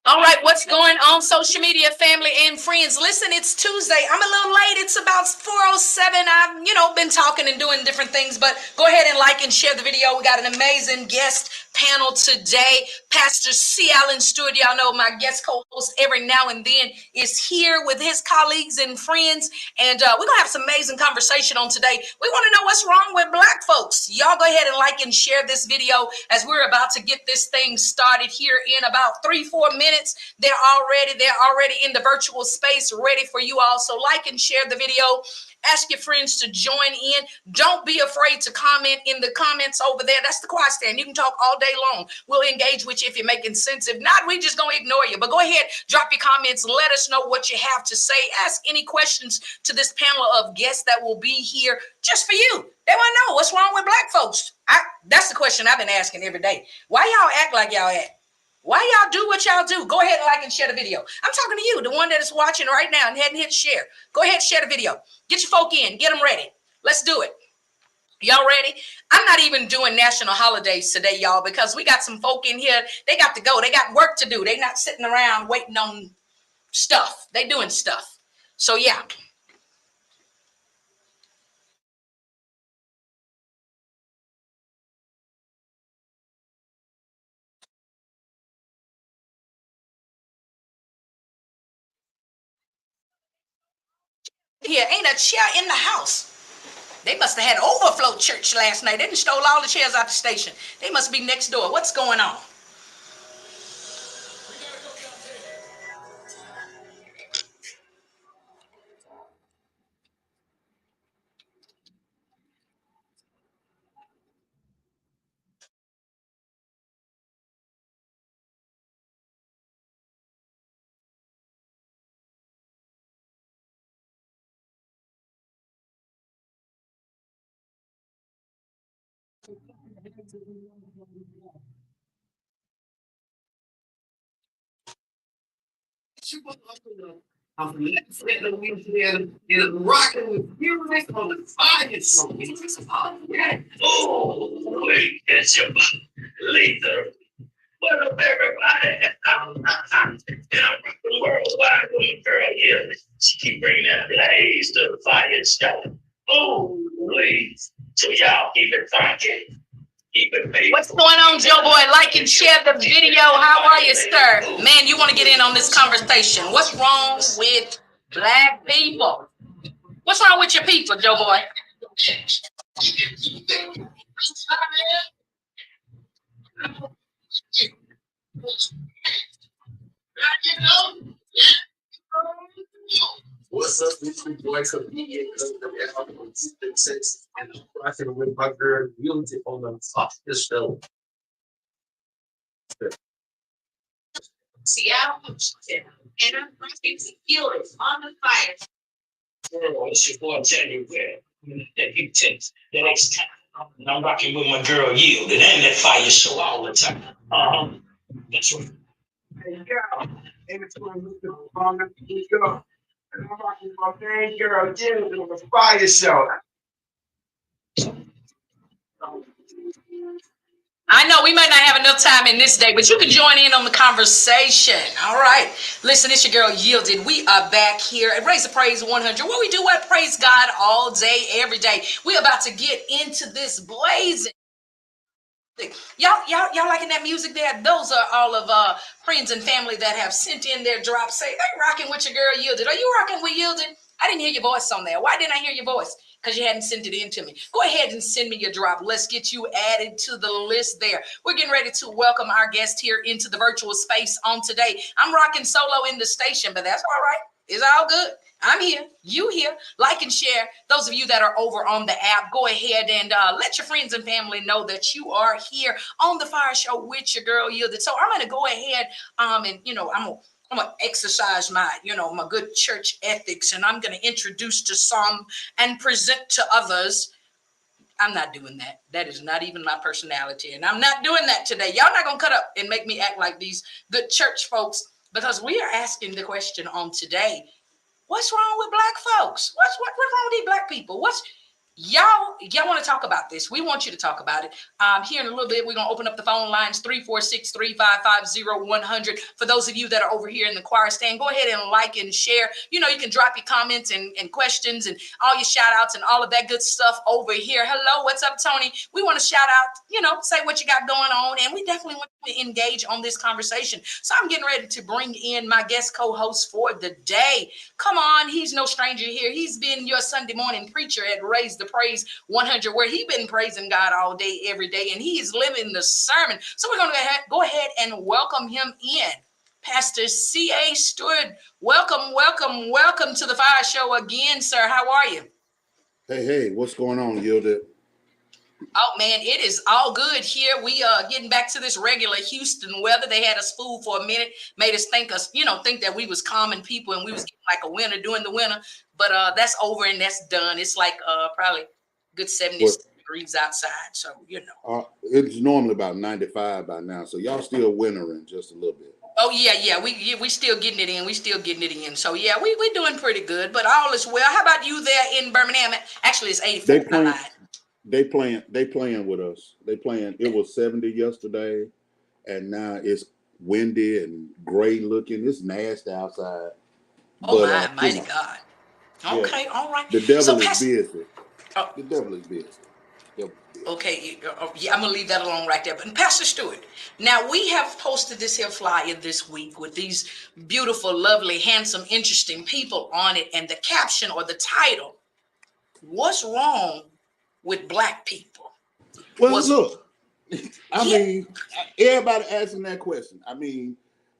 All right, what's going on, social media family and friends? Listen, it's Tuesday. I'm a little late. It's about 4:07. I've, been talking and doing different things, but go ahead and like and share the video. We got an amazing guest panel today. Pastor C. Allen Stewart, y'all know my guest co-host every now and then, is here with his colleagues and friends, and we're going to have some amazing conversation on today. We want to know what's wrong with Black folks. Y'all go ahead and like and share this video as we're about to get this thing started here in about 3-4 minutes. They're already in the virtual space ready for you all. So like and share the video. Ask your friends to join in. Don't be afraid to comment in the comments over there. That's the quiet stand. You can talk all day long. We'll engage with you if you're making sense. If not, we just gonna ignore you. But go ahead, drop your comments. Let us know what you have to say. Ask any questions to this panel of guests that will be here just for you. They want to know what's wrong with Black folks. That's the question I've been asking every day. Why y'all act like y'all act? Why y'all do what y'all do? Go ahead and like and share the video. I'm talking to you, the one that is watching right now and hadn't hit share. Go ahead and share the video. Get your folk in. Get them ready. Let's do it. Y'all ready? I'm not even doing national holidays today, y'all, because we got some folk in here. They got to go. They got work to do. They not sitting around waiting on stuff. They doing stuff. So, yeah. Here ain't a chair in the house. They must have had overflow church last night. They done stole all the chairs out the station. They must be next door. What's going on? I'm rocking with music on the FIYAH Show. Oh, wait, it's your leader. What up, everybody? I'm rocking worldwide with my girl here. She keep bringing that blaze to the FIYAH Show. Oh, please. So y'all keep it funky. What's going on, Joe Boy? Like and share the video. How are you, sir? Man, you want to get in on this conversation. What's wrong with Black people? What's wrong with your people, Joe Boy? What's up, YouTube boys? And rocking with my girl, Unity on the FIYAH Show. Seattle, Washington, and I'm rocking to feel it on the fire. Girl, it's your boy Teddy Ware. That big tips. The next time, and I'm rocking with my girl Yield. It ain't that FIYAH Show all the time. That's right. Hey, girl. In between Mr. Bonner, you go. And I'm rocking with my main girl Jill on the FIYAH Show. I know we might not have enough time in this day, but you can join in on the conversation. All right. Listen, it's your girl Yielded. We are back here at Raise the Praise 100. What we do, what praise God all day, every day. We're about to get into this blazing. Y'all liking that music there? Those are all of friends and family that have sent in their drops. Say, they rocking with your girl Yielded. Are you rocking with Yielded? I didn't hear your voice on there. Why didn't I hear your voice? Because you hadn't sent it in to me. Go ahead and send me your drop. Let's get you added to the list there. We're getting ready to welcome our guest here into the virtual space on today. I'm rocking solo in the station, but that's all right. It's all good. I'm here. You here. Like and share. Those of you that are over on the app, go ahead and let your friends and family know that you are here on the FIYAH Show with your girl Yielded. So I'm going to go ahead and, I'm going to exercise my, my good church ethics, and I'm going to introduce to some and present to others. I'm not doing that. That is not even my personality, and I'm not doing that today. Y'all not going to cut up and make me act like these good church folks, because we are asking the question on today, What's wrong with black folks? What's wrong with these black people? Y'all want to talk about this? We want you to talk about it. Here in a little bit, we're going to open up the phone lines 346-355-0100. For those of you that are over here in the choir stand, go ahead and like and share. You know, you can drop your comments and questions and all your shout outs and all of that good stuff over here. Hello, what's up, Tony? We want to shout out, you know, say what you got going on. And we definitely want to engage on this conversation. So I'm getting ready to bring in my guest co-host for the day. Come on, he's no stranger here. He's been your Sunday morning preacher at Raise the Praise 100, where he been praising God all day, every day, and he's living the sermon. So we're going to go ahead and welcome him in. Pastor C.A. Stewart, welcome to the FIYAH Show again, sir. How are you? Hey, what's going on, Yilda? Oh, man, it is all good here. We are getting back to this regular Houston weather. They had us fooled for a minute, made us think that we was common people and we was getting like a winter during the winter. But that's over and that's done. It's like probably good 70 degrees outside. So, you know. It's normally about 95 by now. So y'all still wintering just a little bit. Oh, yeah. We still getting it in. We still getting it in. So, yeah, we doing pretty good. But all is well. How about you there in Birmingham? Actually, it's 84. They playing with us. They playing. It was 70 yesterday, and now it's windy and gray looking. It's nasty outside. Oh, but, mighty God. Okay, all right. The devil is busy. Oh. The devil is busy. Okay, yeah, I'm going to leave that alone right there. But Pastor Stewart, now we have posted this here flyer this week with these beautiful, lovely, handsome, interesting people on it. And the caption or the title, what's wrong with black people? Well, look, I mean, everybody asking that question. I mean,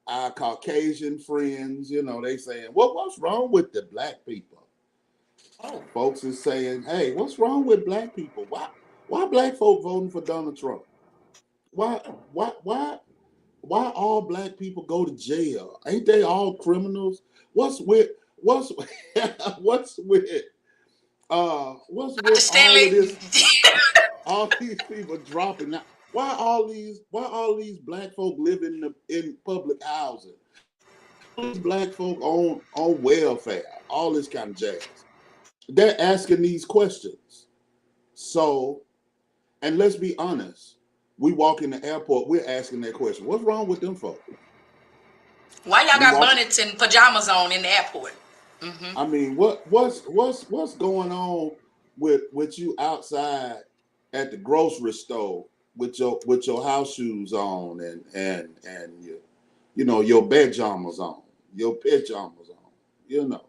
our Caucasian friends, you know, they saying, well, what's wrong with the black people? Oh. Folks is saying, hey, what's wrong with black people? Why black folk voting for Donald Trump? Why all black people go to jail? Ain't they all criminals? What's with all of this? All these people dropping now. Why all these black folk live in public housing? All these black folk on welfare, all this kind of jazz. They're asking these questions. So, and let's be honest, we walk in the airport, we're asking that question. What's wrong with them folks? Why y'all got bonnets and pajamas on in the airport? Mm-hmm. I mean, what's going on with you outside at the grocery store with your house shoes on and your pajamas on, your pajamas on, you know.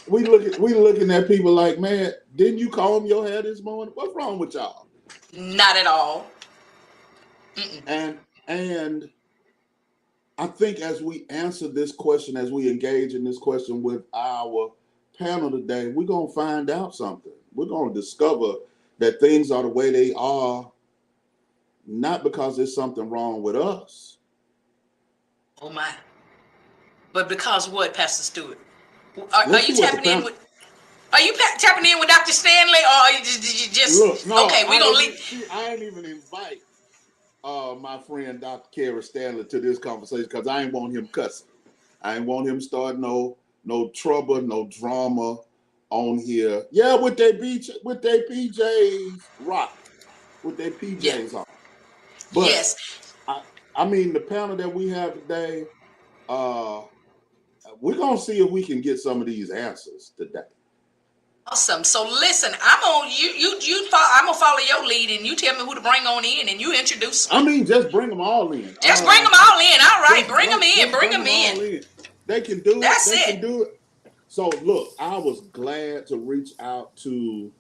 We looking at people like, man, didn't you comb your hair this morning? What's wrong with y'all? Not at all. Mm-mm. And I think as we answer this question, as we engage in this question with our panel today, we're gonna find out something. We're gonna discover that things are the way they are, not because there's something wrong with us. Oh my! But because what, Pastor Stewart? Are you tapping in with? Are you tapping in with Dr. Stanley, or are you just look? No, okay, we're gonna leave. I ain't even invite my friend Dr. Kerry Stanley to this conversation because I ain't want him cussing. I ain't want him start no trouble, no drama on here. Yeah, with their PJs rock, with their PJs on. But yes, I mean the panel that we have today. We're gonna see if we can get some of these answers today. Awesome. So listen, I'm gonna follow your lead, and you tell me who to bring on in, and you introduce me. I mean, just bring them all in. Just bring them all in. All right, bring them in. They can do it. That's it. Can do it. So look, I was glad to reach out to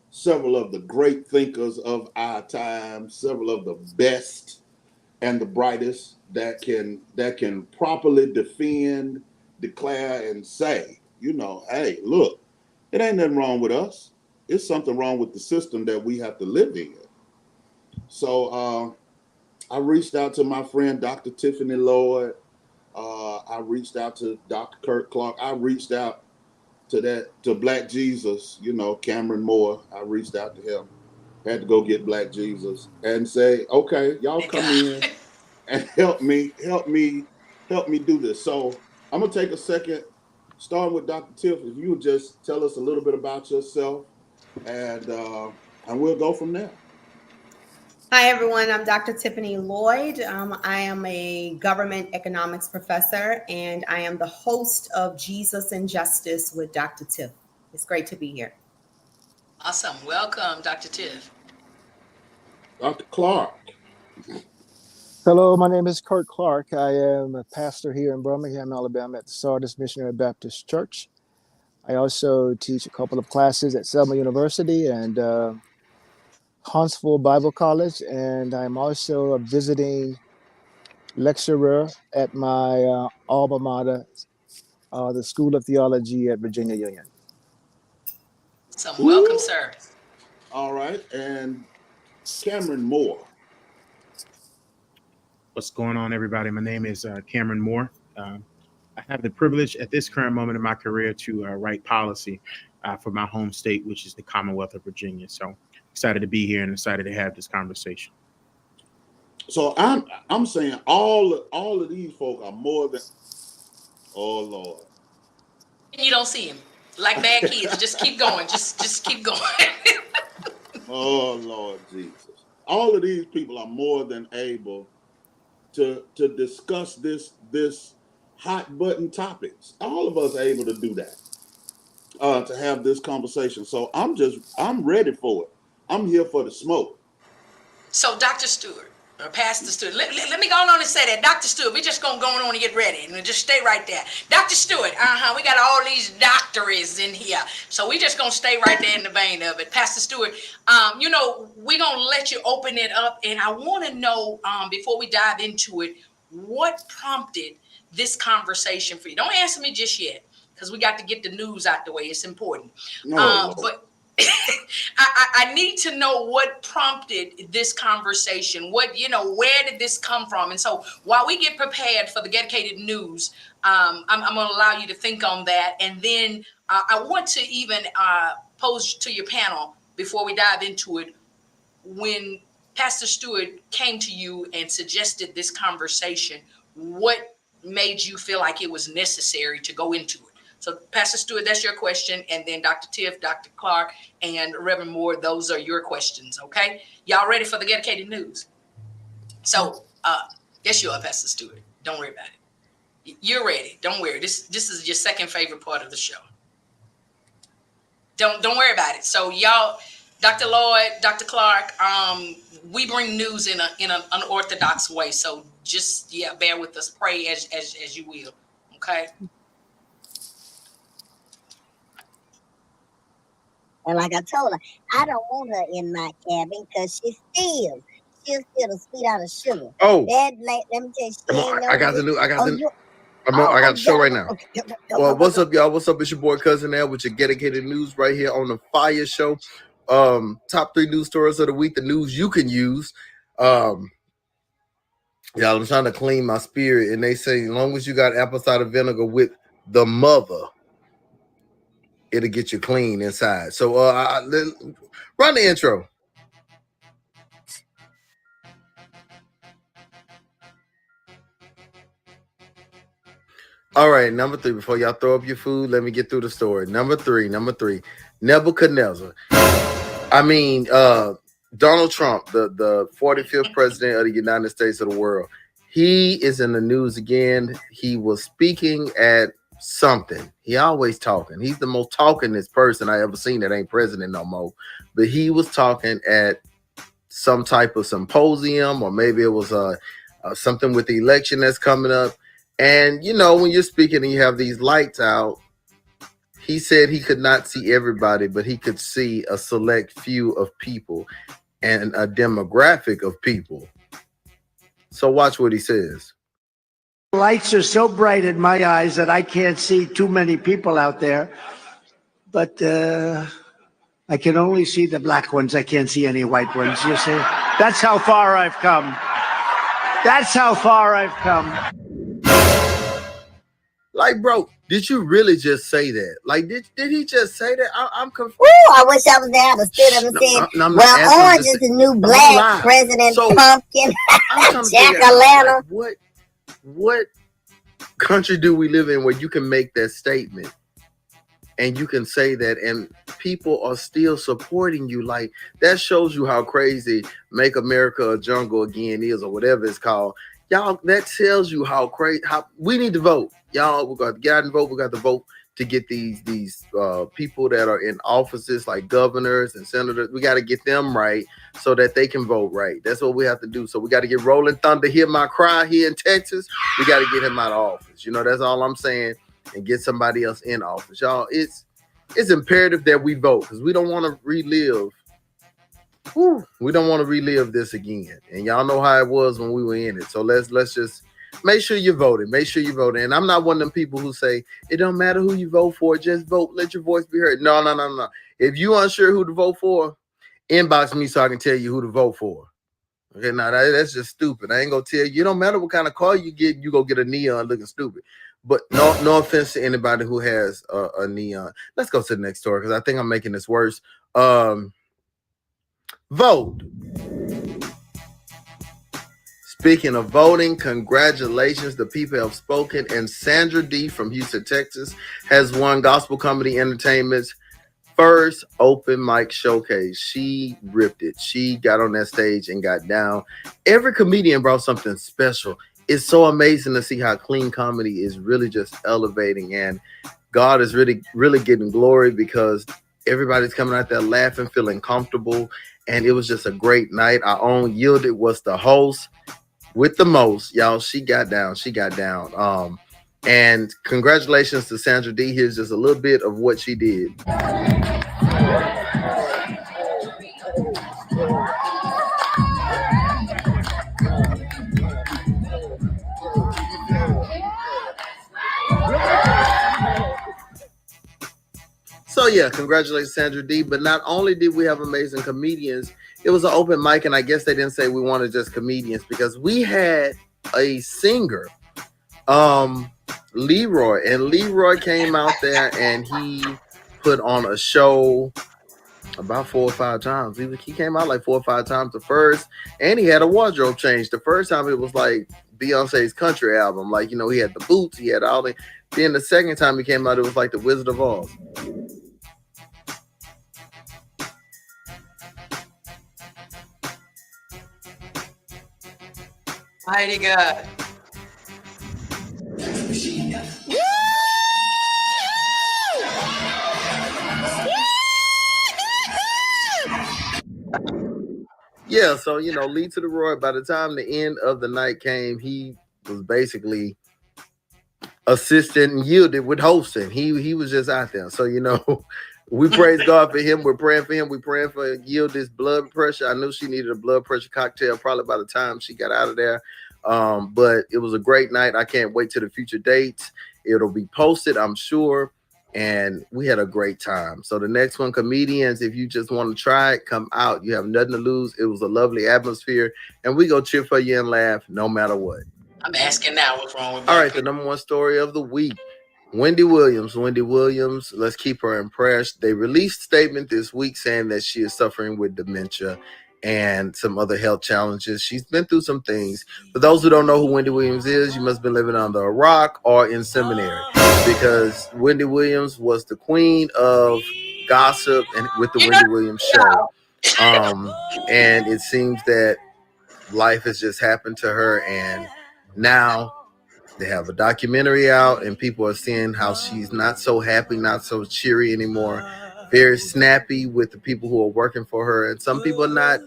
several of the great thinkers of our time, several of the best and the brightest that can properly defend, declare, and say, you know, hey, look, it ain't nothing wrong with us. It's something wrong with the system that we have to live in. So I reached out to my friend, Dr. Tiffany Lloyd. I reached out to Dr. Kurt Clark. I reached out to Black Jesus, you know, Cameron Moore. I reached out to him. Had to go get Black Jesus and say, okay, y'all come in and help me do this. So I'm gonna take a second starting with Dr. Tiff, if you would just tell us a little bit about yourself, and we'll go from there. Hi, everyone. I'm Dr. Tiffany Lloyd. I am a government economics professor, and I am the host of Jesus and Justice with Dr. Tiff. It's great to be here. Awesome. Welcome, Dr. Tiff. Dr. Clark. Hello, my name is Kurt Clark. I am a pastor here in Birmingham, Alabama at the Sardis Missionary Baptist Church. I also teach a couple of classes at Selma University and Huntsville Bible College, and I'm also a visiting lecturer at my alma mater, the School of Theology at Virginia Union. So welcome, sir. All right, and Cameron Moore. What's going on, everybody? My name is Cameron Moore. I have the privilege at this current moment in my career to write policy for my home state, which is the Commonwealth of Virginia. So excited to be here and excited to have this conversation. So I'm saying all of these folk are more than, oh Lord. You don't see him like bad kids. Just keep going. Just keep going. Oh Lord Jesus. All of these people are more than able to discuss this hot button topics. All of us are able to do that, to have this conversation. So I'm ready for it. I'm here for the smoke. So Dr. Stewart, or Pastor Stewart, let me go on and say that. Dr. Stewart, we just going to go on and get ready. And just stay right there. Dr. Stewart, we got all these doctorates in here. So we just going to stay right there in the vein of it. Pastor Stewart, we're going to let you open it up. And I want to know, before we dive into it, what prompted this conversation for you? Don't answer me just yet, because we got to get the news out the way. It's important. But I need to know what prompted this conversation. Where did this come from? And so while we get prepared for the dedicated news, I'm going to allow you to think on that. And then I want to even pose to your panel before we dive into it. When Pastor Stewart came to you and suggested this conversation, what made you feel like it was necessary to go into it? So, Pastor Stewart, that's your question. And then Dr. Tiff, Dr. Clark, and Reverend Moore, those are your questions, okay? Y'all ready for the dedicated news? So, yes, you are, Pastor Stewart. Don't worry about it. You're ready. Don't worry. This is your second favorite part of the show. Don't worry about it. So, y'all, Dr. Lloyd, Dr. Clark, we bring news in an unorthodox way. So, just, bear with us. Pray as you will, okay? And like I told her, I don't want her in my cabin because she'll steal the sweet out of sugar. Oh, let me tell you, I got the show right now. Well, what's up, y'all? What's up? It's your boy Cousin L with your dedicated news right here on the FIYAH Show. Top 3 news stories of the week, the news you can use. Y'all, I'm trying to clean my spirit, and they say as long as you got apple cider vinegar with the mother, it'll get you clean inside. So run the intro. All right, number 3. Before y'all throw up your food, let me get through the story. Number three, Nebuchadnezzar. Donald Trump, the 45th president of the United States of the world. He is in the news again. He was speaking at something. He always talking. He's the most talkingest person I ever seen that ain't president no more. But he was talking at some type of symposium, or maybe it was something with the election that's coming up. And when you're speaking and you have these lights out, he said he could not see everybody, but he could see a select few of people and a demographic of people. So watch what he says. Lights are so bright in my eyes that I can't see too many people out there. But I can only see the black ones. I can't see any white ones, you see. That's how far I've come. That's how far I've come. Like, bro, did you really just say that? Like, did he just say that? I'm confused. Ooh, I wish I was there. I would stood up and said, well, orange is the new black president, so, pumpkin, I'm trying to jack-o'-lantern. what? country do we live in where you can make that statement and you can say that and people are still supporting you? Like, that shows you how crazy Make America a Jungle Again is, or whatever it's called. Y'all, that tells you how crazy, how we need to vote. Y'all, we got to get out and vote. We got to vote to get these people that are in offices like governors and senators. We got to get them right so that they can vote right. That's what we have to do. So we got to get Rolling Thunder, Hear My Cry here in Texas. We got to get him out of office. You know, that's all I'm saying. And get somebody else in office. Y'all, it's imperative that we vote because we don't want to relive. We don't want to relive this again. And y'all know how it was when we were in it. So let's just make sure you voted. Make sure you voted. And I'm not one of them people who say it don't matter who you vote for, just vote. Let your voice be heard. No. If you unsure who to vote for, inbox me so I can tell you who to vote for. Okay, now that's just stupid. I ain't gonna tell you. It don't matter what kind of car you get, you go get a neon looking stupid. But no offense to anybody who has a neon. Let's go to the next story because I think I'm making this worse. Vote. Speaking of voting, congratulations. The people have spoken. And Sandra D from Houston, Texas, has won Gospel Comedy Entertainment's first open mic showcase. She ripped it. She got on that stage and got down. Every comedian brought something special. It's so amazing to see how clean comedy is really just elevating, and God is really, really getting glory because everybody's coming out there laughing, feeling comfortable, and it was just a great night. Our own Yielded was the host with the most. Y'all, she got down. And congratulations to Sandra D. Here's just a little bit of what she did. So yeah, congratulations, Sandra D. But not only did we have amazing comedians, it was an open mic, and I guess they didn't say we wanted just comedians because we had a singer, Leroy, and Leroy came out there and he put on a show about 4 or 5 times. He came out like 4 or 5 times the first, and he had a wardrobe change. The first time it was like Beyonce's country album, like, you know, he had the boots, he had all the. Then the second time he came out, it was like the Wizard of Oz. Mighty God. Yeah, so, you know, Lee to the Roy, by the time the end of the night came, he was basically assistant and Yielded with hosting. He was just out there. So, you know, we praise God for him. We're praying for him. We're praying for Yielded's blood pressure. I knew she needed a blood pressure cocktail probably by the time she got out of there. But it was a great night. I can't wait to the future dates. It'll be posted, I'm sure. And we had a great time. So the next one, comedians, if you just want to try it, come out. You have nothing to lose. It was a lovely atmosphere. And we go cheer for you and laugh no matter what. I'm asking now what's wrong with All right, the number one story of the week. Wendy Williams, let's keep her in prayer. They released a statement this week saying that she is suffering with dementia and some other health challenges. She's been through some things. For those who don't know who Wendy Williams is, you must have been living under a rock or in seminary, because Wendy Williams was the queen of gossip and with the Wendy Williams show. And it seems that life has just happened to her, and now they have a documentary out and people are seeing how she's not so happy, not so cheery anymore, very snappy with the people who are working for her. And some people are not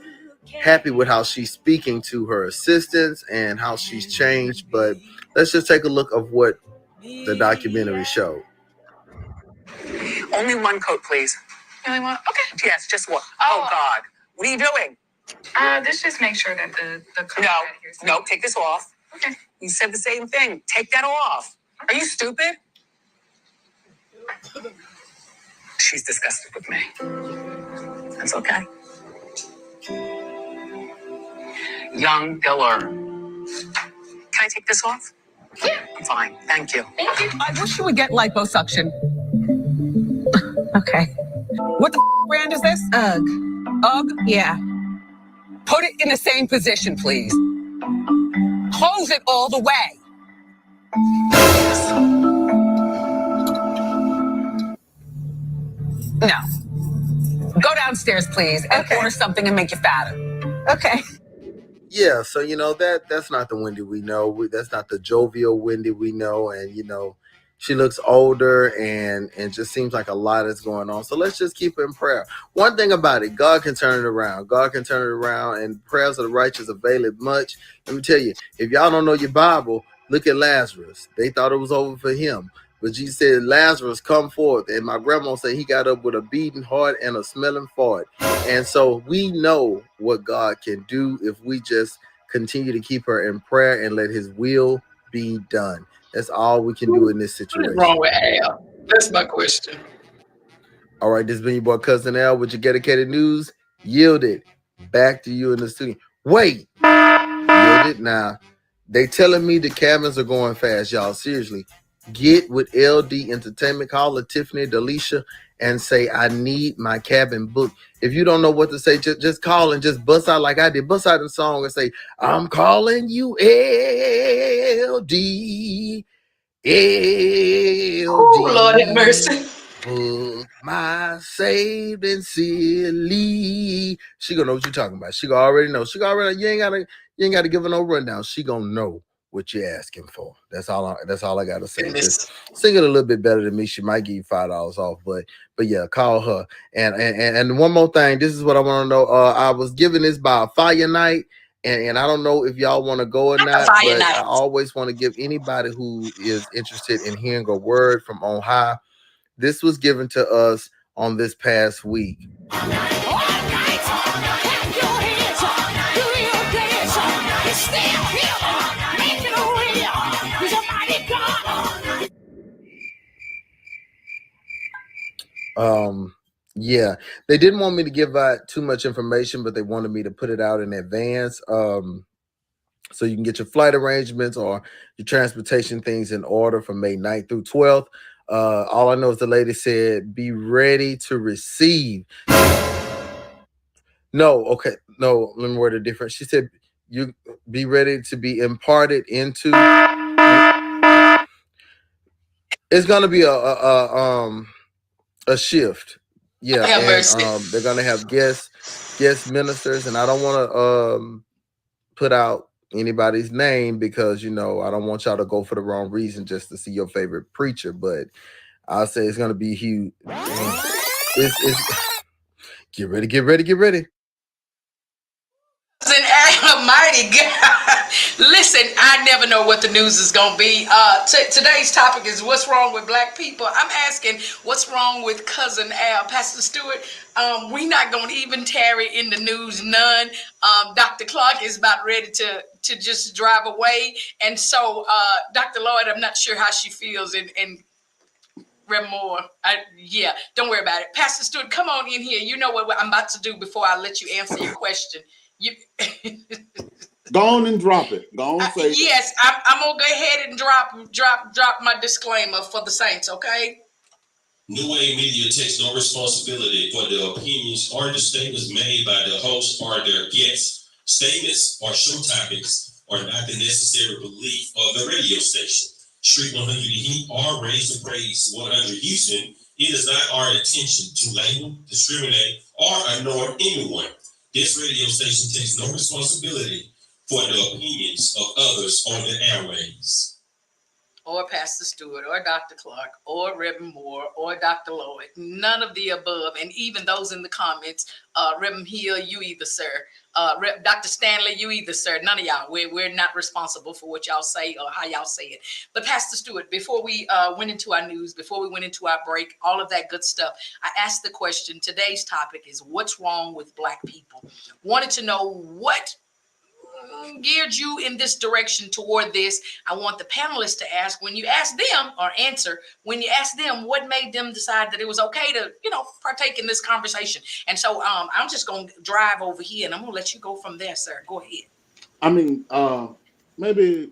happy with how she's speaking to her assistants and how she's changed. But let's just take a look of what the documentary showed. Only one coat, please. Only one? Okay. Yes, just one. Oh God. What are you doing? This just makes sure that the coat No, take this off. Okay. You said the same thing. Take that off. Are you stupid? She's disgusted with me. That's okay. Young Diller. Can I take this off? Yeah. I'm fine. Thank you. Thank you. I wish you would get liposuction. Okay. What the brand is this? Ugh. UGG? Yeah. Put it in the same position, please. Close it all the way. No. Go downstairs, please, and order something and make you fatter. Okay. Yeah, so that's not the Wendy we know. That's not the jovial Wendy we know, and she looks older and just seems like a lot is going on. So let's just keep her in prayer. One thing about it, God can turn it around. God can turn it around, and prayers of the righteous availeth much. Let me tell you, if y'all don't know your Bible, look at Lazarus. They thought it was over for him. But Jesus said, Lazarus, come forth. And my grandma said he got up with a beating heart and a smelling fart. And so we know what God can do if we just continue to keep her in prayer and let his will be done. That's all we can do in this situation. What is wrong with Al? That's my question. All right, this has been your boy Cousin Al with your dedicated news. Yielded. Back to you in the studio. Wait. Yielded now. They telling me the cabins are going fast, y'all. Seriously. Get with LD Entertainment. Call Tiffany, Delisha, and say, I need my cabin booked. If you don't know what to say, just call and just bust out like I did. Bust out the song and say, I'm calling you LD. LD. Oh, Lord have mercy. Book my saved and silly. She gonna know what you're talking about. She gonna already know. She gonna already know. You ain't gotta give her no rundown. She gonna know what you're asking for. That's all I gotta say. Just sing it a little bit better than me. She might give you $5 off, but yeah, call her. And one more thing, this is what I want to know. I was given this by a fire night, and I don't know if y'all want to go or not, but I always want to give anybody who is interested in hearing a word from on high. This was given to us on this past week. Yeah, they didn't want me to give out too much information, but they wanted me to put it out in advance. So you can get your flight arrangements or your transportation things in order from May 9th through 12th. All I know is the lady said, be ready to receive. No, okay. No, let me word it different. She said, you be ready to be imparted into. It's going to be a shift. Yeah. And they're going to have guest ministers. And I don't want to put out anybody's name because, I don't want y'all to go for the wrong reason just to see your favorite preacher. But I'll say it's going to be huge. It's get ready. Almighty God. Listen, I never know what the news is going to be. Today's topic is what's wrong with black people. I'm asking what's wrong with Cousin Al. Pastor Stewart, we not going to even tarry in the news, none. Dr. Clark is about ready to just drive away. And so, Dr. Lloyd, I'm not sure how she feels in Rem Moore. Yeah, don't worry about it. Pastor Stewart, come on in here. You know what I'm about to do before I let you answer your question. Go on and drop it. Go on, say yes, I'm gonna go ahead and drop my disclaimer for the saints. Okay. New Wave Media takes no responsibility for the opinions or the statements made by the host or their guests. Statements or show topics are not the necessary belief of the radio station. Street 100 Heat or Raise the Praise 100 Houston. It is not our intention to label, discriminate, or ignore anyone. This radio station takes no responsibility for the opinions of others on the airwaves. Or Pastor Stewart, or Dr. Clark, or Reverend Moore, or Dr. Lloyd. None of the above, and even those in the comments. Reverend Hill, you either, sir. Dr. Stanley, you either, sir. None of y'all. We're not responsible for what y'all say or how y'all say it. But Pastor Stewart, before we went into our news, before we went into our break, all of that good stuff, I asked the question. Today's topic is what's wrong with black people? Wanted to know what geared you in this direction toward this. I want the panelists to ask, when you ask them, or answer when you ask them, what made them decide that it was okay to partake in this conversation. And so I'm just going to drive over here and I'm going to let you go from there, sir. Go ahead. I mean, maybe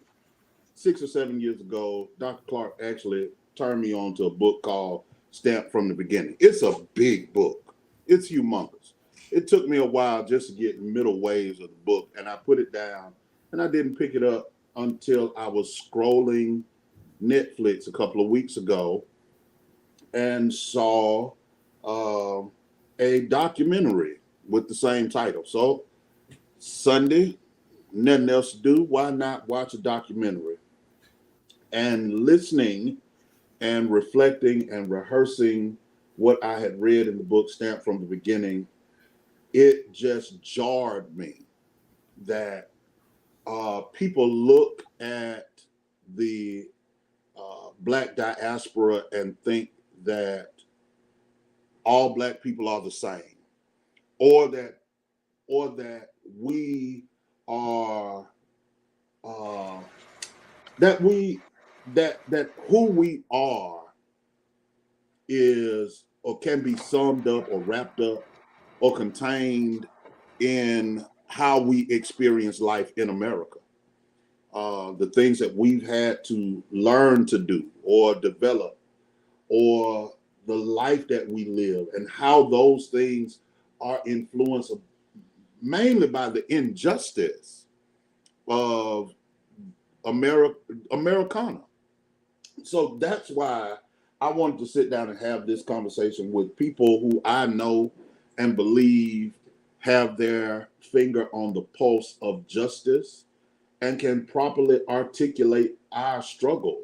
6 or 7 years ago, Dr. Clark actually turned me on to a book called Stamped from the Beginning. It's a big book. It's humongous. It took me a while just to get middle waves of the book, and I put it down, and I didn't pick it up until I was scrolling Netflix a couple of weeks ago and saw a documentary with the same title. So Sunday, nothing else to do. Why not watch a documentary? And listening and reflecting and rehearsing what I had read in the book Stamped from the Beginning, it just jarred me that people look at the Black diaspora and think that all Black people are the same, or that we are that who we are is or can be summed up or wrapped up or contained in how we experience life in America. The things that we've had to learn to do or develop, or the life that we live, and how those things are influenced mainly by the injustice of Americana. So that's why I wanted to sit down and have this conversation with people who I know and believe have their finger on the pulse of justice and can properly articulate our struggle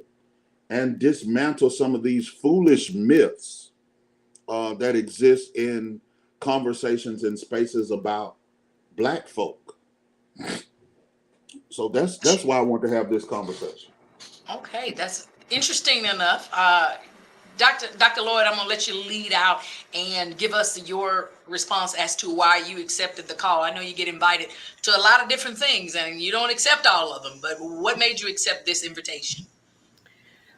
and dismantle some of these foolish myths that exist in conversations and spaces about Black folk. So that's why I want to have this conversation. Okay, that's interesting enough. Dr. Lloyd, I'm gonna let you lead out and give us your response as to why you accepted the call. I know you get invited to a lot of different things and you don't accept all of them, but what made you accept this invitation?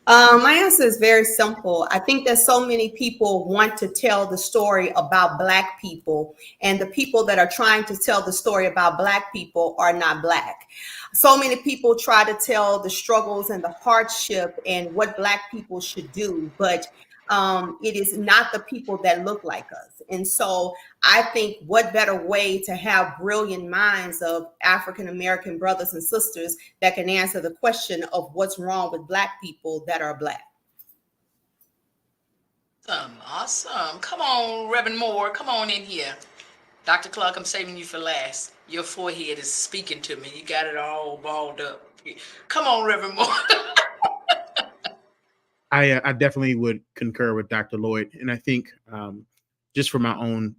My answer is very simple. I think that so many people want to tell the story about Black people, and the people that are trying to tell the story about Black people are not Black. So many people try to tell the struggles and the hardship and what Black people should do, but it is not the people that look like us. And so I think what better way to have brilliant minds of African American brothers and sisters that can answer the question of what's wrong with Black people that are Black. Awesome. Come on, Reverend Moore. Come on in here. Dr. Clark, I'm saving you for last. Your forehead is speaking to me. You got it all balled up. Come on, Reverend Moore. I definitely would concur with Dr. Lloyd. And I think just from my own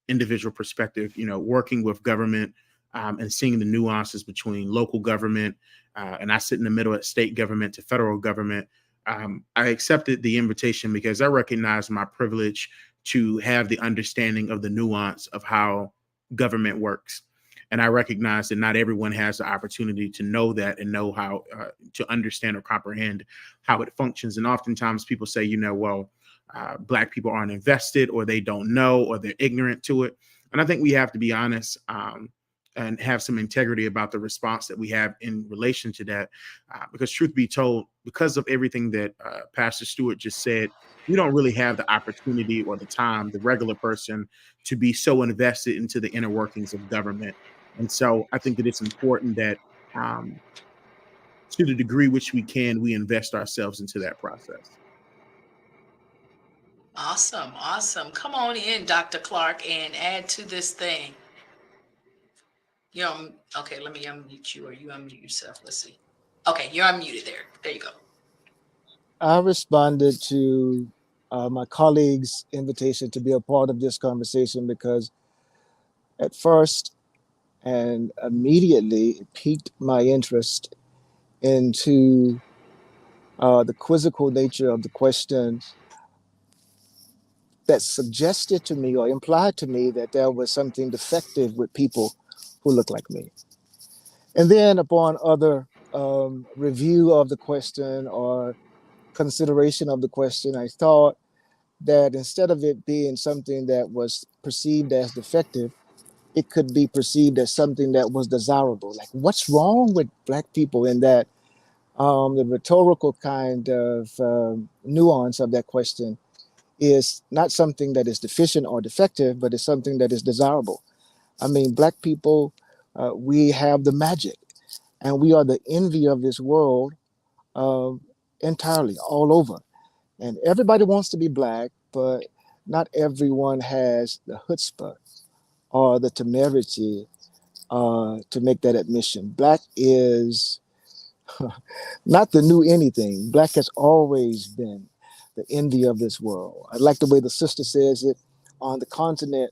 individual perspective, working with government and seeing the nuances between local government and I sit in the middle at state government to federal government, I accepted the invitation because I recognize my privilege to have the understanding of the nuance of how government works. And I recognize that not everyone has the opportunity to know that and know how to understand or comprehend how it functions. And oftentimes people say, Black people aren't invested, or they don't know, or they're ignorant to it. And I think we have to be honest and have some integrity about the response that we have in relation to that. Because truth be told, because of everything that Pastor Stewart just said, we don't really have the opportunity or the time, the regular person, to be so invested into the inner workings of government. And so I think that it's important that to the degree which we can, we invest ourselves into that process. Awesome. Come on in, Dr. Clark, and add to this thing. Okay, let me unmute you, or you unmute yourself. Let's see. Okay, you're unmuted there. There you go. I responded to my colleague's invitation to be a part of this conversation because at first and immediately it piqued my interest into the quizzical nature of the question that suggested to me or implied to me that there was something defective with people who look like me. And then upon other review of the question or consideration of the question, I thought that instead of it being something that was perceived as defective, it could be perceived as something that was desirable. Like, what's wrong with Black people? In that the rhetorical kind of nuance of that question is not something that is deficient or defective, but it's something that is desirable. I mean, Black people, we have the magic, and we are the envy of this world entirely all over. And everybody wants to be black, but not everyone has the chutzpah or the temerity to make that admission. Black is not the new anything. Black has always been the envy of this world. I like the way the sister says it on the continent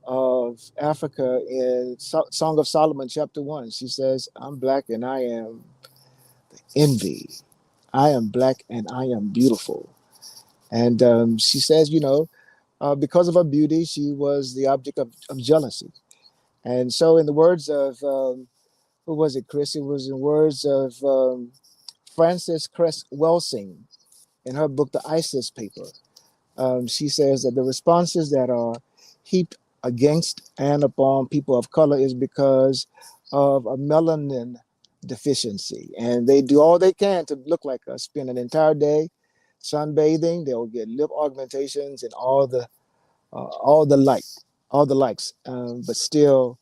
of Africa in Song of Solomon, chapter 1. She says, I'm black and I am envy. I am black and I am beautiful. And she says, because of her beauty, she was the object of jealousy. And so, in the words of, who was it, Chris? It was in words of Frances Cress Welsing in her book, The ISIS Paper. She says that the responses that are heaped against and upon people of color is because of a melanin deficiency. And they do all they can to look like us, spend an entire day sunbathing. They'll get lip augmentations and all the likes. But still,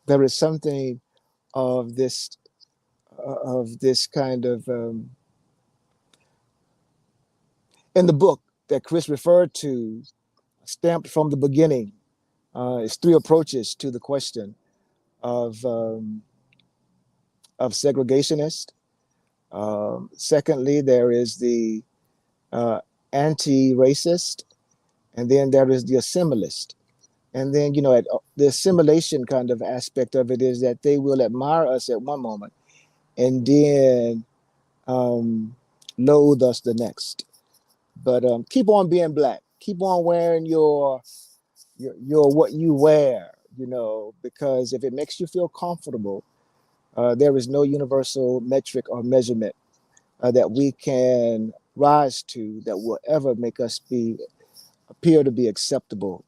there is something of this kind of in the book that Chris referred to, stamped from the beginning. It's 3 approaches to the question of segregationist. Secondly, there is the anti-racist, and then there is the assimilist. And then, the assimilation kind of aspect of it is that they will admire us at one moment and then loathe us the next. But keep on being black. Keep on wearing your what you wear, because if it makes you feel comfortable, there is no universal metric or measurement that we can rise to that will ever make us appear to be acceptable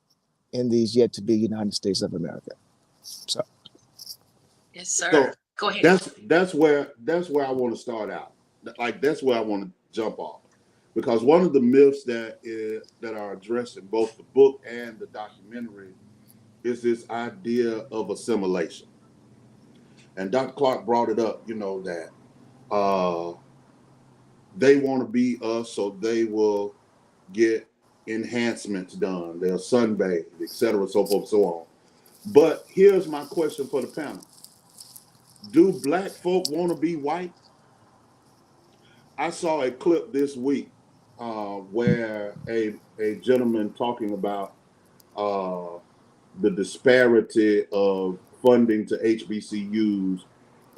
in these yet to be United States of America. So, yes, sir. So go ahead. that's where I want to start out. Like that's where I want to jump off, because one of the myths that are addressed in both the book and the documentary is this idea of assimilation. And Dr. Clark brought it up, that they want to be us, so they will get enhancements done. They'll sunbathe, et cetera, so forth, so on. But here's my question for the panel. Do black folk want to be white? I saw a clip this week where a gentleman talking about the disparity of funding to HBCUs.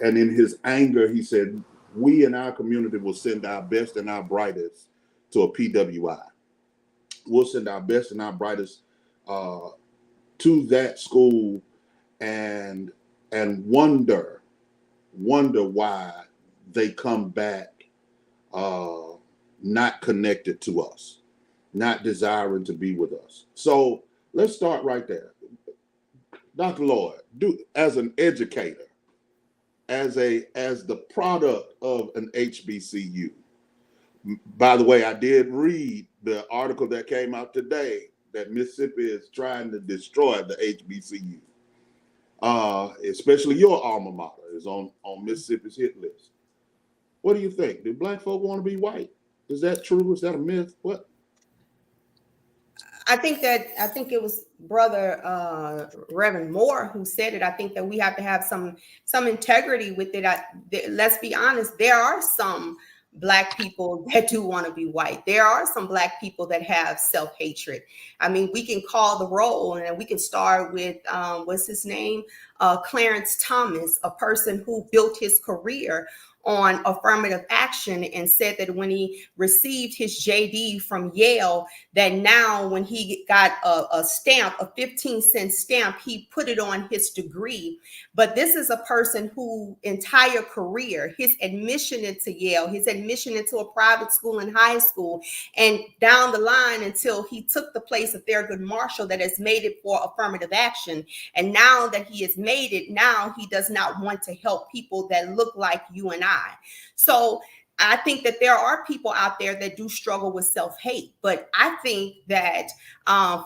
And in his anger, he said, we in our community will send our best and our brightest to a PWI. We'll send our best and our brightest to that school and wonder why they come back not connected to us, not desiring to be with us. So let's start right there. Dr. Lloyd, as an educator, as the product of an HBCU. By the way, I did read the article that came out today that Mississippi is trying to destroy the HBCU. Especially your alma mater is on Mississippi's hit list. What do you think? Do black folk want to be white? Is that true? Is that a myth? What? I think it was Brother Reverend Moore who said it. I think that we have to have some integrity with it. Let's be honest. There are some Black people that do want to be white. There are some Black people that have self-hatred. I mean, we can call the roll, and we can start with what's his name? Clarence Thomas, a person who built his career on affirmative action and said that when he received his JD from Yale, that now when he got a stamp, a 15-cent stamp, he put it on his degree. But this is a person who entire career, his admission into Yale, his admission into a private school in high school, and down the line until he took the place of Thurgood Marshall that has made it for affirmative action. And now that he has made it, now he does not want to help people that look like you and I. So I think that there are people out there that do struggle with self-hate, but I think that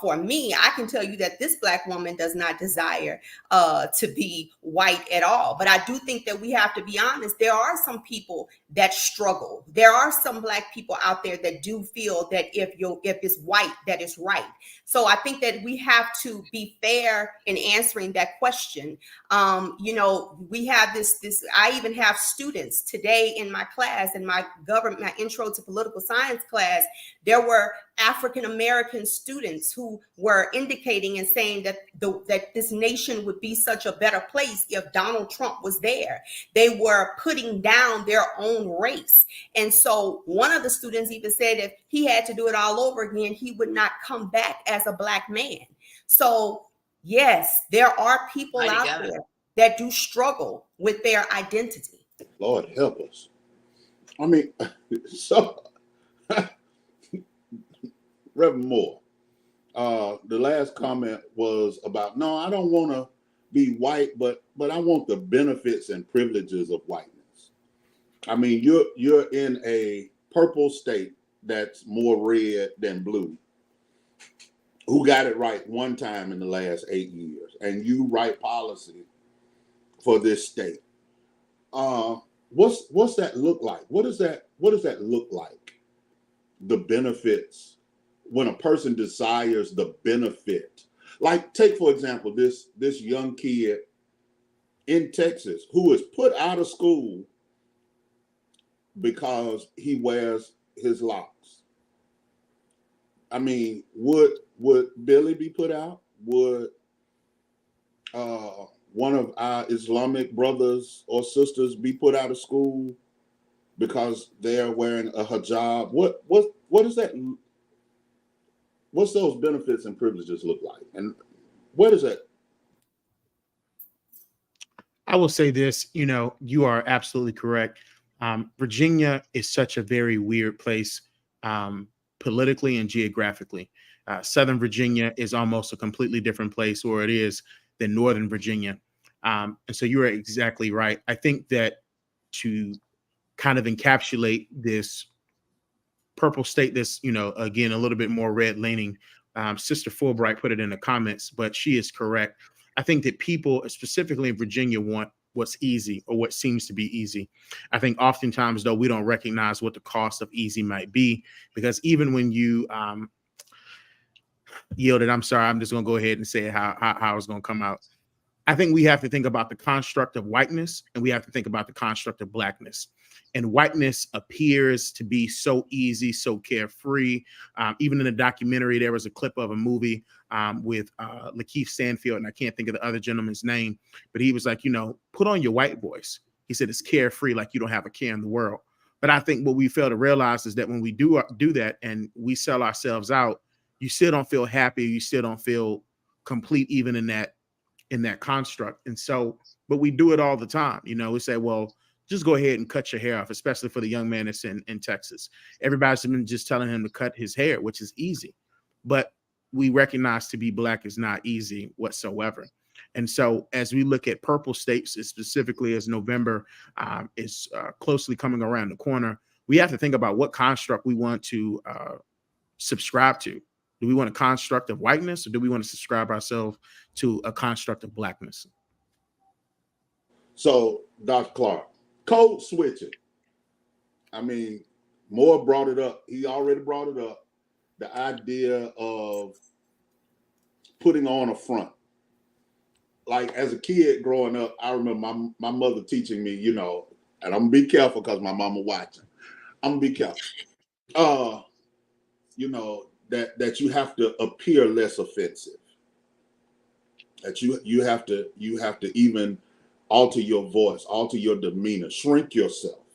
for me, I can tell you that this Black woman does not desire to be white at all. But I do think that we have to be honest. There are some people that struggle. There are some Black people out there that do feel that if it's white, that is right. So I think that we have to be fair in answering that question. You know, we have this, I even have students today in my class, in my intro to political science class, there were African-American students who were indicating and saying that that this nation would be such a better place if Donald Trump was there. They were putting down their own race. And so one of the students even said if he had to do it all over again, he would not come back as a Black man. So yes, there are people out there that do struggle with their identity. Lord help us. I mean, so Reverend Moore, the last comment was about, no, I don't want to be white, but I want the benefits and privileges of whiteness. I mean, you're in a purple state that's more red than blue. Who got it right one time in the last 8 years, and you write policy for this state. What's that look like? What does that look like? The benefits, when a person desires the benefit. Like, take for example this young kid in Texas who is put out of school because he wears his locks. I mean, would Billy be put out? Would one of our Islamic brothers or sisters be put out of school because they're wearing a hijab? What is that? What's those benefits and privileges look like? And what is that? I will say this, you know, you are absolutely correct. Virginia is such a very weird place politically and geographically. Southern Virginia is almost a completely different place where it is than Northern Virginia. And so you are exactly right. I think that to kind of encapsulate this purple state, this, you know, again, a little bit more red leaning, Sister Fulbright put it in the comments, but she is correct. I think that people, specifically in Virginia, want what's easy or what seems to be easy. I think oftentimes, though, we don't recognize what the cost of easy might be, because even when you yielded, I'm sorry, I'm just going to go ahead and say how it's going to come out. I think we have to think about the construct of whiteness, and we have to think about the construct of Blackness. And whiteness appears to be so easy, so carefree. Even in the documentary, there was a clip of a movie with Lakeith Stanfield, and I can't think of the other gentleman's name, but he was like, you know, put on your white voice. He said it's carefree, like you don't have a care in the world. But I think what we fail to realize is that when we do that and we sell ourselves out, you still don't feel happy. You still don't feel complete, even in that construct. And so, but we do it all the time. You know, we say, well, just go ahead and cut your hair off, especially for the young man that's in Texas. Everybody's been just telling him to cut his hair, which is easy. But we recognize to be Black is not easy whatsoever. And so as we look at purple states, specifically as November is closely coming around the corner, we have to think about what construct we want to subscribe to. Do we want a construct of whiteness, or do we want to subscribe ourselves to a construct of Blackness? So, Dr. Clark, code switching. I mean, Moore brought it up. He already brought it up. The idea of putting on a front. Like, as a kid growing up, I remember my mother teaching me, you know, and I'm gonna be careful because my mama watching. I'm gonna be careful. You know, that you have to appear less offensive. That you have to even alter your voice, alter your demeanor, shrink yourself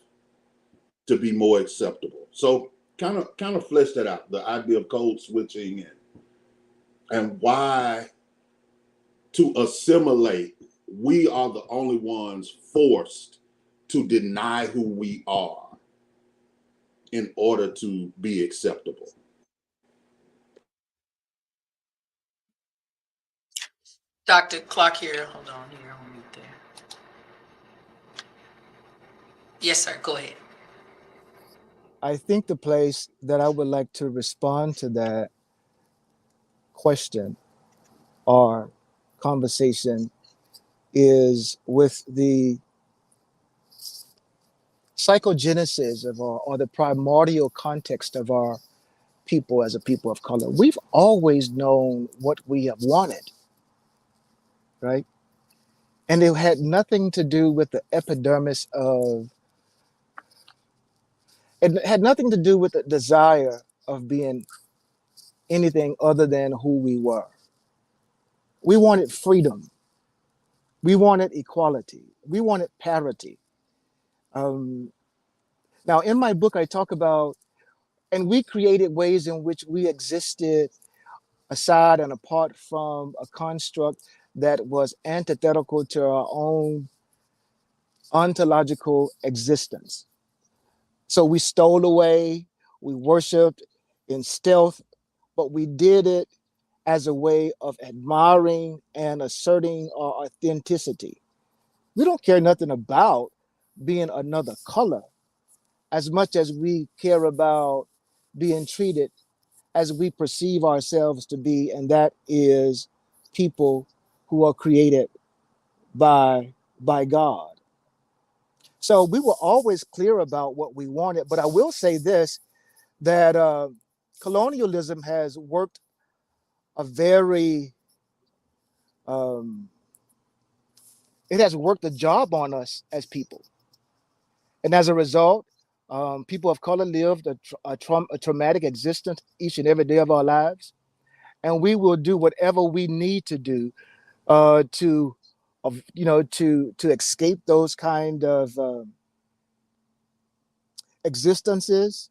to be more acceptable. So kind of flesh that out, the idea of code switching and why to assimilate, we are the only ones forced to deny who we are in order to be acceptable. Dr. Clark here. Hold on here. I'll mute there. Yes, sir. Go ahead. I think the place that I would like to respond to that question or conversation is with the psychogenesis of our, or the primordial context of our people as a people of color. We've always known what we have wanted, right? And it had nothing to do with the epidermis of, it had nothing to do with the desire of being anything other than who we were. We wanted freedom. We wanted equality. We wanted parity. Um, Now, in my book, I talk about, and we created ways in which we existed aside and apart from a construct that was antithetical to our own ontological existence. So we stole away, we worshiped in stealth, but we did it as a way of admiring and asserting our authenticity. We don't care nothing about being another color as much as we care about being treated as we perceive ourselves to be, and that is people who are created by God. So we were always clear about what we wanted, but I will say this, that colonialism has worked a very, um, it has worked a job on us as people. And as a result, people of color lived a traumatic existence each and every day of our lives. And we will do whatever we need to do to, to escape those kind of existences.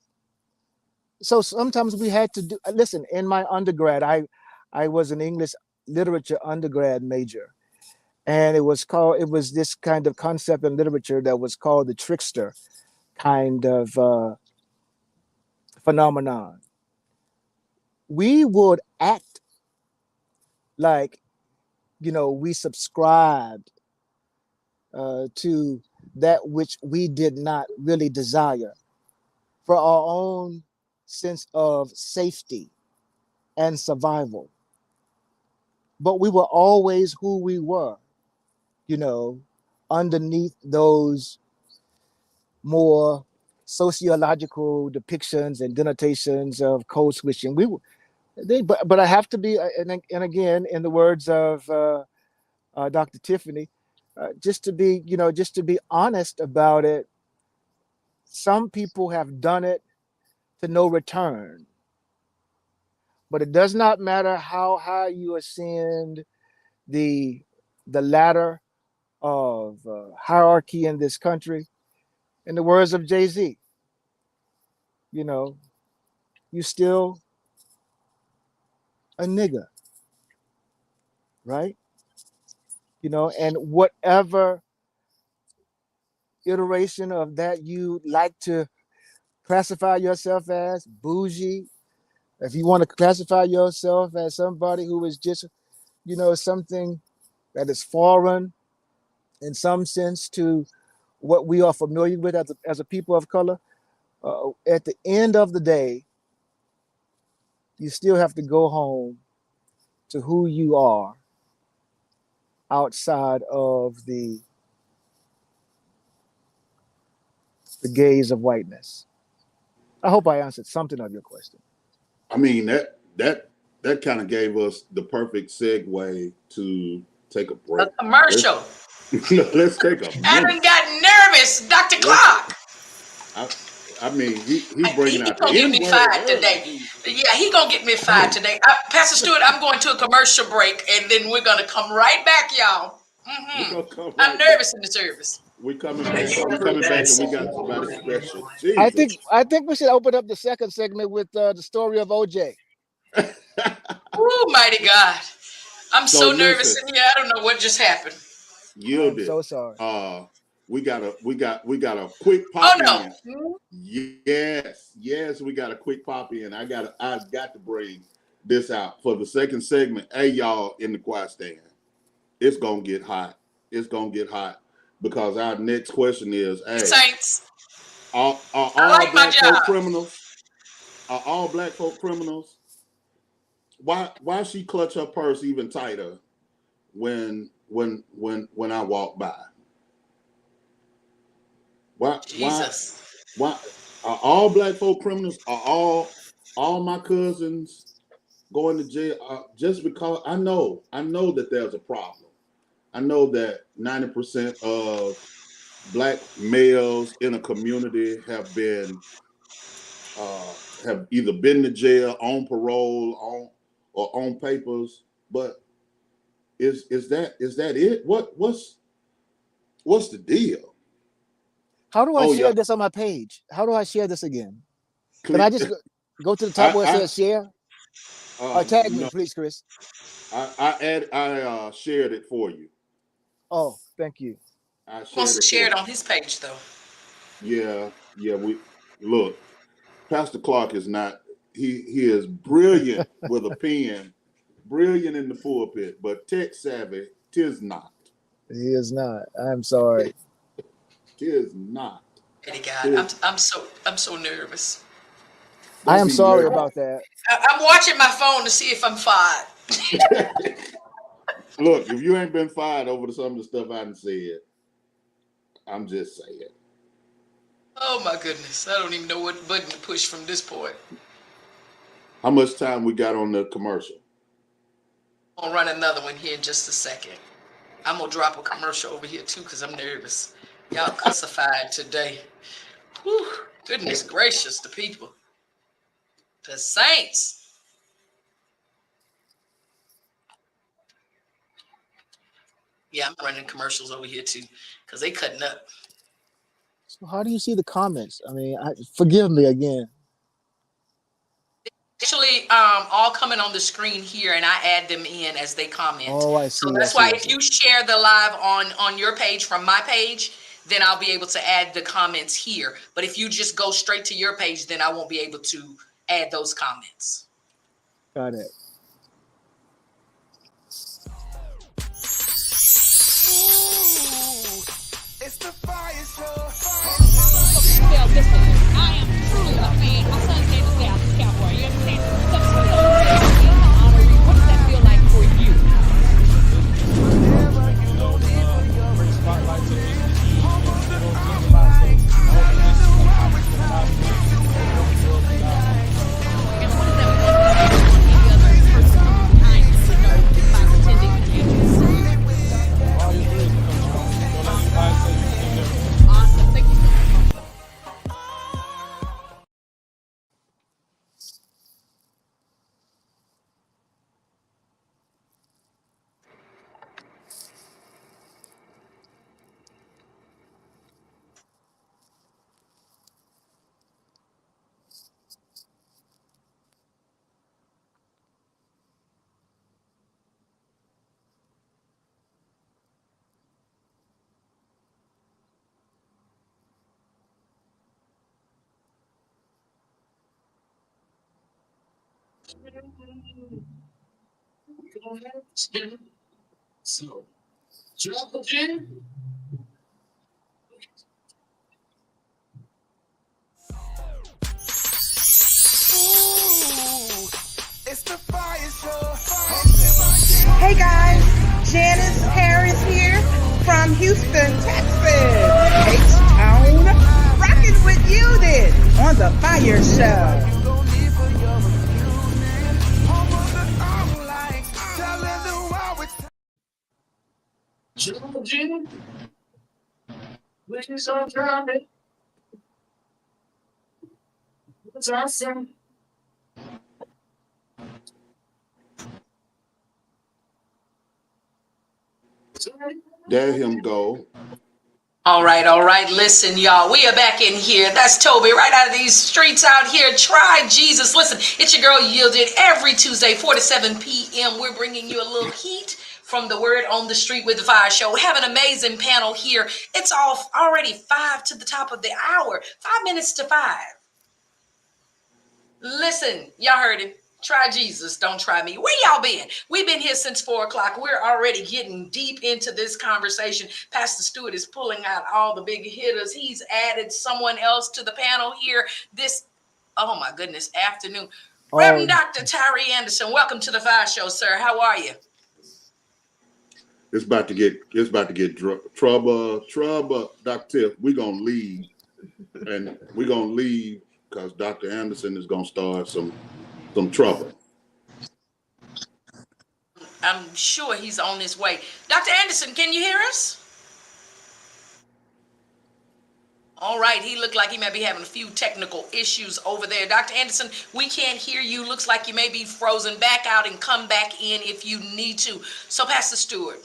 So sometimes we had to do. Listen, in my undergrad, I was an English literature undergrad major, and it was this kind of concept in literature that was called the trickster kind of phenomenon. We would act like, we subscribed to that which we did not really desire for our own sense of safety and survival. But we were always who we were, you know, underneath those more sociological depictions and denotations of code switching. But I have to be, and again, in the words of Dr. Tiffany, just to be honest about it. Some people have done it to no return, but it does not matter how high you ascend the ladder of hierarchy in this country. In the words of Jay-Z, you know, you still a nigga, right? And whatever iteration of that you like to classify yourself as, bougie, if you want to classify yourself as somebody who is just, something that is foreign in some sense to what we are familiar with as a people of color, at the end of the day, you still have to go home to who you are outside of the gaze of whiteness. I hope I answered something of your question. I mean, that kind of gave us the perfect segue to take a break. A commercial. Let's take a minute. I done got nervous, Dr. Clark. I mean, he bringing out the gonna get me N-word fired early. today. Yeah, he gonna get me fired today. Pastor Stewart, I'm going to a commercial break, and then we're gonna come right back, y'all. I'm nervous in the service. We're coming back. We're coming back, and we got somebody special. Jesus. I think we should open up the second segment with the story of OJ. Oh, mighty God! I'm so nervous in here. I don't know what just happened. I'm so sorry. We got a quick pop in. Yes, we got a quick pop in. I got to bring this out for the second segment. Hey, y'all in the quiet stand, it's gonna get hot. It's gonna get hot because our next question is, hey, Saints, Are I all like my black folk job. criminals? Are all black folk criminals? Why she clutch her purse even tighter when I walk by? Why Jesus. why are all black folk criminals? Are all my cousins going to jail? Just because I know that there's a problem. I know that 90% of black males in a community have either been to jail, on parole, or on papers. But is that it? What's the deal? How do I Oh share yeah, this on my page? How do I share this again? Can I just go to the top where it I says share? Or tag me, no, please, Chris. I shared it for you. Oh, thank you. I He wants shared to it for share it you. on his page though. Yeah. We look. Pastor Clark is not. He is brilliant with a pen, brilliant in the pulpit, but tech savvy. Tis not. He is not. I'm sorry. Tis not. Hey God, Tis. I'm so nervous. I Don't am be sorry nervous. about that. I'm watching my phone to see if I'm fired. Look, if you ain't been fired over some of the stuff I done said, I'm just saying. Oh my goodness, I don't even know what button to push from this point. How much time we got on the commercial? I'm gonna run another one here in just a second. I'm gonna drop a commercial over here too because I'm nervous. Y'all cussified today. Whew, goodness gracious, the people, the saints. Yeah, I'm running commercials over here too because they cutting up. So how do you see the comments? I mean, forgive me again. Actually, all coming on the screen here, and I add them in as they comment. Oh, I So see. I that's see. why I if see. you share the live on your page from my page, then I'll be able to add the comments here. But if you just go straight to your page, then I won't be able to add those comments. Got it. It's the FIYAH Show. Well, listen, I am truly a fan. My son's name is Dallas Cowboy. You understand? So sweet on the honoree. What does that feel like for you? Bring spotlight to this issue and get those things about things. I hope that this accomplishes the gospel of the world of God. And what does that feel like for any other person coming behind you to know by attending the future? All your dreams become strong. Don't let anybody say you can do it. Awesome. Thank you so much. So, Georgia. It's the FIYAH Show. Hey guys, Janice Harris here from Houston, Texas. H-Town, rocking with you then on the FIYAH Show. Georgia. Which is on driving. It's awesome. There him go. All right. Listen, y'all, we are back in here. That's Toby, right out of these streets out here. Try Jesus. Listen, it's your girl Yielded every Tuesday, 4 to 7 p.m. We're bringing you a little heat from the Word on the Street with the FIYAH Show. We have an amazing panel here. It's already 5 to the top of the hour. 5 minutes to 5. Listen, y'all heard him. Try Jesus, don't try me. Where y'all been? We've been here since 4 o'clock. We're already getting deep into this conversation. Pastor Stewart is pulling out all the big hitters. He's added someone else to the panel here this, oh my goodness, afternoon. Reverend Dr. Tyree Anderson, welcome to the FIYAH Show, sir. How are you? It's about to get trouble. Dr. Tiff, we're gonna leave, and we're gonna leave because Dr. Anderson is gonna start some trouble. I'm sure he's on his way. Dr. Anderson, can you hear us? All right, he looked like he may be having a few technical issues over there. Dr. Anderson, we can't hear you. Looks like you may be frozen back out and come back in if you need to. So, Pastor Stewart,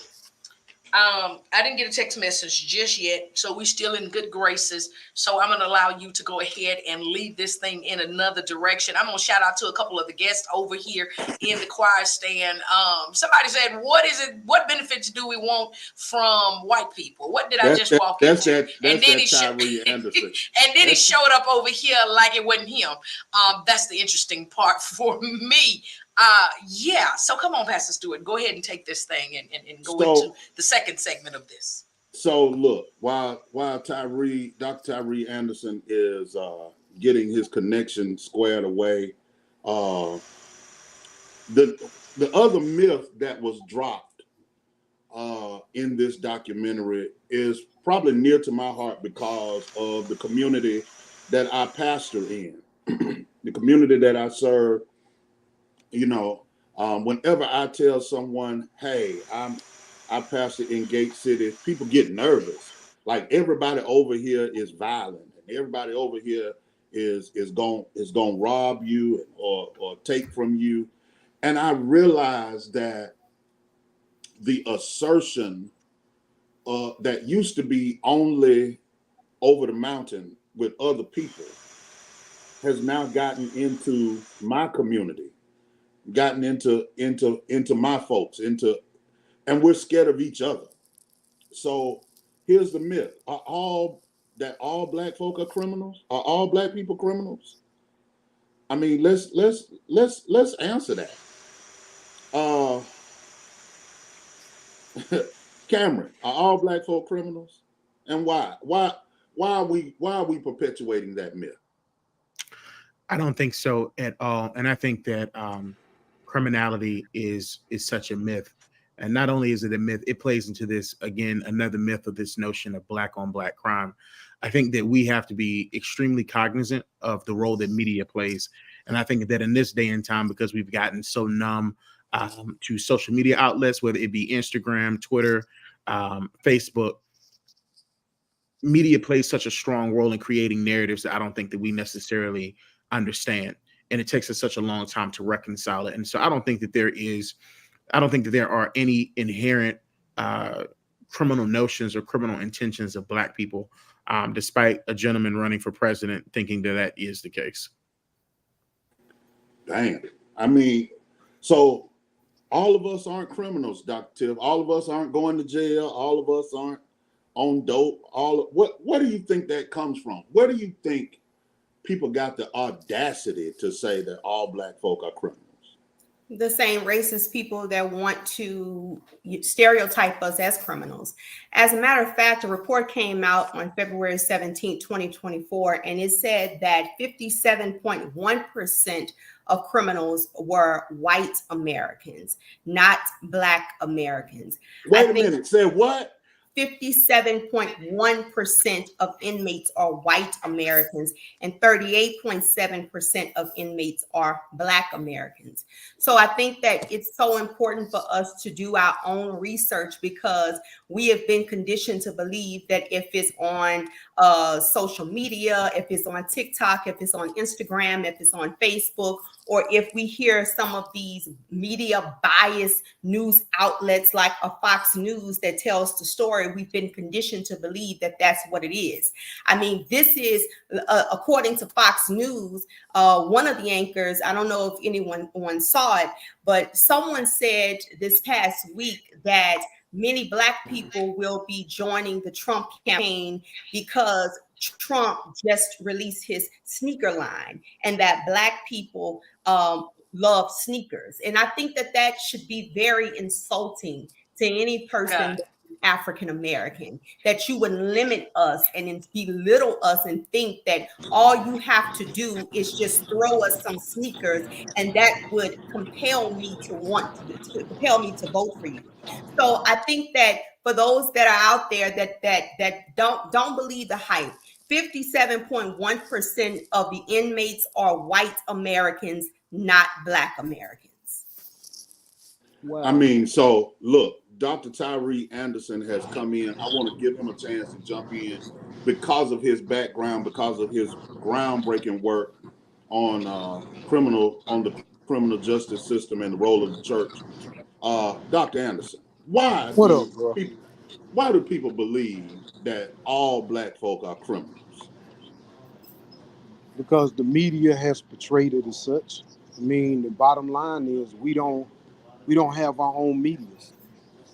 I didn't get a text message just yet, so we're still in good graces. So I'm going to allow you to go ahead and lead this thing in another direction. I'm going to shout out to a couple of the guests over here in the choir stand. Somebody said, what benefits do we want from white people? What did I just walk into? And then he showed up over here like it wasn't him. That's the interesting part for me. Yeah. So come on, Pastor Stewart, go ahead and take this thing and go into the second segment of this. So look, while Dr. Tyree Anderson is getting his connection squared away, the other myth that was dropped in this documentary is probably near to my heart because of the community that I pastor in, the community that I serve. You know, whenever I tell someone, hey, I pastor in Gate City, people get nervous. Like everybody over here is violent, and everybody over here is going to rob you or take from you. And I realized that the assertion that used to be only over the mountain with other people has now gotten into my community, gotten into my folks, and we're scared of each other. So here's the myth: Are all black folk are criminals? Are all black people criminals? I mean, let's answer that. Cameron, are all black folk criminals? And why? Why are we perpetuating that myth? I don't think so at all. And I think that criminality is such a myth. And not only is it a myth, it plays into this, again, another myth of this notion of black on black crime. I think that we have to be extremely cognizant of the role that media plays. And I think that in this day and time, because we've gotten so numb to social media outlets, whether it be Instagram, Twitter, Facebook, media plays such a strong role in creating narratives that I don't think that we necessarily understand. And it takes us such a long time to reconcile it. And so I don't think that there are any inherent criminal notions or criminal intentions of black people, despite a gentleman running for president thinking that is the case. Damn. I mean, so all of us aren't criminals, Dr. Tiff. All of us aren't going to jail. All of us aren't on dope. What do you think that comes from? Where do you think people got the audacity to say that all black folk are criminals? The same racist people that want to stereotype us as criminals. As a matter of fact, a report came out on February 17, 2024, and it said that 57.1% of criminals were white Americans, not black Americans. Wait a minute, say what? 57.1% of inmates are white Americans and 38.7% of inmates are black Americans. So I think that it's so important for us to do our own research, because we have been conditioned to believe that if it's on social media, if it's on TikTok, if it's on Instagram, if it's on Facebook, or if we hear some of these media biased news outlets like a Fox News that tells the story, we've been conditioned to believe that that's what it is. I mean, this is, according to Fox News, one of the anchors, I don't know if anyone saw it, but someone said this past week that many black people will be joining the Trump campaign because Trump just released his sneaker line, and that black people love sneakers. And I think that that should be very insulting to any person African American, that you would limit us and belittle us and think that all you have to do is just throw us some sneakers and that would compel me to compel me to vote for you. So I think that for those that are out there that don't believe the hype, 57.1% of the inmates are white Americans, not Black Americans. Wow. I mean, so look, Dr. Tyree Anderson has come in. I want to give him a chance to jump in because of his background, because of his groundbreaking work on the criminal justice system and the role of the church. Dr. Anderson, What up, bro? why do people believe that all Black folk are criminals? Because the media has portrayed it as such. I mean, the bottom line is we don't have our own medias.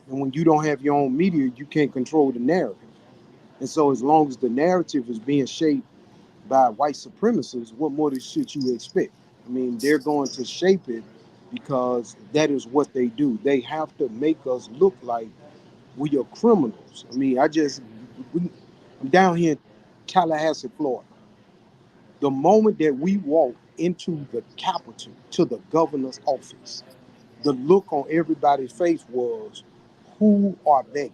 And when you don't have your own media, you can't control the narrative. And so as long as the narrative is being shaped by white supremacists, what more should you expect? I mean, they're going to shape it because that is what they do. They have to make us look like we are criminals. I mean, I'm down here in Tallahassee, Florida. The moment that we walk into the Capitol, to the governor's office, the look on everybody's face was, who are they?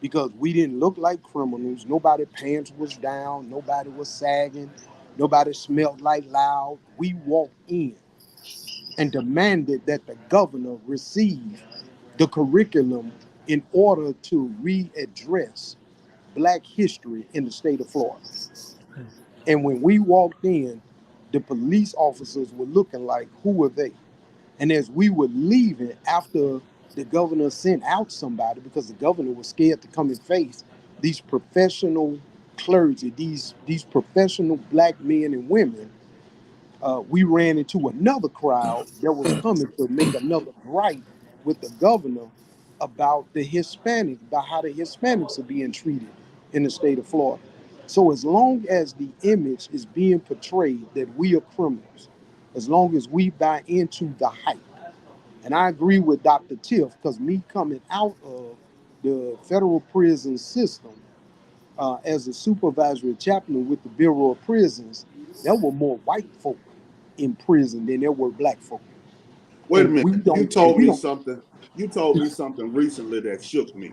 Because we didn't look like criminals. Nobody's pants was down. Nobody was sagging. Nobody smelled like loud. We walked in and demanded that the governor receive the curriculum in order to readdress Black history in the state of Florida. And when we walked in, the police officers were looking like, who are they? And as we were leaving, after the governor sent out somebody, because the governor was scared to come and face these professional clergy, these professional Black men and women, we ran into another crowd that was coming to make another gripe with the governor about the Hispanics, about how the Hispanics are being treated in the state of Florida. So as long as the image is being portrayed that we are criminals, as long as we buy into the hype, and I agree with Dr. Tiff, because me coming out of the federal prison system as a supervisory chaplain with the Bureau of Prisons, there were more white folk in prison than there were Black folk. Wait a And minute. we You don't, and told we me don't, something. You told me something recently that shook me.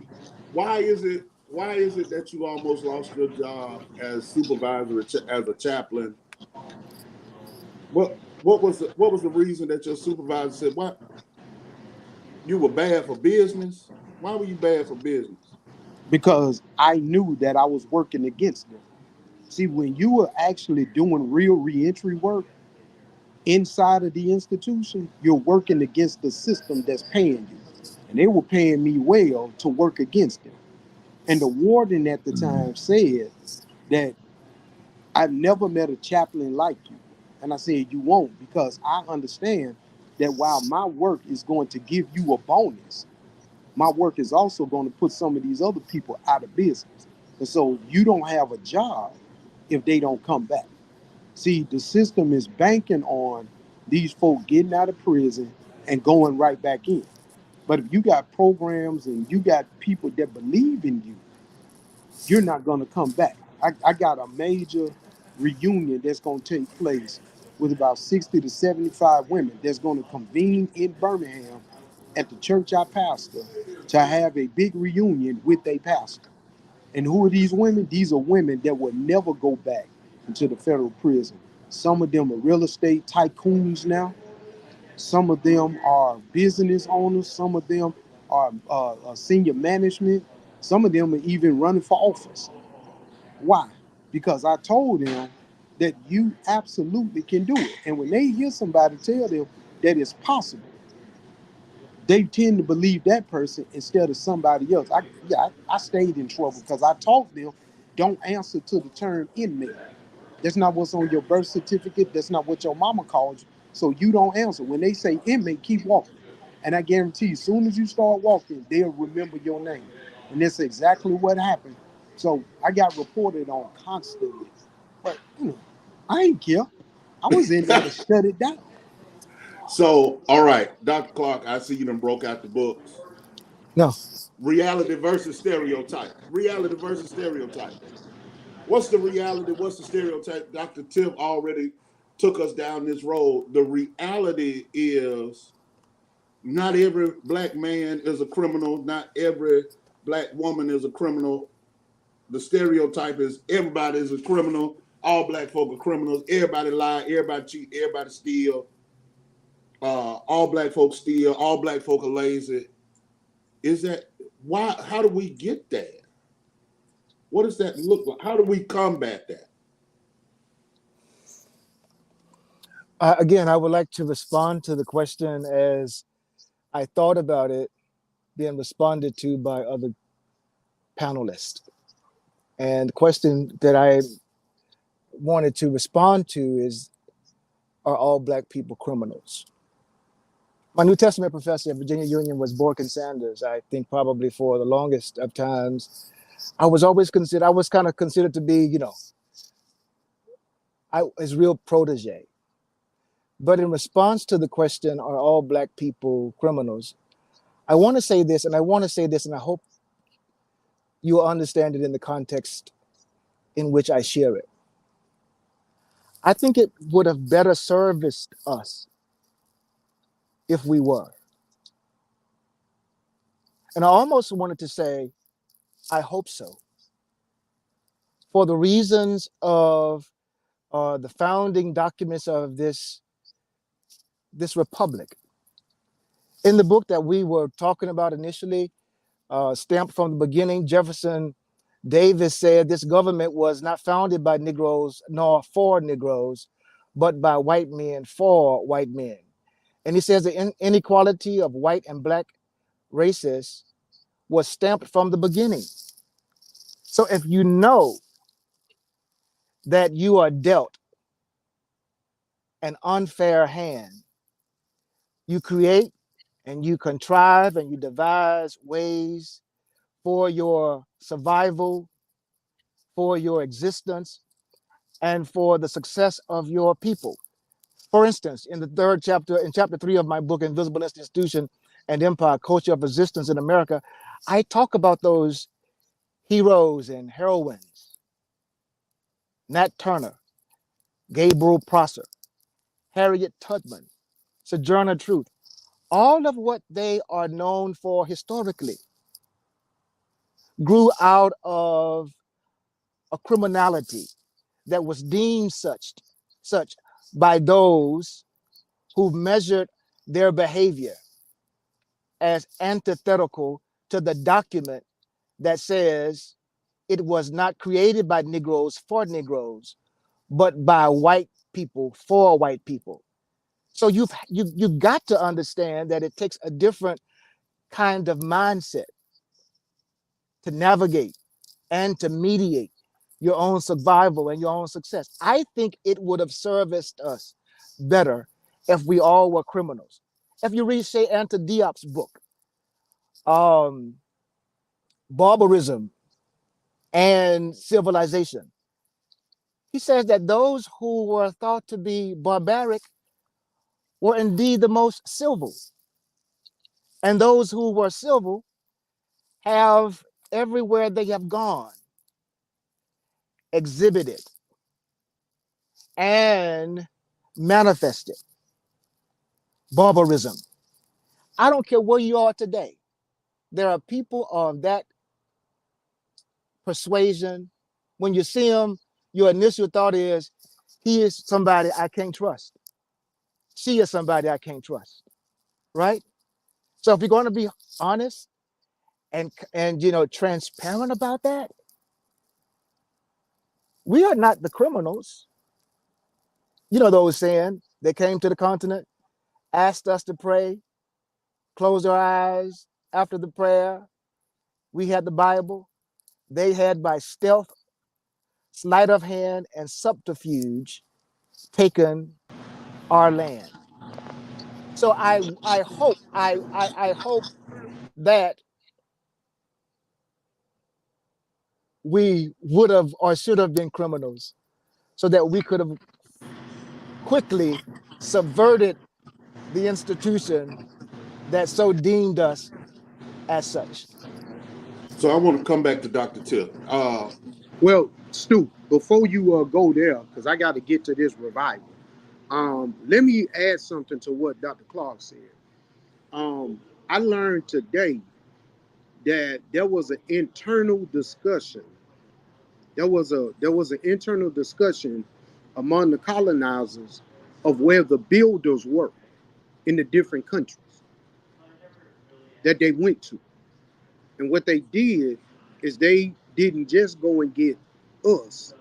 Why is it? Why is it that you almost lost your job as supervisor as a chaplain? What was the reason that your supervisor said what you were bad for business? Why were you bad for business? because I knew that I was working against them. See, when you are actually doing real reentry work inside of the institution, you're working against the system that's paying you. And they were paying me well to work against them. And the warden at the time said that I've never met a chaplain like you. And I said, you won't, because I understand that while my work is going to give you a bonus, my work is also going to put some of these other people out of business. And so you don't have a job if they don't come back. See, the system is banking on these folk getting out of prison and going right back in. But if you got programs and you got people that believe in you, you're not going to come back. I got a major reunion that's going to take place with about 60 to 75 women that's going to convene in Birmingham at the church I pastor to have a big reunion with a pastor. And who are these women? These are women that will never go back into the federal prison. Some of them are real estate tycoons now. Some of them are business owners. Some of them are senior management. Some of them are even running for office. Why? Because I told them that you absolutely can do it. And when they hear somebody tell them that it's possible, they tend to believe that person instead of somebody else. I stayed in trouble because I told them, don't answer to the term inmate. That's not what's on your birth certificate. That's not what your mama called you. So you don't answer. When they say inmate, keep walking. And I guarantee you, as soon as you start walking, they'll remember your name. And that's exactly what happened. So I got reported on constantly. But I ain't care. I was in there to shut it down. So, all right, Dr. Clark, I see you done broke out the books. No. Reality versus stereotype. Reality versus stereotype. What's the reality? What's the stereotype? Dr. Tiff already took us down this road. The reality is not every black man is a criminal. Not every black woman is a criminal. The stereotype is everybody is a criminal. All black folk are criminals. Everybody lie. Everybody cheat. Everybody steal. All black folk steal. All black folk are lazy. Is that why? How do we get that? What does that look like? How do we combat that? Again, I would like to respond to the question as I thought about it being responded to by other panelists. And the question that I wanted to respond to is, are all black people criminals? My New Testament professor at Virginia Union was Borkin Sanders. I think probably for the longest of times, I was kind of considered to be, his real protege. But in response to the question, are all black people criminals? I want to say this, and I hope you'll understand it in the context in which I share it. I think it would have better serviced us if we were. And I almost wanted to say, I hope so. For the reasons of the founding documents of this republic. In the book that we were talking about initially, stamped from the beginning, Jefferson Davis said this government was not founded by Negroes nor for Negroes, but by white men for white men. And he says the inequality of white and black races was stamped from the beginning. So if you know that you are dealt an unfair hand, you create and you contrive and you devise ways for your survival, for your existence, and for the success of your people. For instance, in chapter 3 of my book, Invisible Institution and Empire, Culture of Resistance in America, I talk about those heroes and heroines: Nat Turner, Gabriel Prosser, Harriet Tubman, Sojourner Truth. All of what they are known for historically grew out of a criminality that was deemed such by those who measured their behavior as antithetical to the document that says it was not created by Negroes for Negroes, but by white people for white people. So you've got to understand that it takes a different kind of mindset to navigate and to mediate your own survival and your own success. I think it would have serviced us better if we all were criminals. If you read Shea Anta Diop's book, Barbarism and Civilization, he says that those who were thought to be barbaric were indeed the most civil. And those who were civil have, everywhere they have gone, exhibited and manifested barbarism. I don't care where you are today. There are people of that persuasion. When you see them, your initial thought is, he is somebody I can't trust. She is somebody I can't trust, right? So if you're going to be honest and transparent about that, we are not the criminals. You know those saying, they came to the continent, asked us to pray, closed our eyes after the prayer. We had the Bible. They had by stealth, sleight of hand, and subterfuge taken our land. So I hope that we would have or should have been criminals, so that we could have quickly subverted the institution that so deemed us as such. So I want to come back to Dr. Tiff. Well, Stu, before you go there, because I got to get to this revival, let me add something to what Dr. Clark said. I learned today that there was an internal discussion. There was an internal discussion among the colonizers of where the builders were in the different countries that they went to. And what they did is they didn't just go and get us.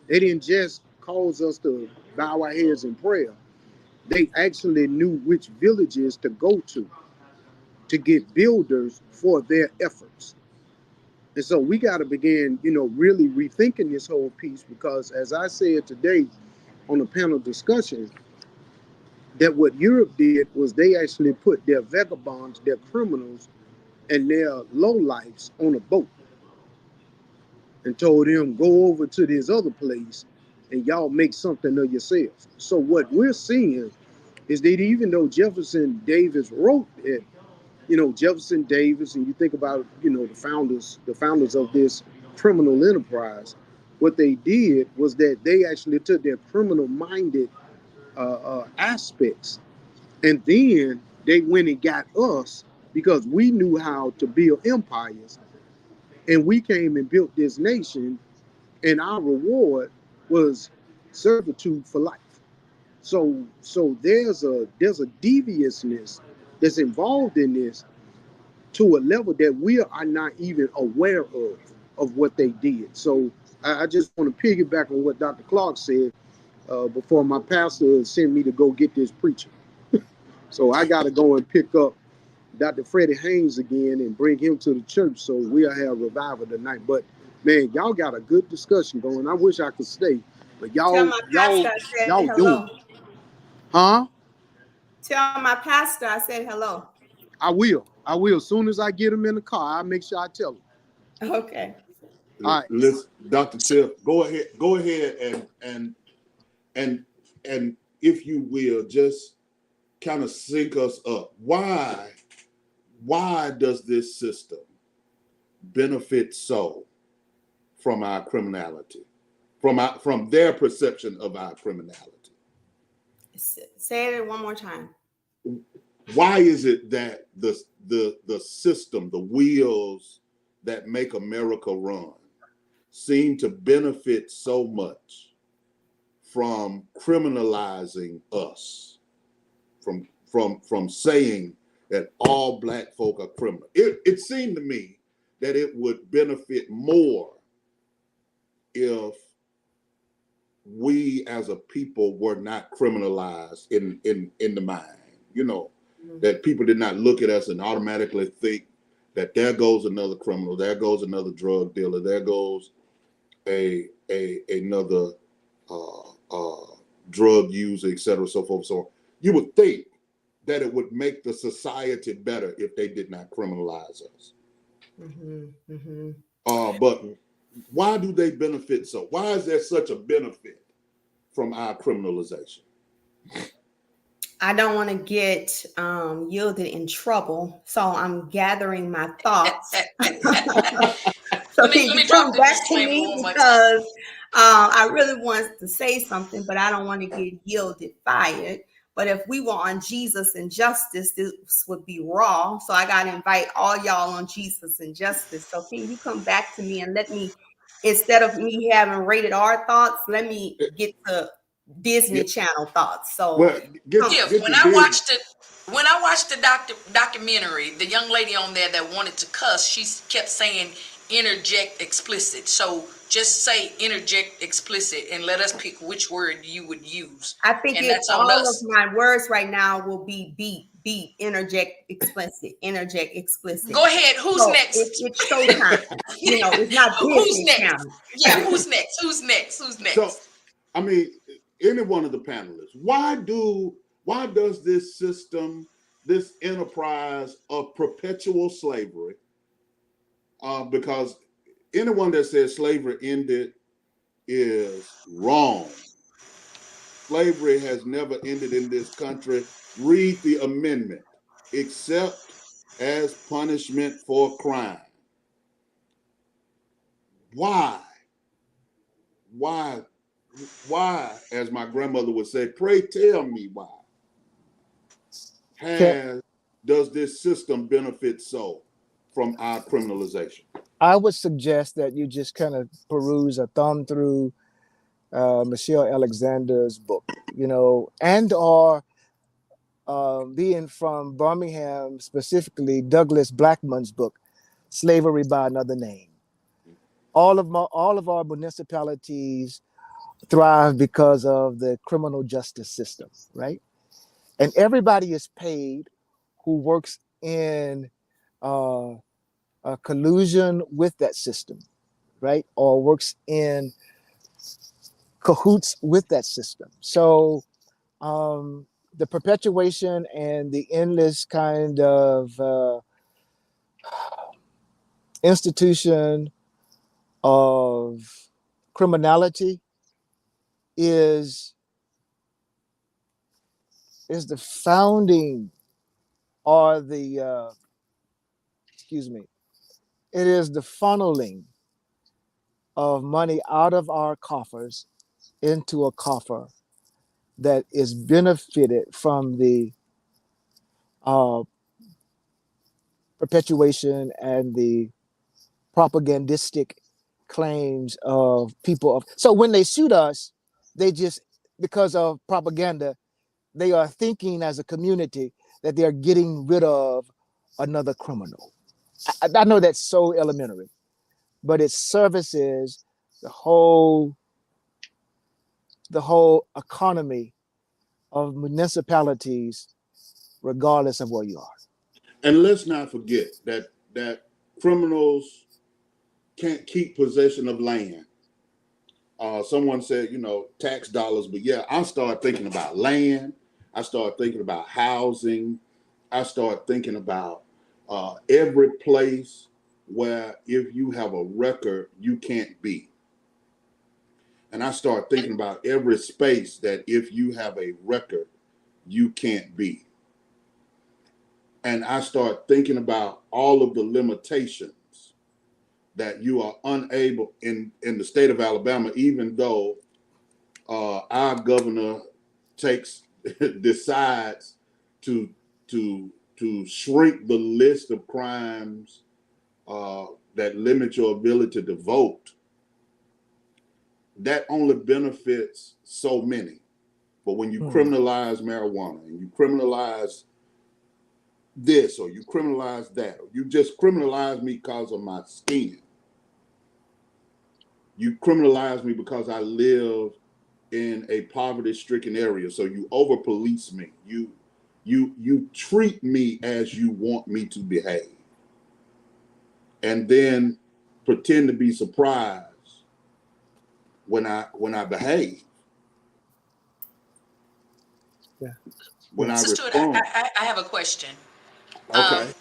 They didn't just cause us to bow our heads in prayer. They actually knew which villages to go to get builders for their efforts. And so we got to begin, really rethinking this whole piece, because as I said today on a panel discussion, that what Europe did was they actually put their vagabonds, their criminals, and their lowlifes on a boat and told them, go over to this other place and y'all make something of yourselves. So what we're seeing is that even though Jefferson Davis wrote it, Jefferson Davis, and you think about, the founders of this criminal enterprise, what they did was that they actually took their criminal minded aspects, and then they went and got us because we knew how to build empires, and we came and built this nation, and our reward was servitude for life. So there's a deviousness that's involved in this to a level that we are not even aware of what they did. So I just want to piggyback on what Dr. Clark said before my pastor sent me to go get this preacher. So I got to go and pick up Dr. Freddie Haynes again and bring him to the church, so we'll have revival tonight. But man, y'all got a good discussion going. I wish I could stay, but Tell my pastor I said y'all hello. doing it. Huh? Tell my pastor I said hello. I will. As soon as I get him in the car, I'll make sure I tell him. Okay. All right. Listen, Dr. Tiff, go ahead and if you will, just kind of sync us up. Why does this system benefit so from our criminality, from their perception of our criminality? Say it one more time. Why is it that the system, the wheels that make America run, seem to benefit so much from criminalizing us, from saying that all Black folk are criminal? It seemed to me that it would benefit more if we as a people were not criminalized in the mind, that people did not look at us and automatically think that there goes another criminal, there goes another drug dealer, there goes another drug user, et cetera, so forth, so on. You would think that it would make the society better if they did not criminalize us. But why do they benefit so? Why is there such a benefit from our criminalization? I don't want to get yielded in trouble, so I'm gathering my thoughts. So can you come back to me, because I really want to say something, but I don't want to get yielded fired. But if we were on Jesus and Justice, this would be raw. So I got to invite all y'all on Jesus and Justice. So can you come back to me and let me, instead of me having rated R thoughts, let me get to Disney Channel thoughts. So when I watched the documentary, the young lady on there that wanted to cuss, she kept saying interject explicit. So just say interject explicit and let us pick which word you would use. I think that's all of my words right now will be beat, interject explicit, interject explicit. Go ahead. Who's next? It's showtime. It's not who's next? Channel. Yeah, who's next? Who's next? So, I mean, any one of the panelists, why does this system, this enterprise of perpetual slavery, because anyone that says slavery ended is wrong. Slavery has never ended in this country Read the amendment. Except as punishment for crime. Why? Why? Why, as my grandmother would say, pray tell me why. Does this system benefit so from our criminalization? I would suggest that you just kind of peruse or thumb through Michelle Alexander's book, and or being from Birmingham, specifically Douglas Blackmon's book, Slavery by Another Name. All of our municipalities thrive because of the criminal justice system, right? And everybody is paid who works in a collusion with that system, right? Or works in cahoots with that system. So the perpetuation and the endless kind of institution of criminality is the founding or the it is the funneling of money out of our coffers into a coffer that is benefited from the perpetuation and the propagandistic claims of people of. So when they shoot us, they just, because of propaganda, they are thinking as a community that they are getting rid of another criminal. I know that's so elementary, but it services the whole economy of municipalities, regardless of where you are. And let's not forget that criminals can't keep possession of land. Someone said, tax dollars, but yeah, I start thinking about land. I start thinking about housing. I start thinking about every place where if you have a record, you can't be. And I start thinking about every space that if you have a record, you can't be. And I start thinking about all of the limitations that you are unable in the state of Alabama, even though our governor decides to shrink the list of crimes that limit your ability to vote. That only benefits so many. But when you criminalize marijuana and you criminalize this or you criminalize that, or you just criminalize me because of my skin, you criminalize me because I live in a poverty-stricken area, so you over-police me. You treat me as you want me to behave, and then pretend to be surprised when I behave. Yeah. When I Sister, respond. I have a question. Okay.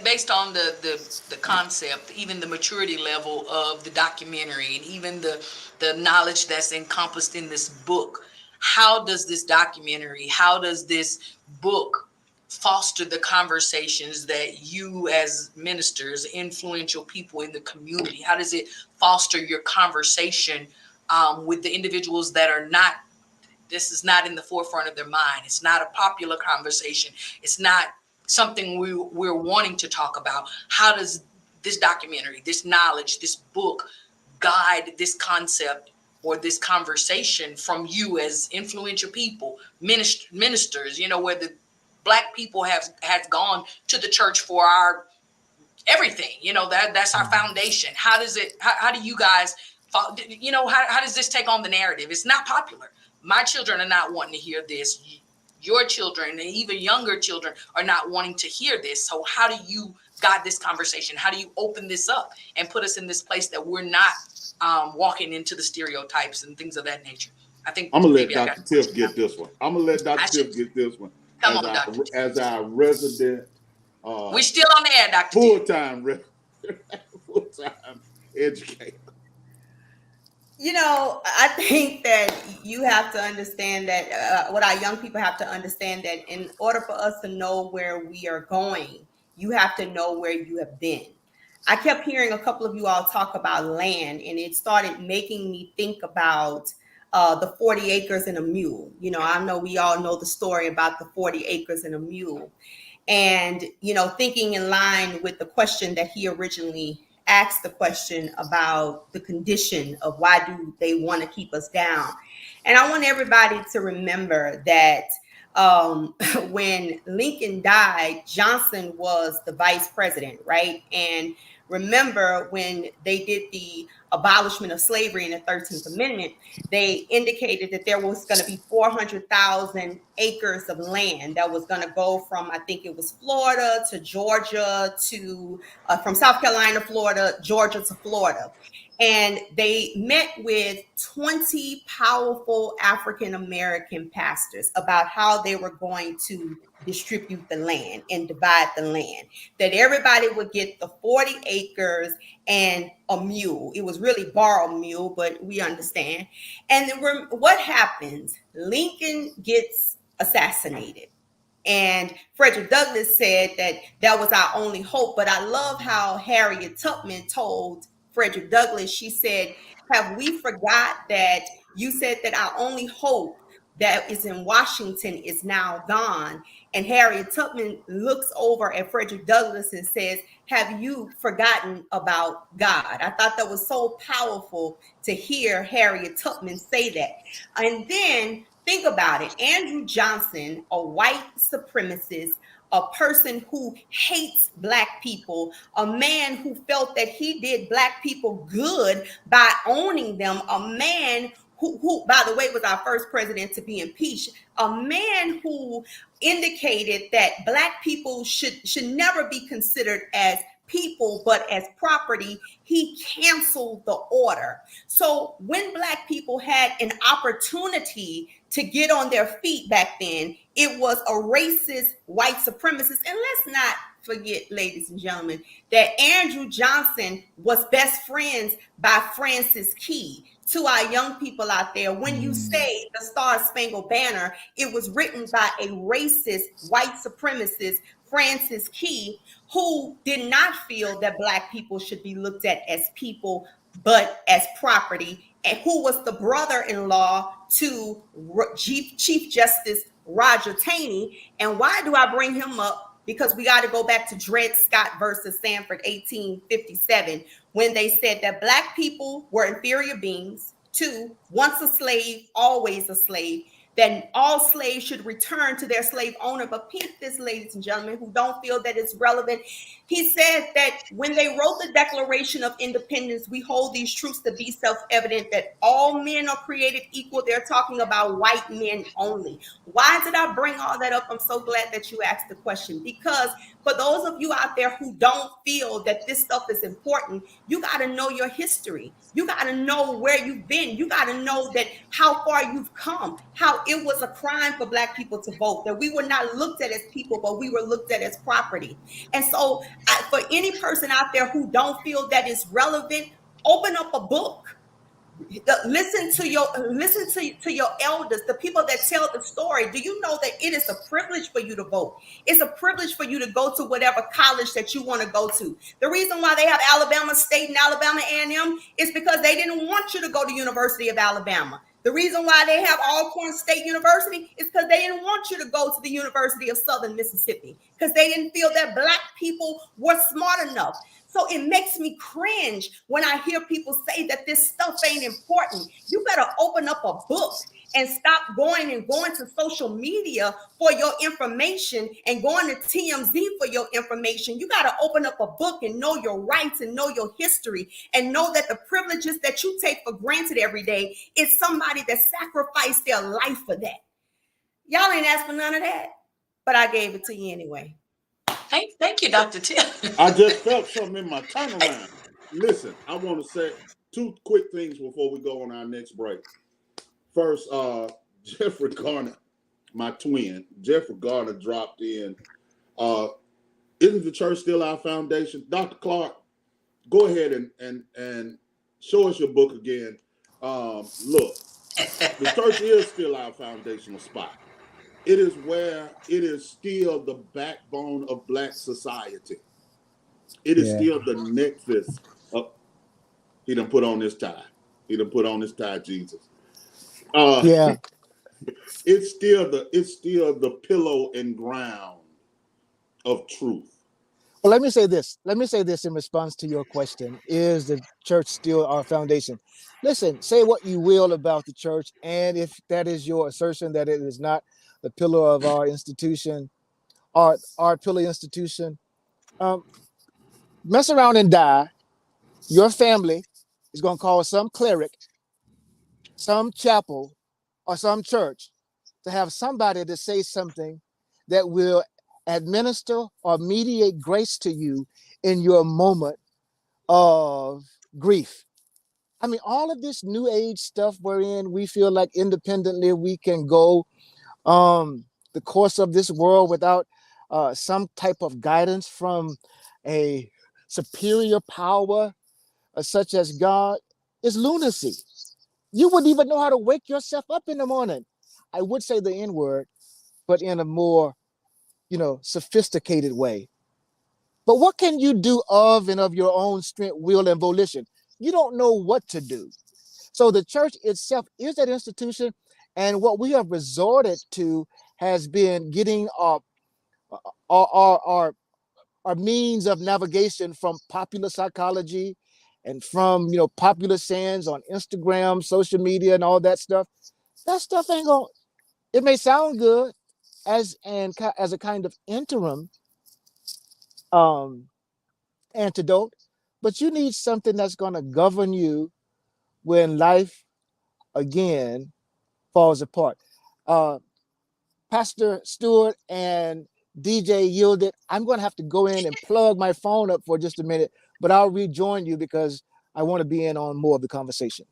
Based on the concept, even the maturity level of the documentary, and even the knowledge that's encompassed in this book, how does this documentary, how does this book foster the conversations that you as ministers, influential people in the community, how does it foster your conversation with the individuals that are not, this is not in the forefront of their mind. It's not a popular conversation. It's not something we're wanting to talk about. How does this documentary, this knowledge, this book guide this concept or this conversation from you as influential people, ministers, where the Black people has gone to the church for our everything, that's our foundation. How does it, how do you guys, how does this take on the narrative? It's not popular. My children are not wanting to hear this. Your children and even younger children are not wanting to hear this. So how do you guide this conversation? How do you open this up and put us in this place that we're not walking into the stereotypes and things of that nature? I think I'm gonna let Dr. Tiff get this one. Come on, Dr. As our resident. We're still on the air, Dr. Full-time educator. I think that you have to understand that what our young people have to understand that in order for us to know where we are going, you have to know where you have been. I kept hearing a couple of you all talk about land, and it started making me think about the 40 acres and a mule. I know we all know the story about the 40 acres and a mule. And, thinking in line with the question that he originally asked, the question about the condition of why do they want to keep us down. And I want everybody to remember that when Lincoln died, Johnson was the vice president, right? And remember when they did the abolishment of slavery in the 13th Amendment, they indicated that there was going to be 400,000 acres of land that was going to go from, I think it was Florida to Georgia to, from South Carolina, Florida, Georgia to Florida. And they met with 20 powerful African-American pastors about how they were going to distribute the land and divide the land, that everybody would get the 40 acres and a mule. It was really borrowed mule, but we understand. And then what happens? Lincoln gets assassinated. And Frederick Douglass said that that was our only hope. But I love how Harriet Tubman told Frederick Douglass, she said, have we forgot that you said that our only hope that is in Washington is now gone? And Harriet Tubman looks over at Frederick Douglass and says, have you forgotten about God? I thought that was so powerful to hear Harriet Tubman say that. And then think about it. Andrew Johnson, a white supremacist, a person who hates Black people, a man who felt that he did Black people good by owning them, a man who, by the way, was our first president to be impeached, a man who indicated that Black people should never be considered as people, but as property. He canceled the order. So when Black people had an opportunity to get on their feet back then, it was a racist white supremacist. And let's not forget, ladies and gentlemen, that Andrew Johnson was best friends by Francis Key. To our young people out there, when you say the Star Spangled Banner, it was written by a racist white supremacist, Francis Key, who did not feel that Black people should be looked at as people, but as property, and who was the brother-in-law to Chief Justice Roger Taney. And why do I bring him up? Because we got to go back to Dred Scott versus Sanford, 1857, when they said that Black people were inferior beings. 2, once a slave, always a slave. Then all slaves should return to their slave owner. But peep this, ladies and gentlemen, who don't feel that it's relevant. He said that when they wrote the Declaration of Independence, we hold these truths to be self-evident, that all men are created equal. They're talking about white men only. Why did I bring all that up? I'm so glad that you asked the question, because for those of you out there who don't feel that this stuff is important, you got to know your history. You got to know where you've been. You got to know that how far you've come, how it was a crime for Black people to vote, that we were not looked at as people, but we were looked at as property. And so for any person out there who don't feel that it's relevant, open up a book. Listen to your elders, the people that tell the story. Do you know that it is a privilege for you to vote? It's a privilege for you to go to whatever college that you want to go to. The reason why they have Alabama State and Alabama A&M is because they didn't want you to go to University of Alabama. The reason why they have Alcorn State University is because they didn't want you to go to the University of Southern Mississippi, because they didn't feel that Black people were smart enough. So it makes me cringe when I hear people say that this stuff ain't important. You better open up a book and stop going to social media for your information and going to TMZ for your information. You got to open up a book and know your rights and know your history and know that the privileges that you take for granted every day is somebody that sacrificed their life for that. Y'all ain't asked for none of that, but I gave it to you anyway. Thank you, Dr. Tim. I just felt something in my turnaround. Listen, I want to say 2 quick things before we go on our next break. First, Jeffrey Garner, my twin, Jeffrey Garner dropped in. Isn't the church still our foundation? Dr. Clark, go ahead and show us your book again. Look, the church is still our foundational spot. It is where it is still the backbone of Black society. It is still the nexus of. He done put on this tie. He done put on this tie, Jesus. Yeah. It's still the pillow and ground of truth. Well, let me say this. Let me say this in response to your question. Is the church still our foundation? Listen, say what you will about the church, and if that is your assertion that it is not the pillar of our institution, our pillar institution, mess around and die. Your family is going to call some cleric, some chapel, or some church to have somebody to say something that will administer or mediate grace to you in your moment of grief. I mean, all of this new age stuff wherein we feel like independently we can go the course of this world without some type of guidance from a superior power such as God is lunacy. You wouldn't even know how to wake yourself up in the morning. I would say the N word, but in a more, sophisticated way. But what can you do of your own strength, will, and volition? You don't know what to do. So the church itself is that institution, and what we have resorted to has been getting our means of navigation from popular psychology and from popular sayings on Instagram, social media, and all that stuff. That stuff ain't gonna. It may sound good as a kind of interim antidote, but you need something that's going to govern you when life again falls apart. Pastor Stewart and DJ Yielded, I'm going to have to go in and plug my phone up for just a minute, but I'll rejoin you because I want to be in on more of the conversation.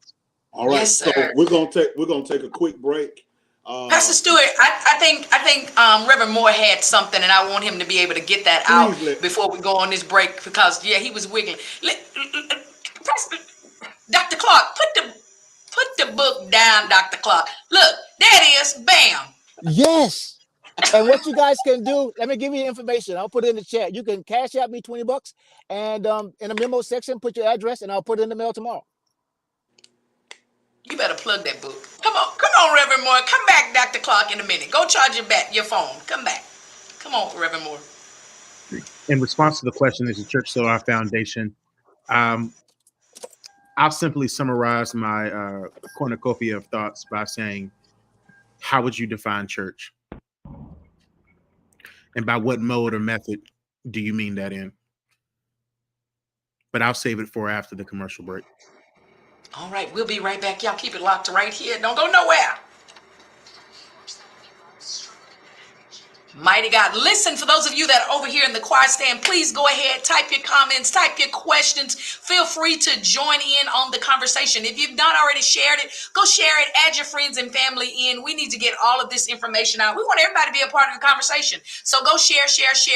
All right, Yes, so sir. we're gonna take a quick break. Pastor Stewart, I think Reverend Moore had something, and I want him to be able to get that out before we go on this break because he was wiggling. Dr. Clark, put the book down, Dr. Clark. Look, there it is. Bam. Yes. And what you guys can do, let me give you information. I'll put it in the chat. You can cash out me $20 and in the memo section, put your address and I'll put it in the mail tomorrow. You better plug that book. Come on, Reverend Moore. Come back, Dr. Clark, in a minute. Go charge your phone. Come back. Come on, Reverend Moore. In response to the question, is the church still our foundation? I'll simply summarize my cornucopia of thoughts by saying, how would you define church? And by what mode or method do you mean that in? But I'll save it for after the commercial break. All right, we'll be right back. Y'all keep it locked right here. Don't go nowhere. Mighty God. Listen, for those of you that are over here in the choir stand, please go ahead, type your comments, type your questions. Feel free to join in on the conversation. If you've not already shared it, go share it, add your friends and family in. We need to get all of this information out. We want everybody to be a part of the conversation. So go share.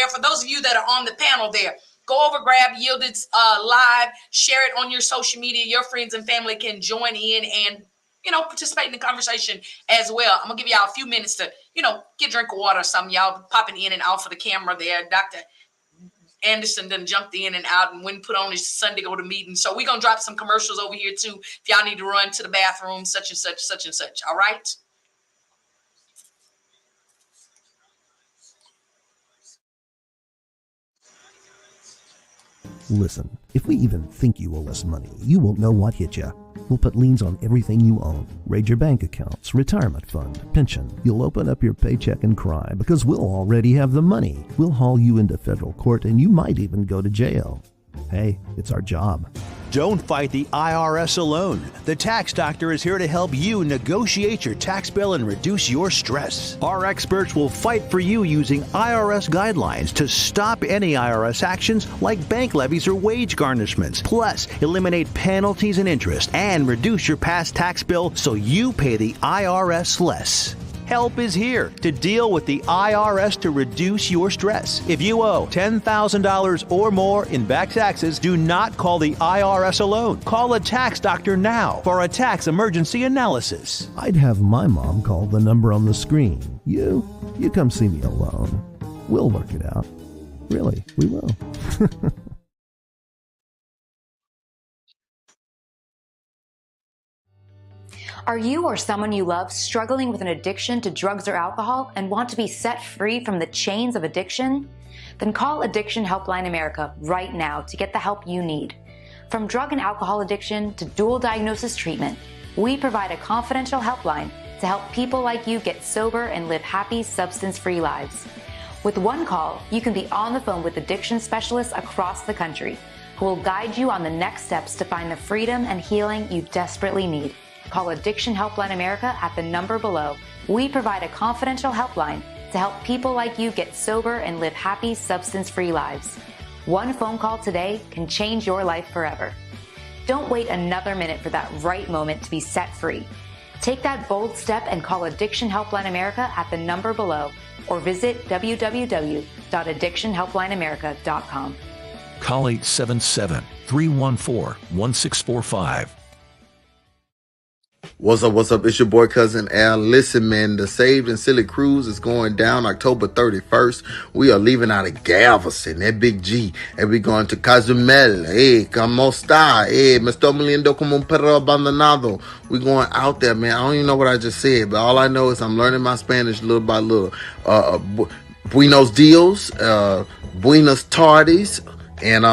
For those of you that are on the panel there, go over, grab Yielded's live, share it on your social media. Your friends and family can join in and participate in the conversation as well. I'm gonna give y'all a few minutes to, get a drink of water or something. Y'all popping in and out for the camera there. Dr. Anderson done jumped in and out and went and put on his Sunday go to meeting. So we're gonna drop some commercials over here too. If y'all need to run to the bathroom, such and such, such and such. All right. Listen, if we even think you owe us money, you won't know what hit you. We'll put liens on everything you own. Raid your bank accounts, retirement fund, pension. You'll open up your paycheck and cry because we'll already have the money. We'll haul you into federal court and you might even go to jail. Hey, it's our job. Don't fight the IRS alone. The Tax Doctor is here to help you negotiate your tax bill and reduce your stress. Our experts will fight for you using IRS guidelines to stop any IRS actions like bank levies or wage garnishments. Plus, eliminate penalties and interest and reduce your past tax bill so you pay the IRS less. Help is here to deal with the IRS to reduce your stress. If you owe $10,000 or more in back taxes, do not call the IRS alone. Call a tax doctor now for a tax emergency analysis. I'd have my mom call the number on the screen. You come see me alone. We'll work it out. Really, we will. Are you or someone you love struggling with an addiction to drugs or alcohol and want to be set free from the chains of addiction? Then call Addiction Helpline America right now to get the help you need. From drug and alcohol addiction to dual diagnosis treatment, we provide a confidential helpline to help people like you get sober and live happy, substance-free lives. With one call, you can be on the phone with addiction specialists across the country who will guide you on the next steps to find the freedom and healing you desperately need. Call Addiction Helpline America at the number below. We provide a confidential helpline to help people like you get sober and live happy, substance-free lives. One phone call today can change your life forever. Don't wait another minute for that right moment to be set free. Take that bold step and call Addiction Helpline America at the number below or visit www.addictionhelplineamerica.com. Call 877-314-1645. What's up? It's your boy Cousin Al. Listen, man, the Saved and Silly Cruise is going down October 31st. We are leaving out of Galveston, that big G, and we're going to Cozumel. Hey, como está? Hey, me estoy muriendo como un perro abandonado. We're going out there, man. I don't even know what I just said, but all I know is I'm learning my Spanish little by little. Buenos dias, buenas tardes, and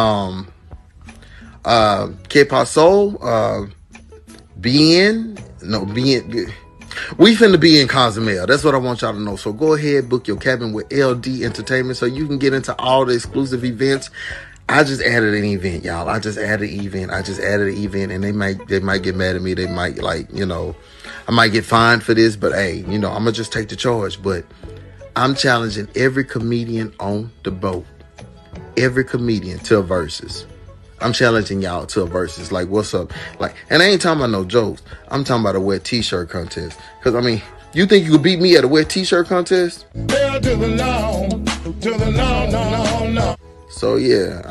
que pasó, bien. We finna be in Cozumel. That's what I want y'all to know. So go ahead, book your cabin with LD Entertainment so you can get into all the exclusive events. I just added an event, y'all. I just added an event, and they might get mad at me. They might, I might get fined for this, but hey, I'm gonna just take the charge. But I'm challenging every comedian on the boat, every comedian to a versus. I'm challenging y'all to a versus. Like, what's up? And I ain't talking about no jokes. I'm talking about a wet t-shirt contest. Because, you think you could beat me at a wet t-shirt contest? Hell to the no. So, yeah,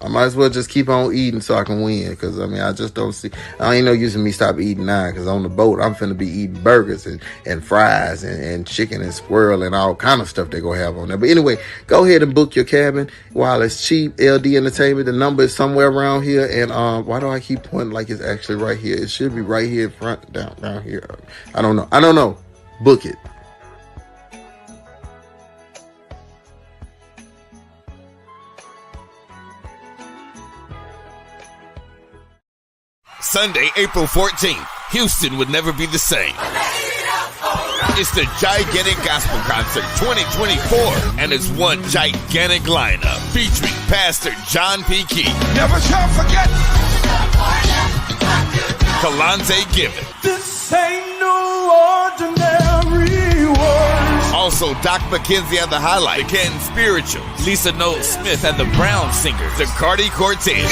I might as well just keep on eating so I can win. Because, I just don't see. I ain't no use in me stop eating now. Because on the boat, I'm finna be eating burgers and fries and chicken and squirrel and all kind of stuff they gonna have on there. But anyway, go ahead and book your cabin while it's cheap. LD Entertainment. The number is somewhere around here. And why do I keep pointing like it's actually right here? It should be right here in front, down here. I don't know. Book it. Sunday, April 14th, Houston would never be the same. It's the Gigantic Gospel Concert 2024, and it's one gigantic lineup featuring Pastor John P. Key. Never shall forget. Kalante Gibbon. This ain't no ordinary words. Also, Doc McKenzie and the Highlight, the Canton Spiritual, Lisa Noel Smith and the Brown Singers, the Cardi Cortez.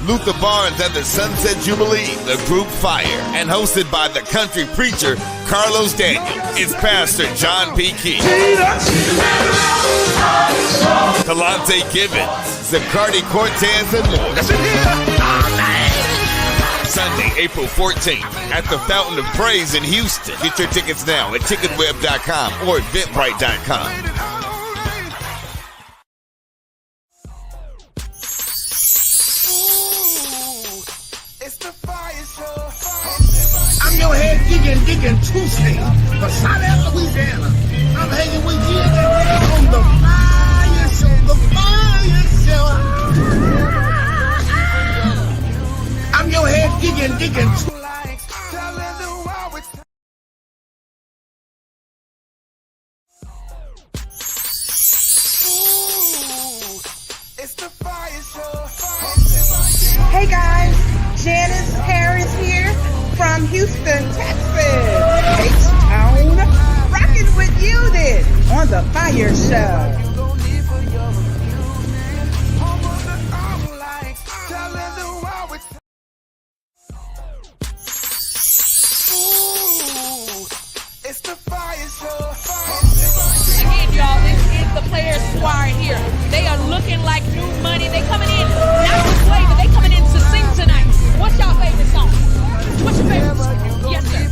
Luther Barnes and the Sunset Jubilee, the group Fire, and hosted by the country preacher Carlos Daniel. It's Pastor John P. Key, Kalante Gibbons, Zacardi Cortez, and more. Sunday, April 14th at the Fountain of Praise in Houston. Get your tickets now at ticketweb.com or eventbrite.com. I'm your head digging Tuesday for South Louisiana. I'm hanging with you on the FIYAH Show, the FIYAH Show. I'm your head digging Tuesday. Hey guys, Janice Harris here from Houston, Texas. H-Town, rocking with you then on the FIYAH Show. looking like new money. They coming in not to play, but they coming in to sing tonight. What's y'all favorite song? What's your favorite song? Yes, sir.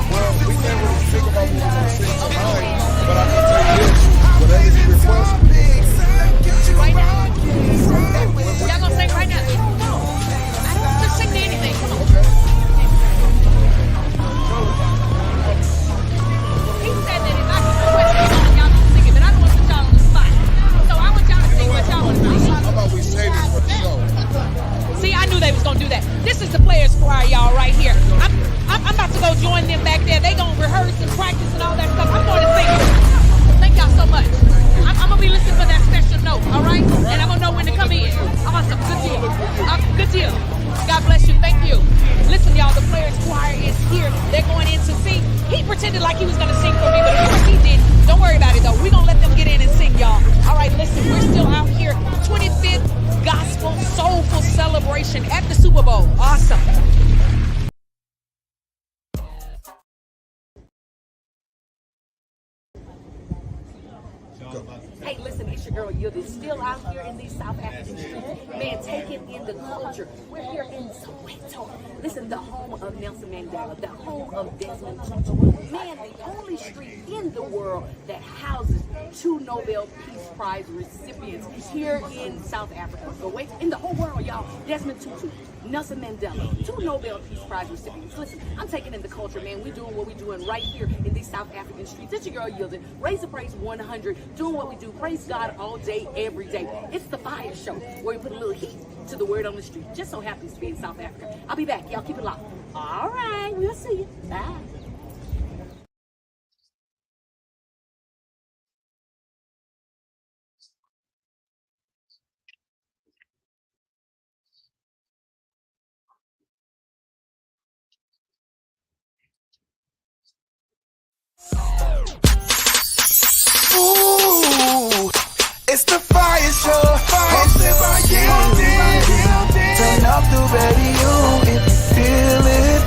Well, we can't really think about what we're gonna sing tonight, but I can tell you this: whatever you request. Right now. Y'all gonna sing right now? No. Just sing to anything. Come on. He said that if I can request a song, y'all gonna sing it, but I don't want to put y'all on the spot. So I want y'all to sing what y'all want to sing. How about we say this for the show? See, I knew they was gonna do that. This is the Players Choir, y'all, right here. I'm about to go join them back there. They gonna rehearse and practice and all that stuff. I'm going to sing. Thank y'all so much. I'm gonna be listening for that special note, all right? And I'm gonna know when to come in. Awesome, good deal. Good deal. God bless you. Thank you. Listen, y'all, the Players Choir is here. They're going in to sing. He pretended like he was gonna sing for me, but of course he didn't. Don't worry about it though. We're gonna let them get in and sing, y'all. All right, listen, we're still out here. 25th Gospel Soulful Celebration at the Super Bowl. Awesome. Hey, listen, it's your girl Yildiz, still out here in these South African streets. Man, taking in the culture. We're here in Soweto. Listen, the home of Nelson Mandela, the home of Desmond Tutu. Man, the only street in the world that houses 2 Nobel Peace Prize recipients here in South Africa. So wait, in the whole world, y'all, Desmond Tutu, Nelson Mandela, 2 Nobel Peace Prize recipients. Listen, I'm taking in the culture, man. We're doing what we're doing right here in these South African streets. It's your girl Yildiz, Raise the Praise 100, doing what we do. Praise God all day, every day. It's the FIYAH Show, where we put a little heat to the word on the street. Just so happens to be in South Africa. I'll be back. Y'all keep it locked. All right, we'll see you. Bye. Ooh, it's the FIYAH Show. Hosted by you. Turn up the radio if you feel it.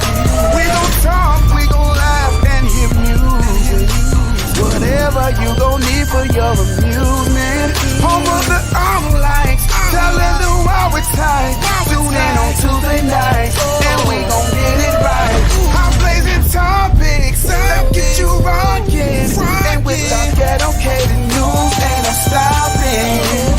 We gon' talk, we gon' laugh and hear music. Whatever you gon' need for your amusement. Home of the lights, telling the world it's tight. Tune in on Tuesday nights, and we gon' get it right. I'm blazing topics that get you rockin'. And with our ghetto catered news, ain't no stopping.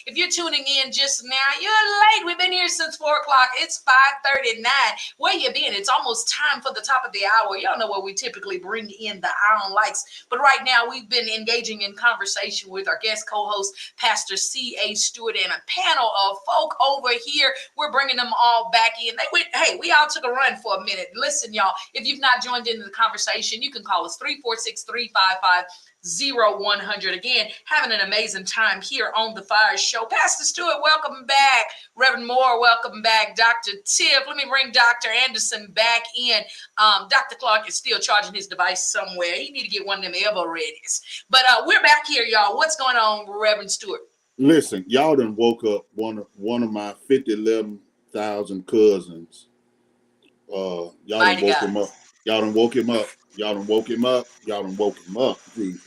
If you're tuning in just now, you're late. We've been here since 4 o'clock. It's 5:39. Where you been? It's almost time for the top of the hour. Y'all know where we typically bring in the Iron Lights. But right now, we've been engaging in conversation with our guest co-host, Pastor C.A. Stewart, and a panel of folk over here. We're bringing them all back in. Hey, we all took a run for a minute. Listen, y'all, if you've not joined into the conversation, you can call us 346-355-0100. Again, having an amazing time here on the FIYAH Show. Pastor Stewart, welcome back. Reverend Moore, welcome back. Dr. Tiff, let me bring Dr. Anderson back in. Dr. Clark is still charging his device somewhere. You need to get one of them ever-readies. But we're back here, y'all. What's going on, Reverend Stewart? Listen, y'all done woke up one of my 11,000 cousins. Y'all done woke him up. Y'all done woke him up. Y'all done woke him up. Y'all done woke him up. Jesus.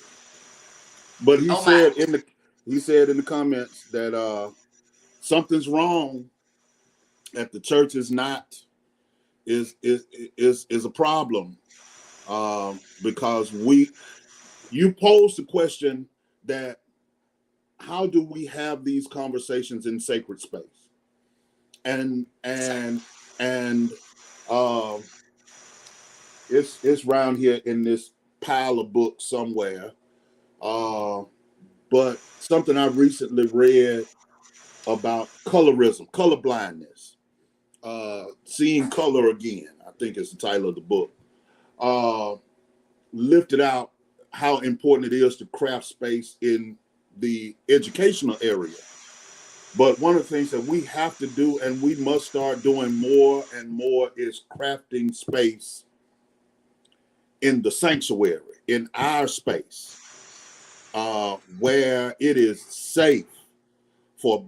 But he said in the comments that something's wrong, that the church is a problem, because you posed the question that how do we have these conversations in sacred space, and it's around here in this pile of books somewhere. But something I recently read about colorism, color blindness, seeing color again, I think is the title of the book, lifted out how important it is to craft space in the educational area. But one of the things that we have to do, and we must start doing more and more, is crafting space in the sanctuary, in our space, where it is safe for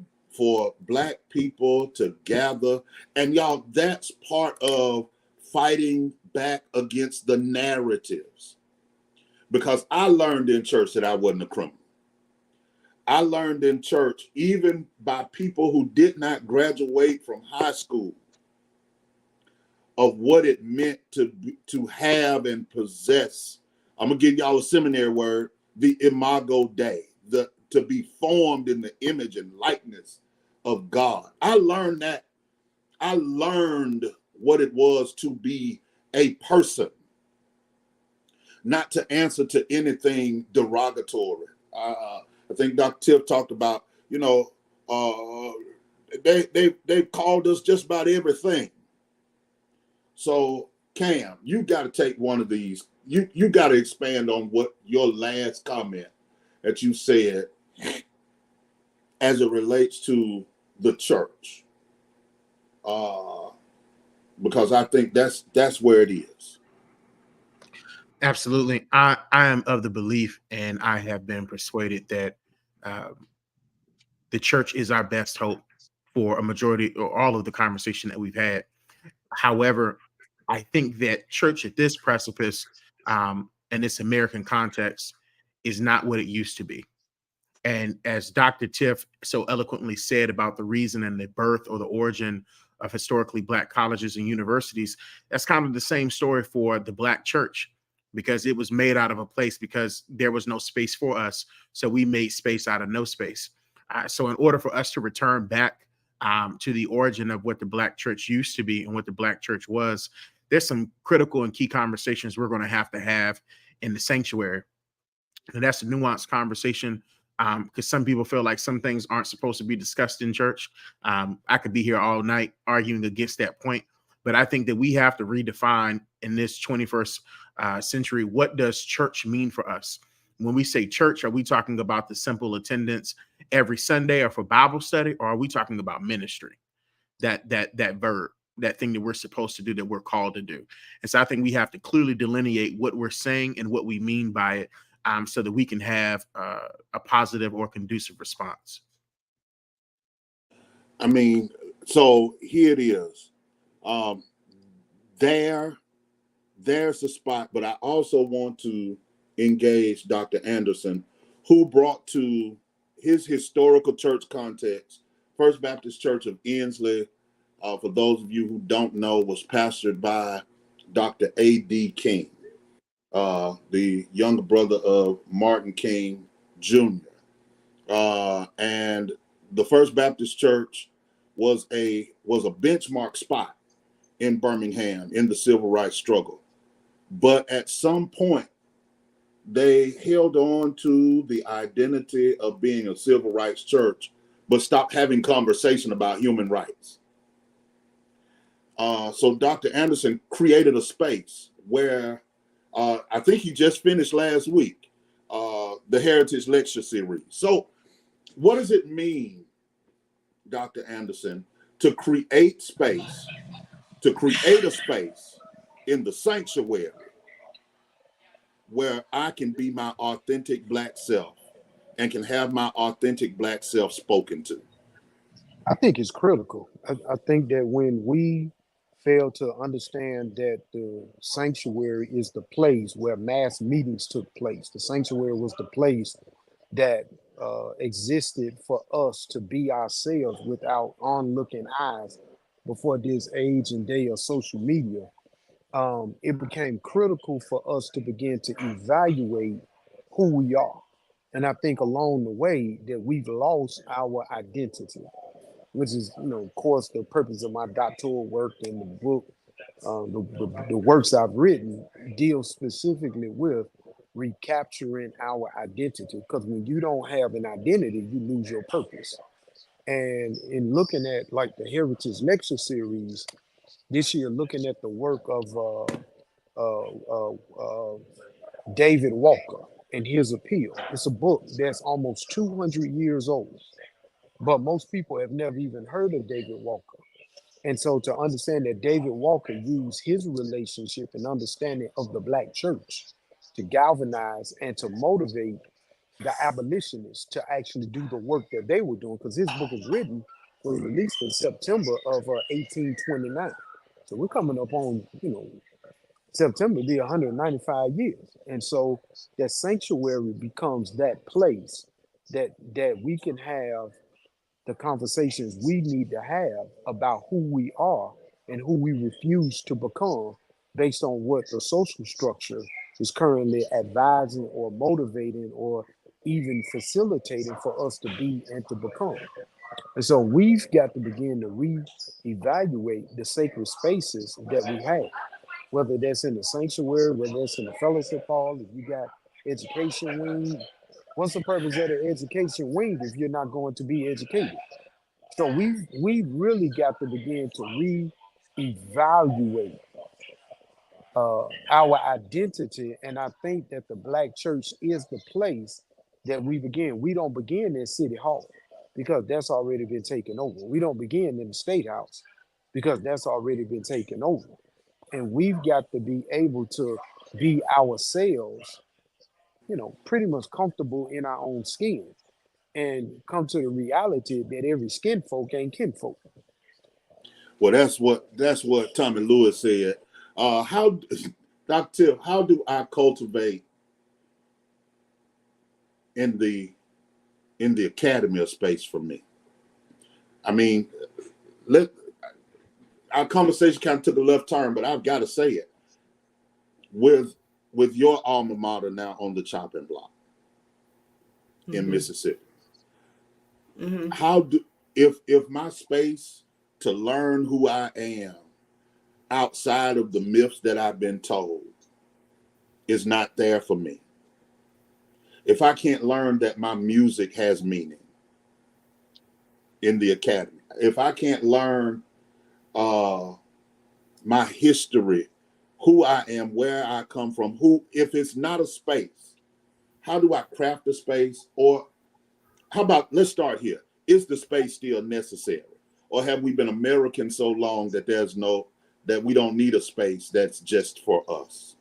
Black people to gather. And y'all, that's part of fighting back against the narratives. Because I learned in church that I wasn't a criminal. I learned in church, even by people who did not graduate from high school, of what it meant to have and possess. I'm gonna give y'all a seminary word, the imago Dei, to be formed in the image and likeness of God. I learned that. I learned what it was to be a person, not to answer to anything derogatory. I think Dr. Tiff talked about, they called us just about everything. So Cam, you got to take one of these. You got to expand on what your last comment that you said as it relates to the church, because I think that's where it is. Absolutely. I am of the belief, and I have been persuaded that the church is our best hope for a majority or all of the conversation that we've had. However, I think that church at this precipice, in this American context, is not what it used to be. And as Dr. Tiff so eloquently said about the reason and the birth or the origin of historically Black colleges and universities, that's kind of the same story for the Black church, because it was made out of a place because there was no space for us. So we made space out of no space. So in order for us to return back to the origin of what the Black church used to be and what the Black church was, there's some critical and key conversations we're going to have in the sanctuary. And that's a nuanced conversation, because some people feel like some things aren't supposed to be discussed in church. I could be here all night arguing against that point, but I think that we have to redefine in this 21st century, what does church mean for us? When we say church, are we talking about the simple attendance every Sunday or for Bible study, or are we talking about ministry? That verb, that thing that we're supposed to do, that we're called to do. And so I think we have to clearly delineate what we're saying and what we mean by it, so that we can have a positive or conducive response. I mean, so here it is. There's the spot, but I also want to engage Dr. Anderson, who brought to his historical church context, First Baptist Church of Ensley, for those of you who don't know, was pastored by Dr. A.D. King, the younger brother of Martin King Jr. And the First Baptist Church was a benchmark spot in Birmingham in the civil rights struggle. But at some point, they held on to the identity of being a civil rights church, but stopped having conversation about human rights. So Dr. Anderson created a space where I think he just finished last week, the Heritage Lecture Series. So what does it mean, Dr. Anderson, to create space, to create a space in the sanctuary where I can be my authentic Black self and can have my authentic Black self spoken to? I think it's critical. I think that when we fail to understand that the sanctuary is the place where mass meetings took place, the sanctuary was the place that existed for us to be ourselves without onlooking eyes before this age and day of social media. It became critical for us to begin to evaluate who we are. And I think along the way that we've lost our identity, which is, of course, the purpose of my doctoral work and the book, the works I've written deal specifically with recapturing our identity. Because when you don't have an identity, you lose your purpose. And in looking at like the Heritage Lecture Series this year, looking at the work of David Walker and his appeal, it's a book that's almost 200 years old. But most people have never even heard of David Walker. And so to understand that David Walker used his relationship and understanding of the black church to galvanize and to motivate the abolitionists to actually do the work that they were doing, because his book was released in September of 1829. So we're coming up on, September be 195 years. And so that sanctuary becomes that place that we can have the conversations we need to have about who we are and who we refuse to become based on what the social structure is currently advising or motivating or even facilitating for us to be and to become. And so we've got to begin to reevaluate the sacred spaces that we have, whether that's in the sanctuary, whether that's in the fellowship hall, if you got education wing. What's the purpose of the education wing if you're not going to be educated? So we've really got to begin to reevaluate our identity, and I think that the black church is the place that we begin. We don't begin in City Hall because that's already been taken over. We don't begin in the State House because that's already been taken over. And we've got to be able to be ourselves, pretty much comfortable in our own skin and come to the reality that every skin folk ain't kinfolk. Well, that's what Tommy Lewis said. How, Dr. Tiff, how do I cultivate in the academy a space for me? I mean, our conversation kind of took a left turn, but I've got to say it. With your alma mater now on the chopping block in Mississippi, how do if my space to learn who I am outside of the myths that I've been told is not there for me, if I can't learn that my music has meaning in the academy, if I can't learn my history, who I am, where I come from, if it's not a space, how do I craft a space? Or how about, let's start here. Is the space still necessary? Or have we been American so long that that we don't need a space that's just for us?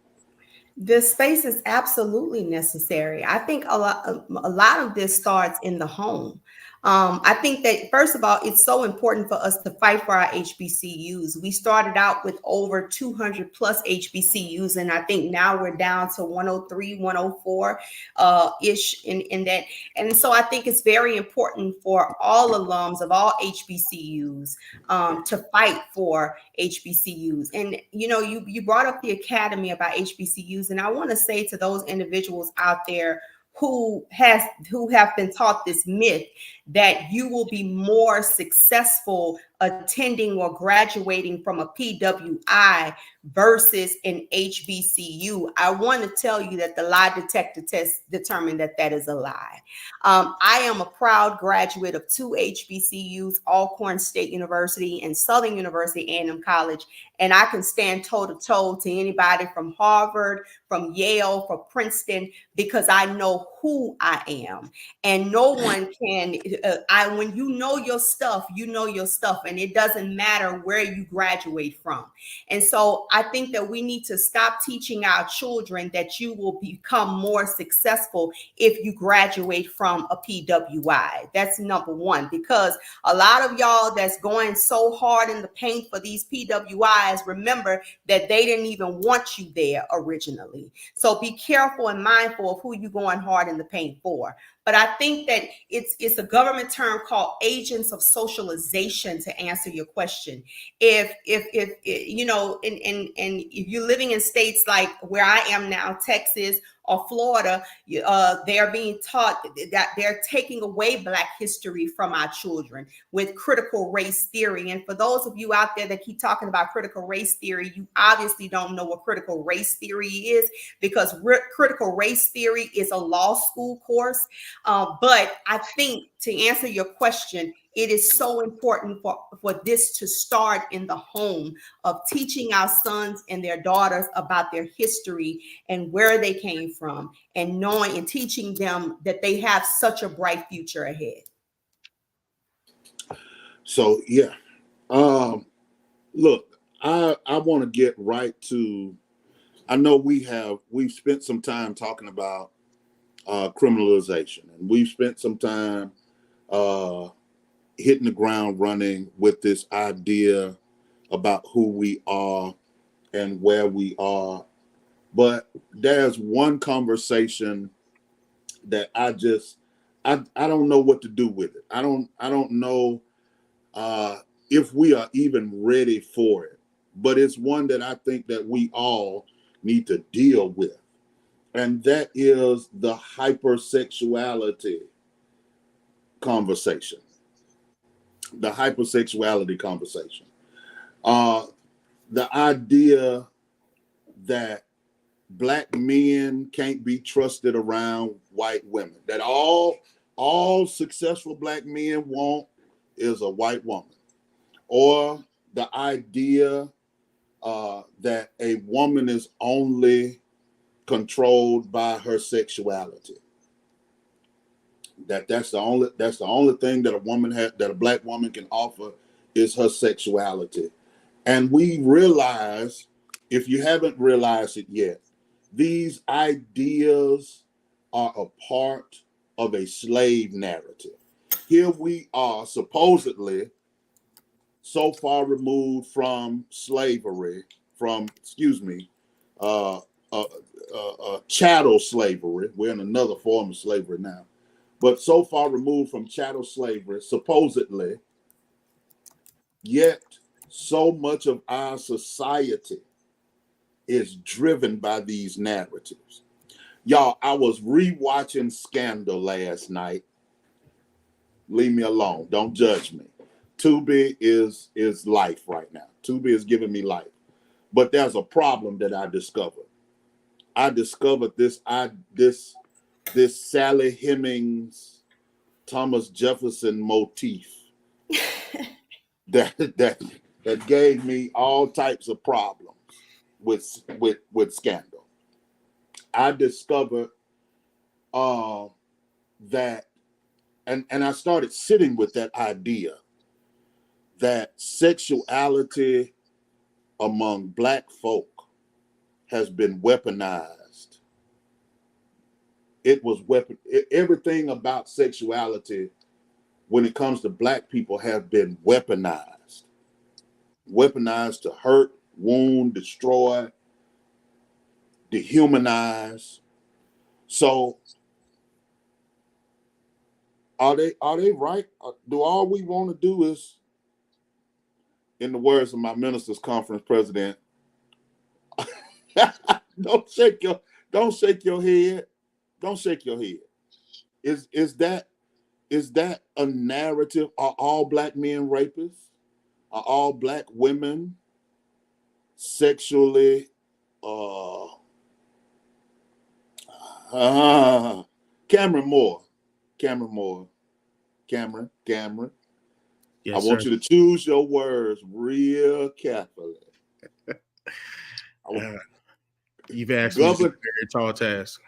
The space is absolutely necessary. I think a lot of this starts in the home. I think that, first of all, it's so important for us to fight for our HBCUs. We started out with over 200 plus HBCUs, and I think now we're down to 103, 104 ish in that. And so I think it's very important for all alums of all HBCUs to fight for HBCUs. And you brought up the academy about HBCUs, and I want to say to those individuals out there who have been taught this myth that you will be more successful attending or graduating from a PWI versus an HBCU. I want to tell you that the lie detector test determined that is a lie. I am a proud graduate of 2 HBCUs, Alcorn State University and Southern University A&M College, and I can stand toe-to-toe to anybody from Harvard, from Yale, from Princeton, because I know who I am. And no one can, when you know your stuff, you know your stuff, and it doesn't matter where you graduate from. And so I think that we need to stop teaching our children that you will become more successful if you graduate from a PWI. That's number one, because a lot of y'all that's going so hard in the paint for these PWIs, remember that they didn't even want you there originally. So be careful and mindful of who you're going hard in the paint for. But I think that it's a government term called agents of socialization, to answer your question. If you know, and if you're living in states like where I am now, Texas or Florida, they're being taught that they're taking away Black history from our children with critical race theory. And for those of you out there that keep talking about critical race theory, you obviously don't know what critical race theory is, because critical race theory is a law school course. But I think, to answer your question, it is so important for this to start in the home, of teaching our sons and their daughters about their history and where they came from, and knowing and teaching them that they have such a bright future ahead. So, yeah. Look, I want to get right to. I know we've spent some time talking about criminalization, and we've spent some time hitting the ground running with this idea about who we are and where we are. But there's one conversation that I don't know what to do with it. I don't know if we are even ready for it. But it's one that I think that we all need to deal with. And that is the hypersexuality conversation. The hypersexuality conversation. The idea that Black men can't be trusted around white women. That all successful Black men want is a white woman. Or the idea that a woman is only controlled by her sexuality. That's the only thing that a Black woman can offer is her sexuality. And we realize, if you haven't realized it yet, these ideas are a part of a slave narrative. Here we are, supposedly so far removed from slavery, chattel slavery. We're in another form of slavery now, but so far removed from chattel slavery, supposedly, yet so much of our society is driven by these narratives. Y'all, I was rewatching Scandal last night. Leave me alone. Don't judge me. Tubi is life right now. Tubi is giving me life. But there's a problem that I discovered. I discovered this Sally Hemings, Thomas Jefferson motif that gave me all types of problems with Scandal. I discovered that, and I started sitting with that idea that sexuality among Black folk has been weaponized. Everything about sexuality when it comes to Black people have been weaponized. Weaponized to hurt, wound, destroy, dehumanize. So are they right? Do all we want to do is, in the words of my ministers' conference president, don't shake your head. Don't shake your head. Is that a narrative? Are all Black men rapists? Are all Black women sexually Cameron Moore. Cameron. Yes, I want sir. you to choose your words real carefully. You've asked me a very tall task.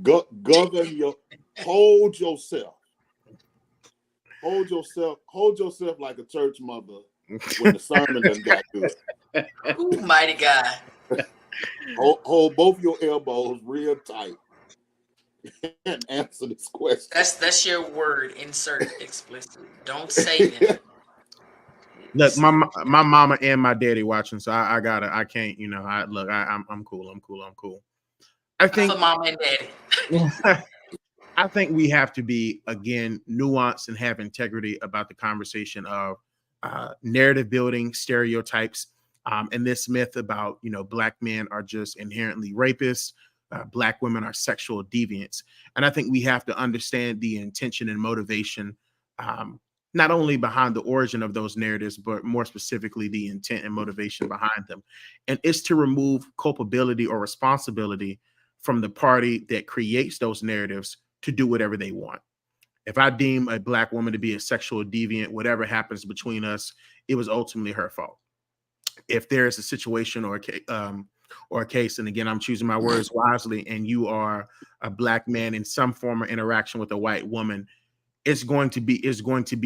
Govern hold yourself. Hold yourself like a church mother when the sermon done got good. Ooh, mighty God. Hold both your elbows real tight and answer this question. That's your word. Insert explicit. Don't say them. Look, my mama and my daddy watching, so I can't, I'm cool. I think For mama and daddy. I think we have to be, again, nuanced and have integrity about the conversation of narrative building, stereotypes, and this myth about, Black men are just inherently rapists, Black women are sexual deviants. And I think we have to understand the intention and motivation, not only behind the origin of those narratives, but more specifically the intent and motivation behind them. And it's to remove culpability or responsibility from the party that creates those narratives to do whatever they want. If I deem a Black woman to be a sexual deviant, whatever happens between us, it was ultimately her fault. If there is a situation or a case, and again, I'm choosing my words wisely, and you are a Black man in some form of interaction with a white woman, it's going to be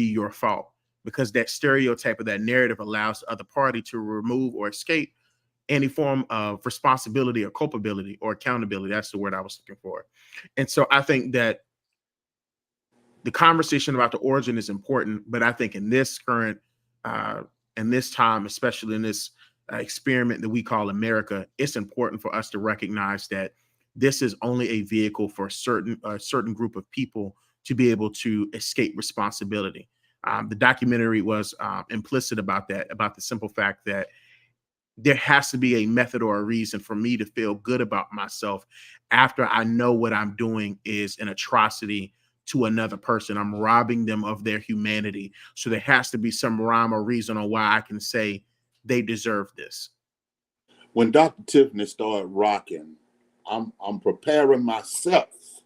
your fault. because that stereotype or that narrative allows the other party to remove or escape any form of responsibility or culpability or accountability. That's the word I was looking for. And so I think that the conversation about the origin is important, but I think in this current, in this time, especially in this experiment that we call America, it's important for us to recognize that this is only a vehicle for a certain group of people to be able to escape responsibility. The documentary was implicit about that, about the simple fact that there has to be a method or a reason for me to feel good about myself after I know what I'm doing is an atrocity to another person. I'm robbing them of their humanity. So there has to be some rhyme or reason on why I can say they deserve this. When Dr. Tiffany started rocking, I'm preparing myself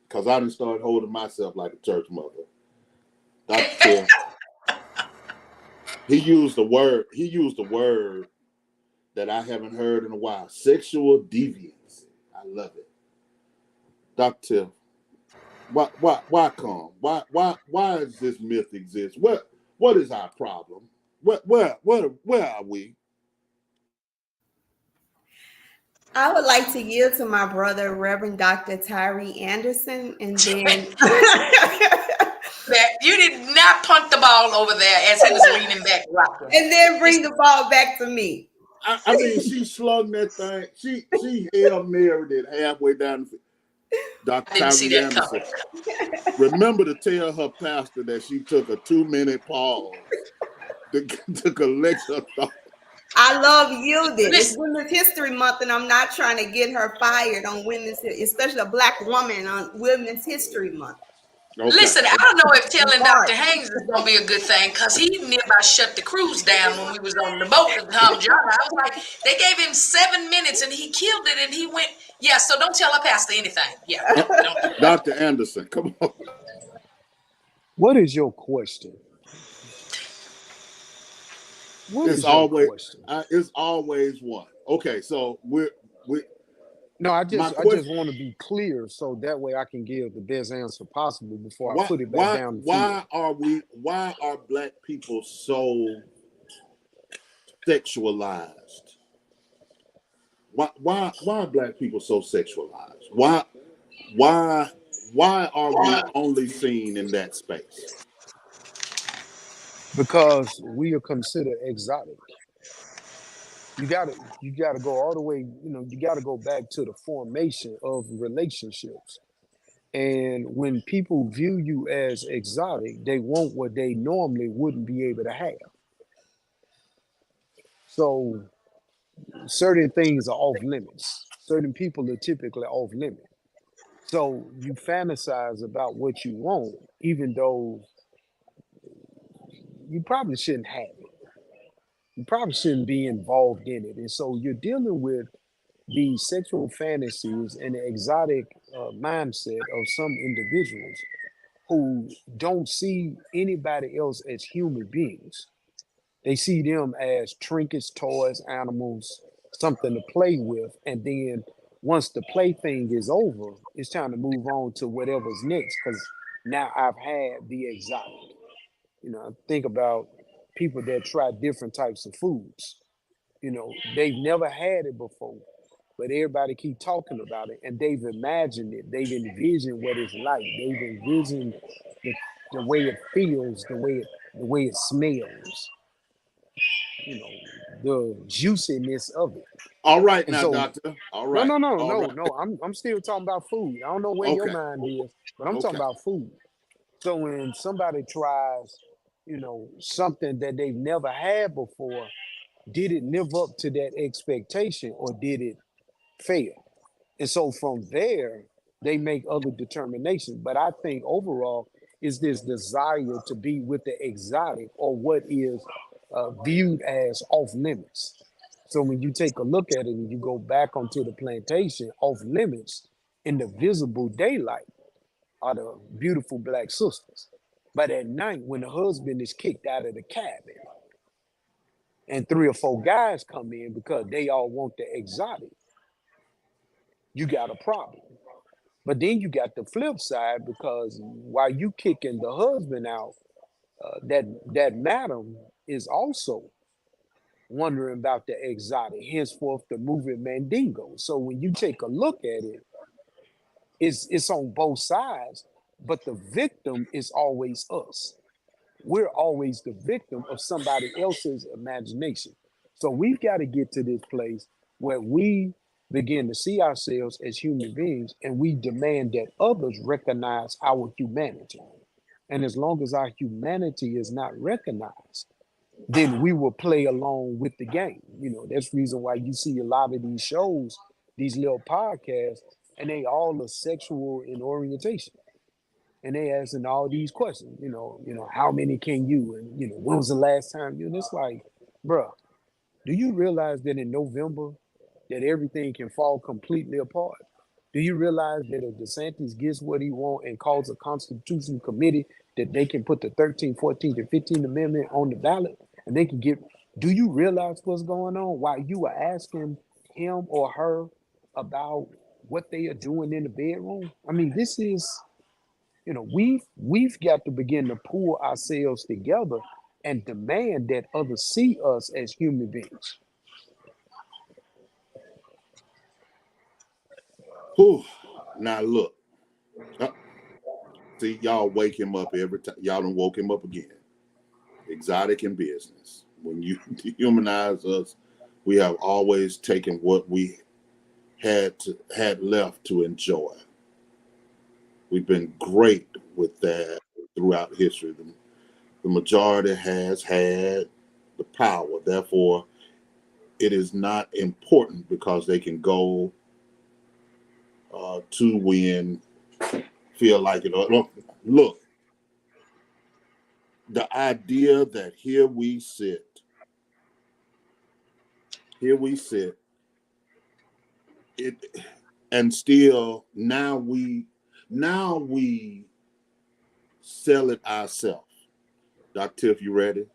because I didn't start holding myself like a church mother. Dr. Tiff, he used the word that I haven't heard in a while. Sexual deviance. I love it. Dr. Tiff, why come? Why does this myth exist? What is our problem? Where are we? I would like to yield to my brother, Reverend Dr. Tyree Anderson, and then That you did not punt the ball over there as he was leaning back rocking. and then bring the ball back to me. I mean, she slung that thing. She Hail Married it halfway down the field. Dr. Tyree Anderson. Remember to tell her pastor that she took a 2-minute pause to collect her thoughts. I love yielding. It's Women's History Month, and I'm not trying to get her fired on Women's, especially a Black woman on Women's History Month. Okay. Listen, I don't know if telling Dr. Haynes is gonna be a good thing because he nearby shut the cruise down when we was on the boat with Tom John. I was like, they gave him 7 minutes and he killed it and he went, yeah, so don't tell a pastor anything. Yeah. Don't. Dr. Anderson, come on. What is your question? It's always one. Okay, so we. No, I just want to be clear so that way I can give the best answer possible before I put it back down. Why are Black people so sexualized? Why are Black people so sexualized? Why are we only seen in that space? Because we are considered exotic. You gotta go all the way, you gotta go back to the formation of relationships. And when people view you as exotic, they want what they normally wouldn't be able to have. So certain things are off limits. Certain people are typically off limit. So you fantasize about what you want, even though you probably shouldn't have it. You probably shouldn't be involved in it. And so you're dealing with the sexual fantasies and the exotic mindset of some individuals who don't see anybody else as human beings. They see them as trinkets, toys, animals, something to play with. And then once the plaything is over, it's time to move on to whatever's next because now I've had the exotic. Think about people that try different types of foods. They've never had it before, but everybody keep talking about it and they've imagined it. They've envisioned what it's like. They've envisioned the way it feels, the way it smells, the juiciness of it. All right, And now, so, doctor. All right. No. I'm still talking about food. I don't know where your mind is, but I'm talking about food. So when somebody tries, something that they've never had before, did it live up to that expectation or did it fail? And so from there, they make other determinations. But I think overall is this desire to be with the exotic or what is viewed as off limits. So when you take a look at it and you go back onto the plantation, off limits in the visible daylight are the beautiful Black sisters. But at night, when the husband is kicked out of the cabin and 3 or 4 guys come in because they all want the exotic, you got a problem. But then you got the flip side because while you kicking the husband out, that madam is also wondering about the exotic, henceforth the movie Mandingo. So when you take a look at it, it's on both sides, but the victim is always us. We're always the victim of somebody else's imagination. So we've got to get to this place where we begin to see ourselves as human beings and we demand that others recognize our humanity. And as long as our humanity is not recognized, then we will play along with the game. You know, that's the reason why you see a lot of these shows, these little podcasts, and they all are sexual in orientation. And they asking all these questions, how many can you? And, when was the last time you? And it's like, bruh, do you realize that in November that everything can fall completely apart? Do you realize that if DeSantis gets what he wants and calls a constitutional committee, that they can put the 13th, 14th, and 15th Amendment on the ballot and they can get, do you realize what's going on while you are asking him or her about what they are doing in the bedroom? I mean, this is, we've got to begin to pull ourselves together and demand that others see us as human beings. Whew. Now look, see, y'all wake him up every time. Y'all done woke him up again. Exotic in business. When you dehumanize us, we have always taken what we had left to enjoy. We've been great with that throughout history. The majority has had the power. Therefore, it is not important because they can go to win, feel like it. Look, the idea that here we sit, and still now we sell it ourselves. Dr. Tiff, you ready?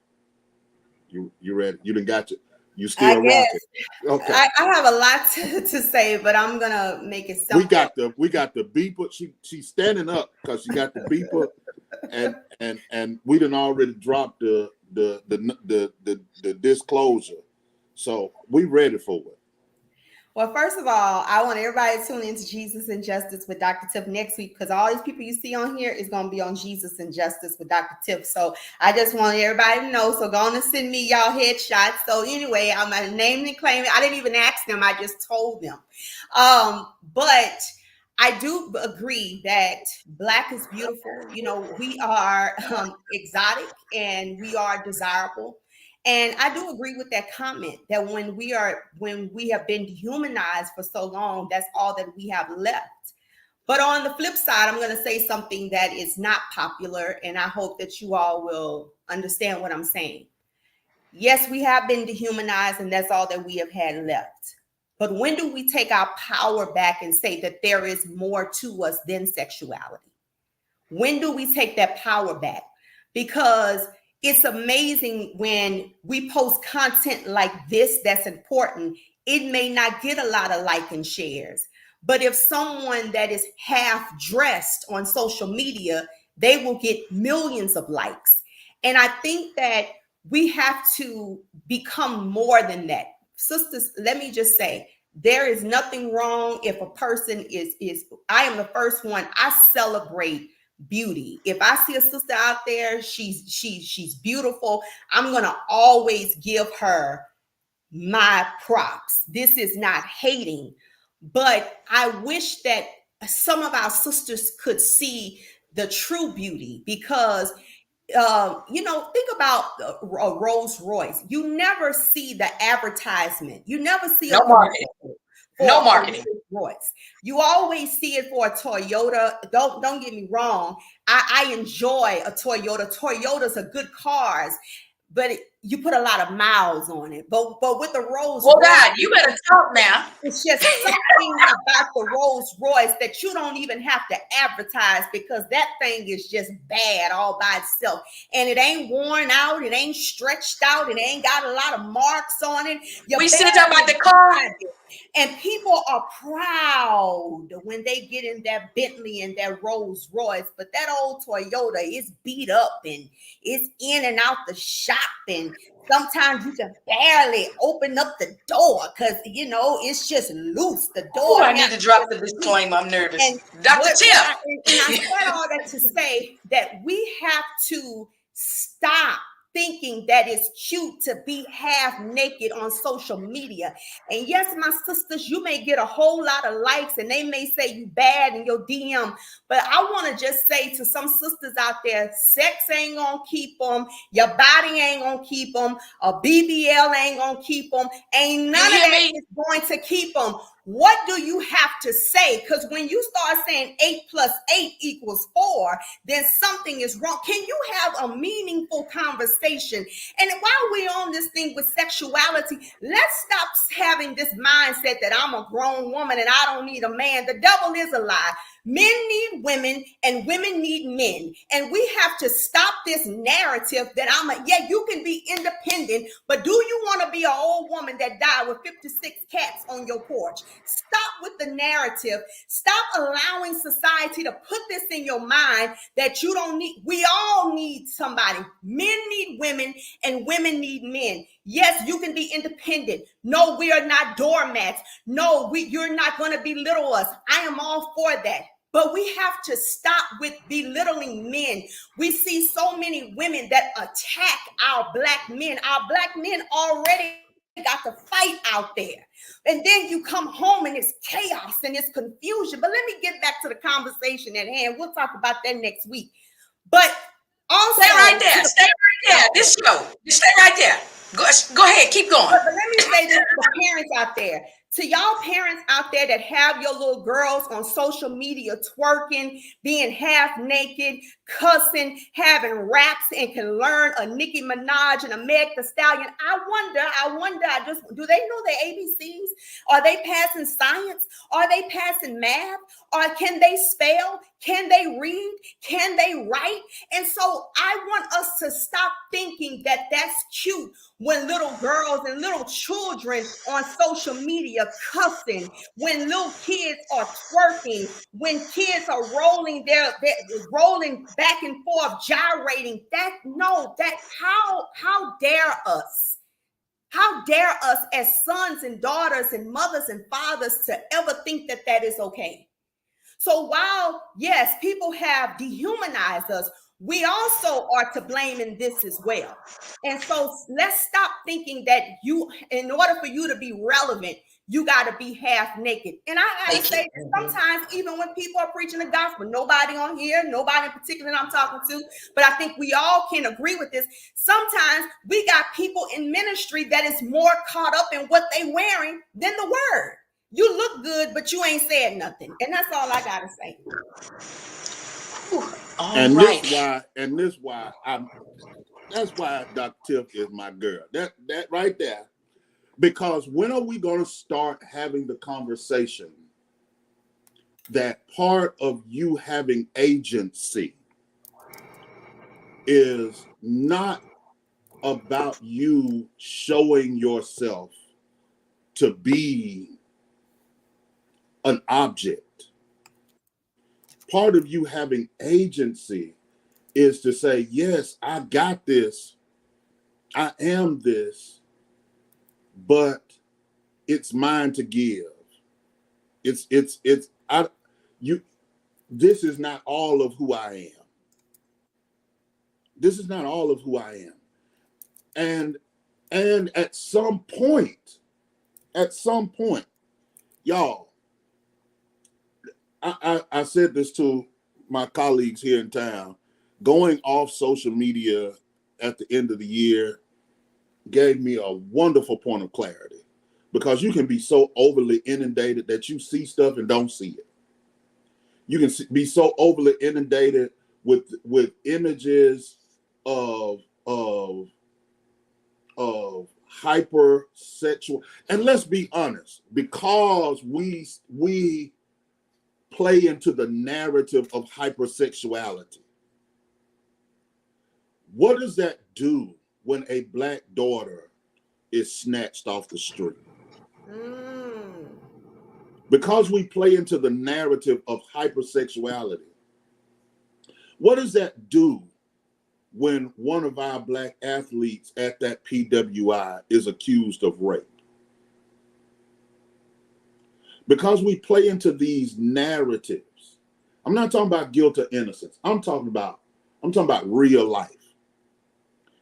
You ready? You done got you still rocking. Okay. I have a lot to say, but I'm gonna make it simple. We got the beeper. She's standing up because she got the beeper, and we done already dropped the disclosure, so we ready for it. Well, first of all, I want everybody to tune into Jesus and Justice with Dr. Tiff next week because all these people you see on here is going to be on Jesus and Justice with Dr. Tiff. So I just want everybody to know. So go on and send me y'all headshots. So anyway, I'm going to name and claim it. I didn't even ask them. I just told them. But I do agree that Black is beautiful. We are exotic and we are desirable. And I do agree with that comment that when we have been dehumanized for so long, that's all that we have left. But on the flip side, I'm going to say something that is not popular, and I hope that you all will understand what I'm saying. Yes, we have been dehumanized, and that's all that we have had left. But when do we take our power back and say that there is more to us than sexuality? When do we take that power back? Because it's amazing when we post content like this that's important. It may not get a lot of like and shares, but if someone that is half dressed on social media, they will get millions of likes. And I think that we have to become more than that. Sisters, let me just say, there is nothing wrong if a person is I am the first one. I celebrate beauty. If I see a sister out there, she's beautiful, I'm gonna always give her my props. This is not hating, but I wish that some of our sisters could see the true beauty because think about a Rolls Royce. You never see the advertisement. You never see no marketing. No marketing. Royce. You always see it for a Toyota. Don't get me wrong. I enjoy a Toyota. Toyotas are good cars, but you put a lot of miles on it. But with the Rolls Royce, God, you better talk now. It's just something about the Rolls Royce that you don't even have to advertise because that thing is just bad all by itself. And it ain't worn out. It ain't stretched out. It ain't got a lot of marks on it. We still talking about the car. And people are proud when they get in that Bentley and that Rolls Royce, but that old Toyota is beat up and it's in and out the shop, and sometimes you can barely open up the door because it's just loose. The Oh, door I need to drop the loose. disclaimer. I'm nervous. And Dr. Tip. I said all that to say that we have to stop thinking that it's cute to be half naked on social media. And yes, my sisters, you may get a whole lot of likes and they may say you bad in your DM, but I want to just say to some sisters out there, sex ain't gonna keep them, your body ain't gonna keep them, a BBL ain't gonna keep them, ain't none of that is going to keep them. What do you have to say? Because when you start saying 8 + 8 = 4, then something is wrong. Can you have a meaningful conversation? And while we're on this thing with sexuality, let's stop having this mindset that I'm a grown woman and I don't need a man. The devil is a lie. Men need women and women need men. And we have to stop this narrative that you can be independent, but do you want to be an old woman that died with 56 cats on your porch? Stop with the narrative. Stop allowing society to put this in your mind that you don't need. We all need somebody. Men need women and women need men. Yes, you can be independent. No, we are not doormats. No, you're not going to belittle us. I am all for that. But we have to stop with belittling men. We see so many women that attack our black men. Our black men already got to fight out there. And then you come home and it's chaos and it's confusion. But let me get back to the conversation at hand. We'll talk about that next week. But also, stay right there. Stay right there. This show. You stay right there. Go ahead. Keep going. But let me say this to the parents out there. To y'all parents out there that have your little girls on social media twerking, being half naked, cussing, having raps, and can learn a Nicki Minaj and a Meg Thee Stallion. I wonder, do they know their ABCs? Are they passing science? Are they passing math? Or can they spell? Can they read? Can they write? And so I want us to stop thinking that that's cute when little girls and little children on social media cussing, when little kids are twerking, when kids are rolling rolling back and forth, gyrating. How dare us? How dare us as sons and daughters and mothers and fathers to ever think that that is okay? So while, yes, people have dehumanized us, we also are to blame in this as well. And so let's stop thinking that in order for you to be relevant, you got to be half naked. And I got to say that sometimes even when people are preaching the gospel, nobody on here, nobody in particular that I'm talking to, but I think we all can agree with this. Sometimes we got people in ministry that is more caught up in what they wearing than the word. You look good, but you ain't said nothing. And that's all I got to say. That's why Dr. Tiff is my girl. That right there. Because when are we going to start having the conversation that part of you having agency is not about you showing yourself to be an object? Part of you having agency is to say, yes, I got this. I am this, but it's mine to give. This is not all of who I am. This is not all of who I am. And at some point, y'all, I said this to my colleagues here in town, going off social media at the end of the year gave me a wonderful point of clarity, because you can be so overly inundated that you see stuff and don't see it. You can be so overly inundated with images of hypersexual, and let's be honest, because we play into the narrative of hypersexuality. What does that do when a Black daughter is snatched off the street? Because we play into the narrative of hypersexuality, what does that do when one of our black athletes at that PWI is accused of rape? Because we play into these narratives. I'm not talking about guilt or innocence. I'm talking about real life.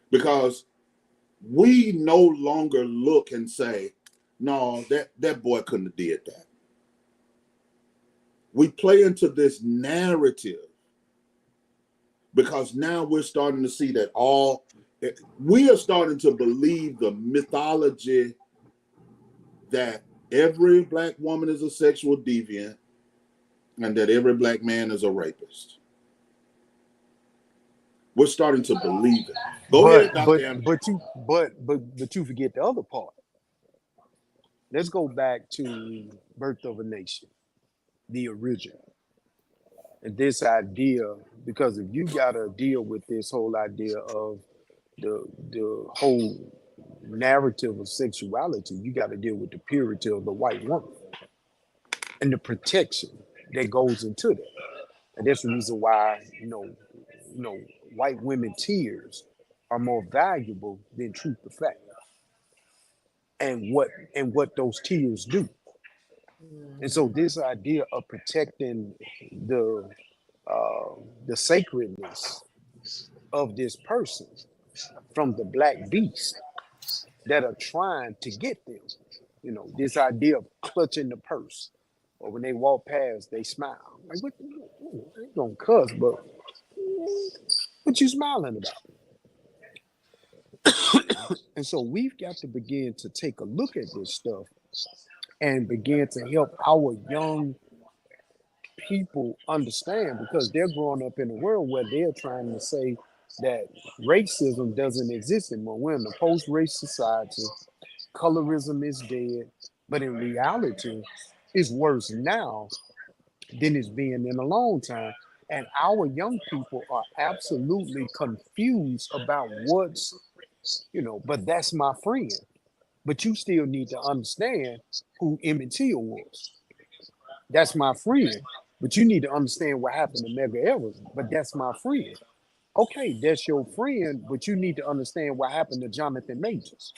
Because we no longer look and say, no, that boy couldn't have did that. We play into this narrative because now we're starting to see that we are starting to believe the mythology that every black woman is a sexual deviant and that every black man is a rapist. We're starting to believe it. Go ahead, Dr. Anderson. But you forget the other part. Let's go back to Birth of a Nation, the original. And this idea, because if you gotta deal with this whole idea of the whole narrative of sexuality, you gotta deal with the purity of the white woman and the protection that goes into that. And that's the reason why, white women tears are more valuable than truth or fact. And what those tears do. And so this idea of protecting the sacredness of this person from the black beast that are trying to get them, this idea of clutching the purse, or when they walk past, they smile. Like, what? I ain't gonna cuss, but what you smiling about? And so we've got to begin to take a look at this stuff and begin to help our young people understand, because they're growing up in a world where they're trying to say that racism doesn't exist anymore. We're in a post-race society. Colorism is dead. But in reality, it's worse now than it's been in a long time. And our young people are absolutely confused about what's, but that's my friend. But you still need to understand who Emmett Till was. That's my friend. But you need to understand what happened to Medgar Evers. But that's my friend. Okay, that's your friend, but you need to understand what happened to Jonathan Majors.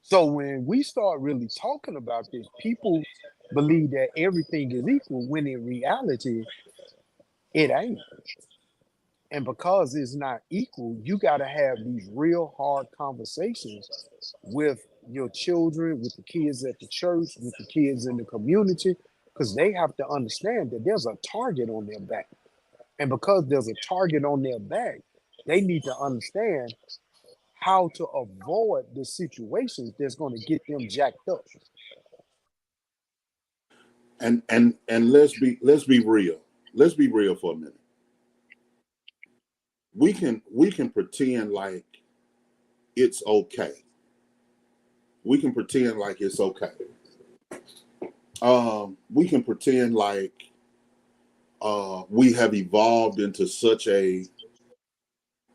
So when we start really talking about this, people believe that everything is equal, when in reality, it ain't. And because it's not equal, you got to have these real hard conversations with your children, with the kids at the church, with the kids in the community, because they have to understand that there's a target on their back. And because there's a target on their back, they need to understand how to avoid the situations that's going to get them jacked up. And let's be real. Let's be real for a minute. We can pretend like it's okay. We can pretend like it's okay. We can pretend like we have evolved into such a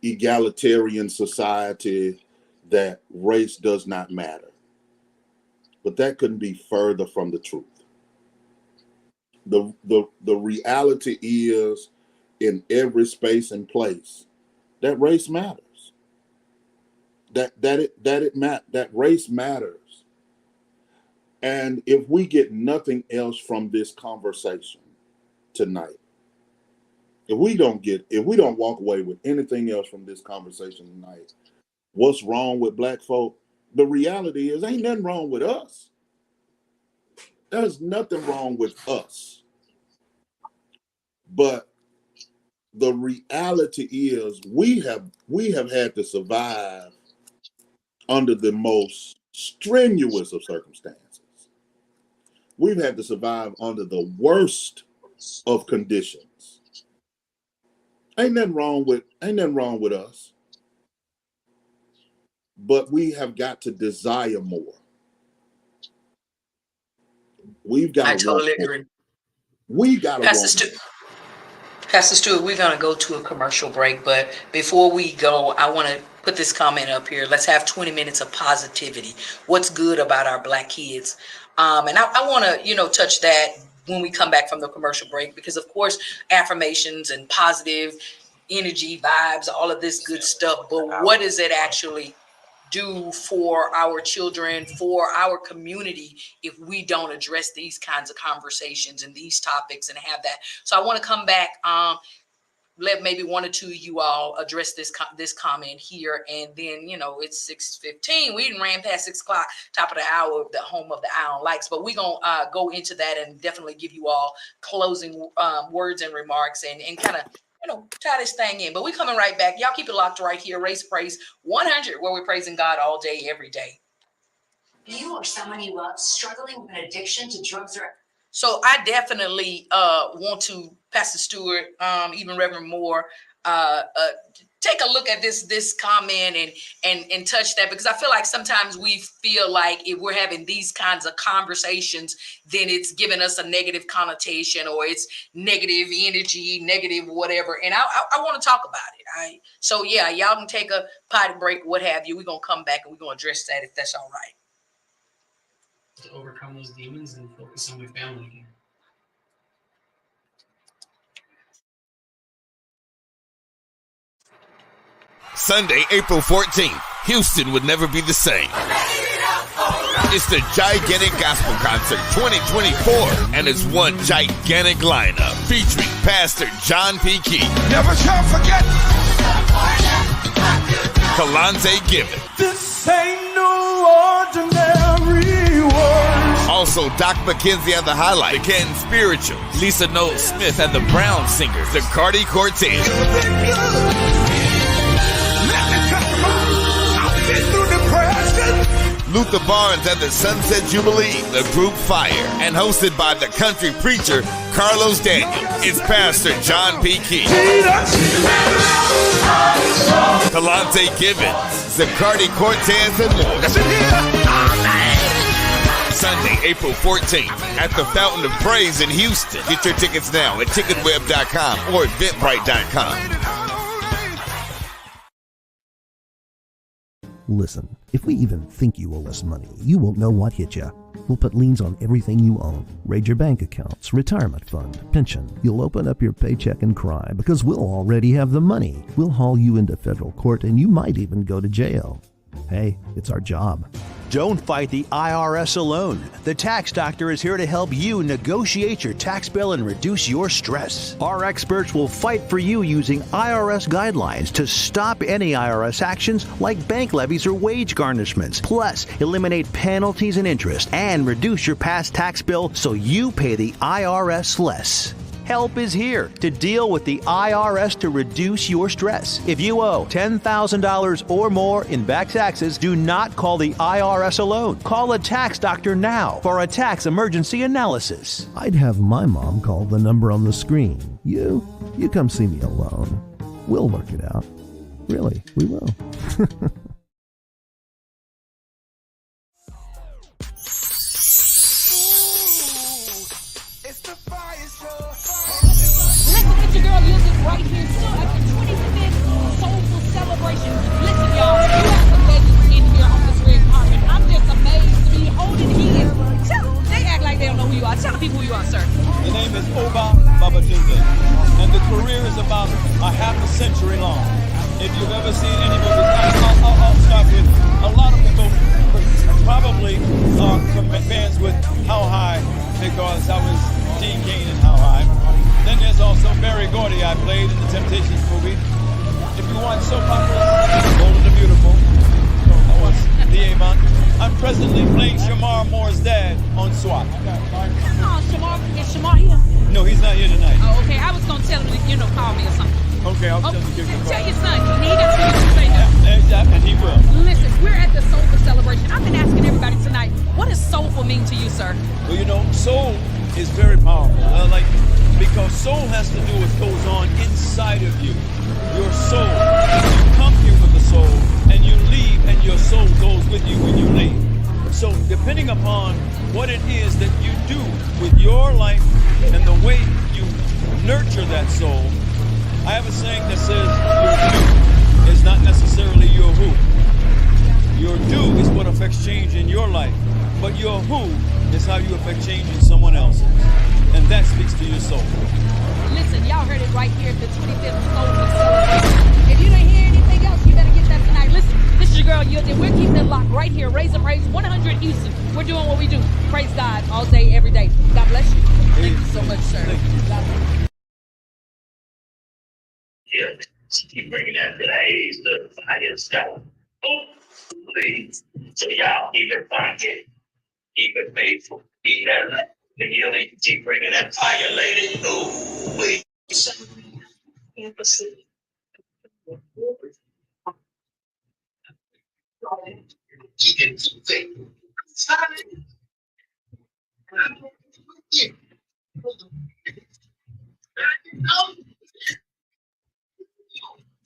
egalitarian society that race does not matter. But that couldn't be further from the truth. The reality is, in every space and place, that race matters. That race matters. And if we get nothing else from this conversation tonight, if we don't walk away with anything else from this conversation tonight, what's wrong with black folk? The reality is, ain't nothing wrong with us. There's nothing wrong with us. But the reality is, we have had to survive under the most strenuous of circumstances. We've had to survive under the worst of conditions. Ain't nothing wrong with us. But we have got to desire more. We've got to. I totally agree. We got to. Pastor Stewart, we're going to go to a commercial break, but before we go, I want to put this comment up here. Let's have 20 minutes of positivity. What's good about our black kids? And I want to, touch that when we come back from the commercial break, because of course, affirmations and positive energy, vibes, all of this good stuff. But what does it actually do for our children, for our community, if we don't address these kinds of conversations and these topics and have that? So I want to come back. Let maybe one or two of you all address this comment here, and then it's 6:15. We didn't ran past 6 o'clock, top of the hour, the home of the eye on likes. But we're gonna go into that and definitely give you all closing words and remarks and kind of tie this thing in. But we coming right back. Y'all keep it locked right here. Raise Praise 100, where we're praising God all day, every day. You or someone you love struggling with an addiction to drugs or... So I definitely want to, Pastor Stewart, even Reverend Moore, take a look at this comment and touch that, because I feel like sometimes we feel like if we're having these kinds of conversations, then it's giving us a negative connotation, or it's negative energy, negative whatever. And I want to talk about it. So yeah, y'all can take a potty break, what have you. We're gonna come back and we're gonna address that if that's all right. To overcome those demons and focus on my family again. Sunday, April 14th, Houston would never be the same. It's the Gigantic Gospel Concert 2024, and it's one gigantic lineup featuring Pastor John P. Key. Never shall forget. Kalante Gibbons. This ain't no ordinary world. Also, Doc McKenzie and the Highlight, the Canton Spiritual, Lisa Knowles Smith and the Brown Singers, the Cardi Cortez. Luther Barnes and the Sunset Jubilee, the group Fire, and hosted by the country preacher Carlos Daniel. It's Pastor John P. Key, Kalante Gibbons, Zacardi Cortez, and more. Sunday, April 14th at the Fountain of Praise in Houston. Get your tickets now at ticketweb.com or eventbrite.com. Listen, if we even think you owe us money, you won't know what hit you. We'll put liens on everything you own. Raid your bank accounts, retirement fund, pension. You'll open up your paycheck and cry because we'll already have the money. We'll haul you into federal court and you might even go to jail. Hey, it's our job. Don't fight the IRS alone. The Tax Doctor is here to help you negotiate your tax bill and reduce your stress. Our experts will fight for you using IRS guidelines to stop any IRS actions like bank levies or wage garnishments. Plus, eliminate penalties and interest and reduce your past tax bill so you pay the IRS less. Help is here to deal with the IRS to reduce your stress. If you owe $10,000 or more in back taxes, do not call the IRS alone. Call a tax doctor now for a tax emergency analysis. I'd have my mom call the number on the screen. You come see me alone. We'll work it out. Really, we will. Girl music right here too at the 25th Soulful Celebration. Listen, y'all, you have some legends in here on this red carpet. I'm just amazed to be holding hands. They act like they don't know who you are. Tell the people who you are, sir. The name is Oba Babatunde, and the career is about a half a century long. If you've ever seen any movies, I'll start with a lot of people probably are fans with How High, because I was Dean Cain in How High. Then there's also Barry Gordy I played in the Temptations movie. If you want soap operas, Bold and the Beautiful, that was the Avon. I'm presently playing Shamar Moore's dad on SWAT. Oh, is Shamar here? No, he's not here tonight. Oh, okay. I was going to tell him to, call me or something. Okay, I'll tell him to give you a call. Tell your son. He got to say no. And he will. Listen, we're at the Soulful Celebration. I've been asking everybody tonight, what does soulful mean to you, sir? Well, soul is very powerful. Because soul has to do with what goes on inside of you. Your soul. You come here with the soul, and you leave, and your soul goes with you when you leave. So depending upon what it is that you do with your life and the way you nurture that soul, I have a saying that says your do is not necessarily your who. Your do is what affects change in your life, but your who is how you affect change in someone else's. And that speaks to your soul. Listen, y'all heard it right here at the 25th Soul celebration. If you didn't hear anything else, you better get that tonight. Listen, this is your girl Yielded. We're keeping it locked right here. Raise and Praise 100 Houston. We're doing what we do. Praise God all day, every day. God bless you. Thank you so much, sir. God bless you. Yeah, keep bringing that to the age, the fire stuff. Oh, please. So y'all keep it funky, keep it faithful, keep that the healing, keep bringing that fire, lady. Oh, wait. Keep it faithful.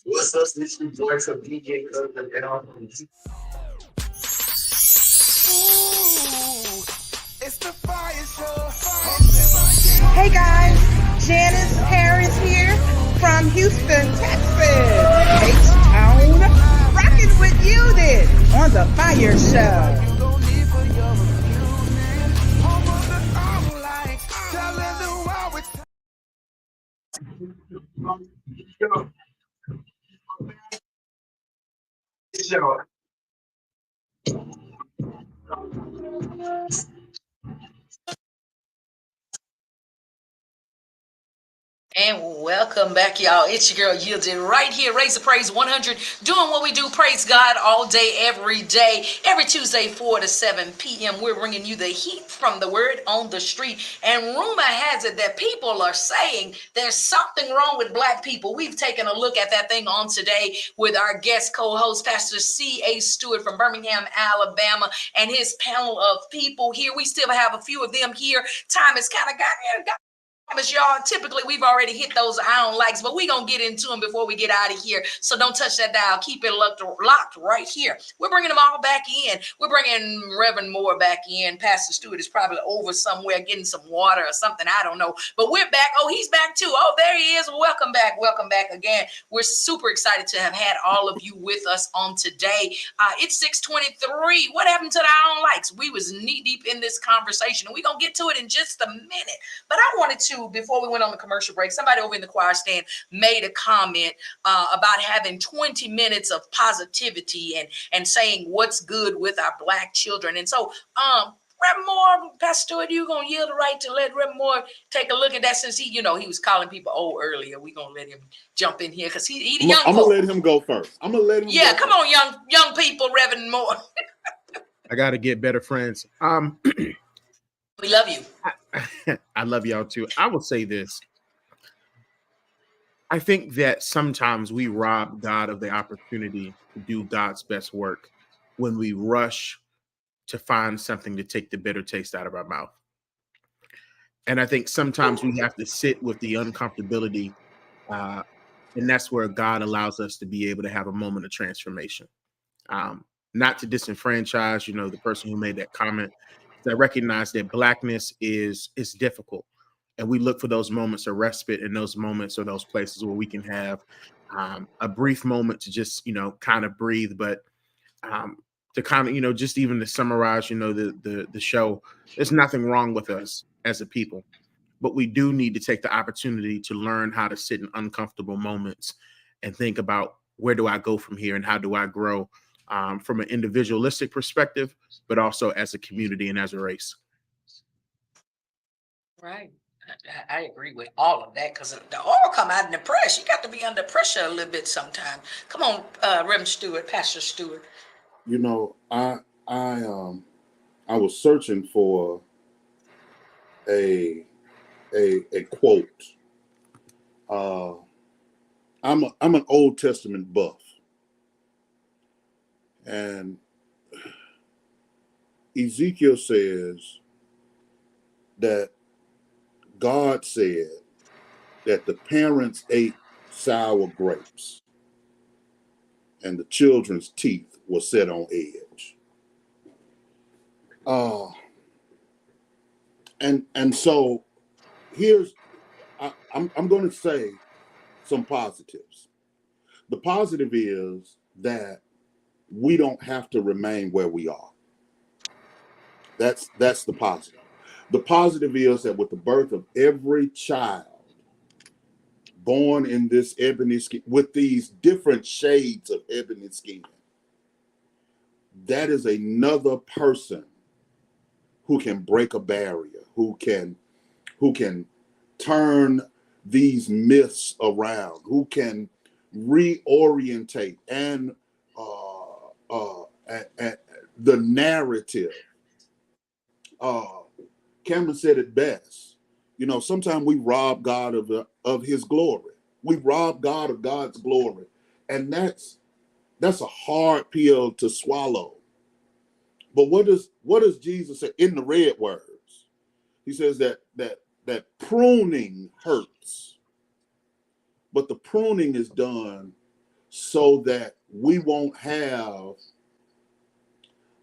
What's up, this is voice of DJ and all. It's the Fire Show. Hey guys, Janice Harris here from Houston, Texas. H-Town, rocking with you then on the Fire Show. And welcome back, y'all. It's your girl Yielded right here. Raise the Praise 100. Doing what we do. Praise God all day, every day. Every Tuesday, 4 to 7 p.m. We're bringing you the heat from the word on the street. And rumor has it that people are saying there's something wrong with black people. We've taken a look at that thing on today with our guest co-host, Pastor C.A. Stewart from Birmingham, Alabama, and his panel of people here. We still have a few of them here. Time has kind of gotten y'all, typically we've already hit those likes, but we're going to get into them before we get out of here. So don't touch that dial. Keep it locked right here. We're bringing them all back in. We're bringing Reverend Moore back in. Pastor Stewart is probably over somewhere getting some water or something. I don't know. But we're back. Oh, he's back too. Oh, there he is. Welcome back. Welcome back again. We're super excited to have had all of you with us on today. It's 6:23. What happened to the likes? We was knee deep in this conversation, and we're going to get to it in just a minute. But I wanted to, before we went on the commercial break, somebody over in the choir stand made a comment about having 20 minutes of positivity and saying what's good with our black children. And so, Reverend Moore, Pastor Stewart, you gonna yield the right to let Reverend Moore take a look at that, since he was calling people old earlier. We gonna let him jump in here because he the young. I'm gonna let him go first. I'm gonna let him. Yeah, come on, young people, Reverend Moore. I got to get better friends. We love you. I love y'all too. I will say this. I think that sometimes we rob God of the opportunity to do God's best work when we rush to find something to take the bitter taste out of our mouth. And I think sometimes we have to sit with the uncomfortability, and that's where God allows us to be able to have a moment of transformation. Not to disenfranchise, the person who made that comment. I recognize that blackness is difficult, and we look for those moments of respite and those moments or those places where we can have a brief moment to just kind of breathe, but to kind of just even to summarize the show, there's nothing wrong with us as a people, but we do need to take the opportunity to learn how to sit in uncomfortable moments and think about, where do I go from here and how do I grow from an individualistic perspective, but also as a community and as a race. Right. I agree with all of that, because the oil come out in the press. You got to be under pressure a little bit sometime. Come on, Reverend Stewart, Pastor Stewart. I was searching for a quote. I'm an Old Testament buff, and Ezekiel says that God said that the parents ate sour grapes and the children's teeth were set on edge. And so I'm going to say some positives. The positive is that we don't have to remain where we are. That's the positive. The positive is that with the birth of every child born in this ebony skin, with these different shades of ebony skin, that is another person who can break a barrier, who can turn these myths around, who can reorientate and the narrative. Cameron said it best. You know, sometimes we rob God of His glory. We rob God of God's glory, and that's a hard pill to swallow. But what does Jesus say in the red words? He says that pruning hurts, but the pruning is done so that we won't have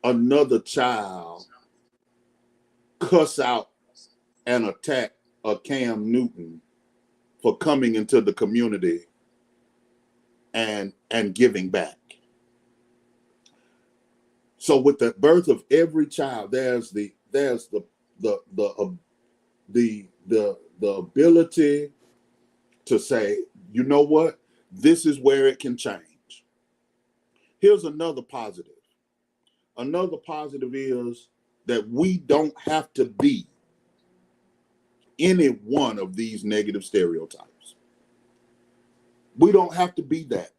another child cuss out and attack a Cam Newton for coming into the community and giving back. So with the birth of every child, there's the ability to say, you know what, this is where it can change. Here's another positive. Another positive is that we don't have to be any one of these negative stereotypes. We don't have to be that.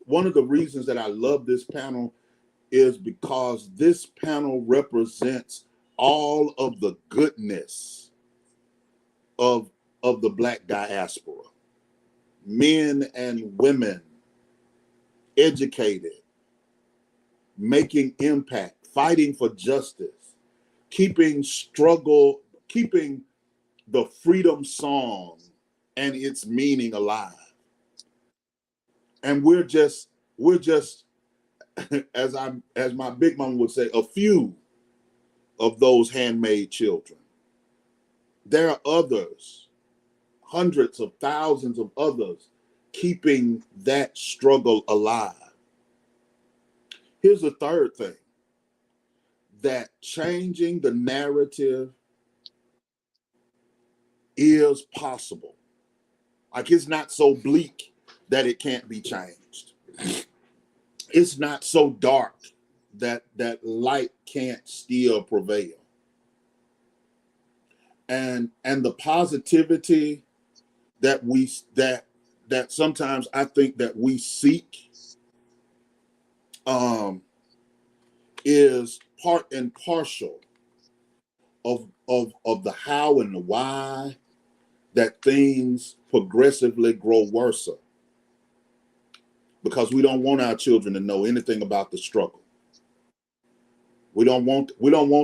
One of the reasons that I love this panel is because this panel represents all of the goodness of the Black diaspora. Men and women, educated, making impact, fighting for justice, keeping the freedom song and its meaning alive. And we're just as my big mom would say, a few of those handmade children. There are others, hundreds of thousands of others, keeping that struggle alive. Here's the third thing, that changing the narrative is possible. Like, it's not so bleak that it can't be changed. It's not so dark that light can't still prevail. And the positivity that sometimes I think that we seek is part and partial of the how and the why that things progressively grow worse, because we don't want our children to know anything about the struggle. We don't want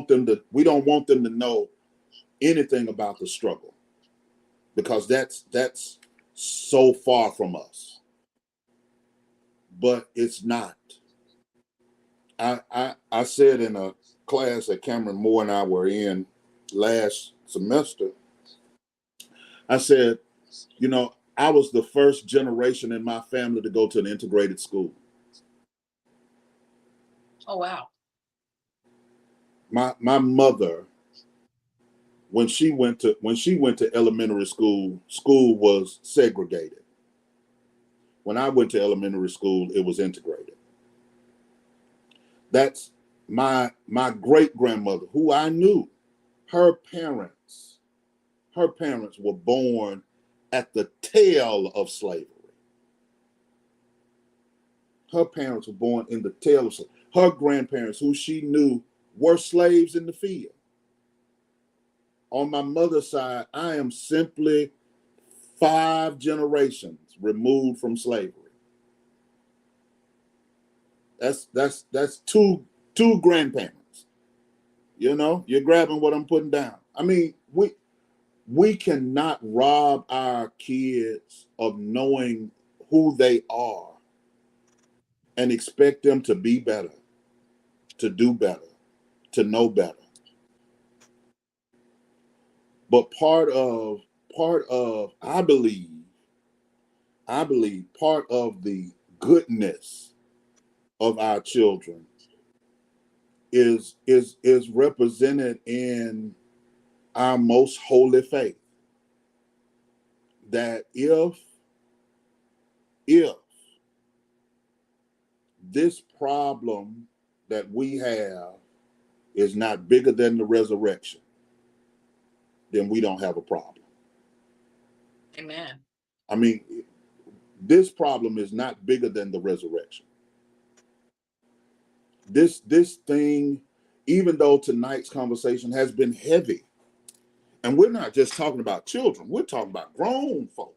them to know anything about the struggle, because that's so far from us. But it's not. I said in a class that Cameron Moore and I were in last semester, I said, you know, I was the first generation in my family to go to an integrated school. Oh, wow. My mother, when she went to elementary school was segregated. When I went to elementary school, it was integrated. That's my great grandmother, who I knew. Her parents were born at the tail of slavery. Her parents were born in the tail of slavery. Her grandparents, who she knew, were slaves in the field. On my mother's side, I am simply 5 generations removed from slavery. That's two grandparents. You know, you're grabbing what I'm putting down. I mean, we cannot rob our kids of knowing who they are and expect them to be better, to do better, to know better. But part of I believe part of the goodness of our children is represented in our most holy faith. That if this problem that we have is not bigger than the resurrection, then we don't have a problem. Amen. I mean, this problem is not bigger than the resurrection. This thing, even though tonight's conversation has been heavy, and we're not just talking about children, we're talking about grown folk.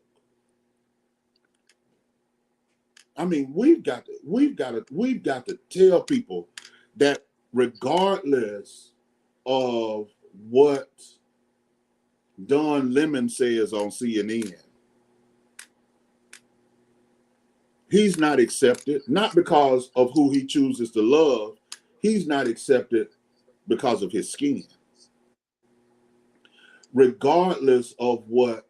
I mean, we've got to tell people that regardless of what Don Lemon says on CNN, he's not accepted, not because of who he chooses to love. He's not accepted because of his skin. Regardless of what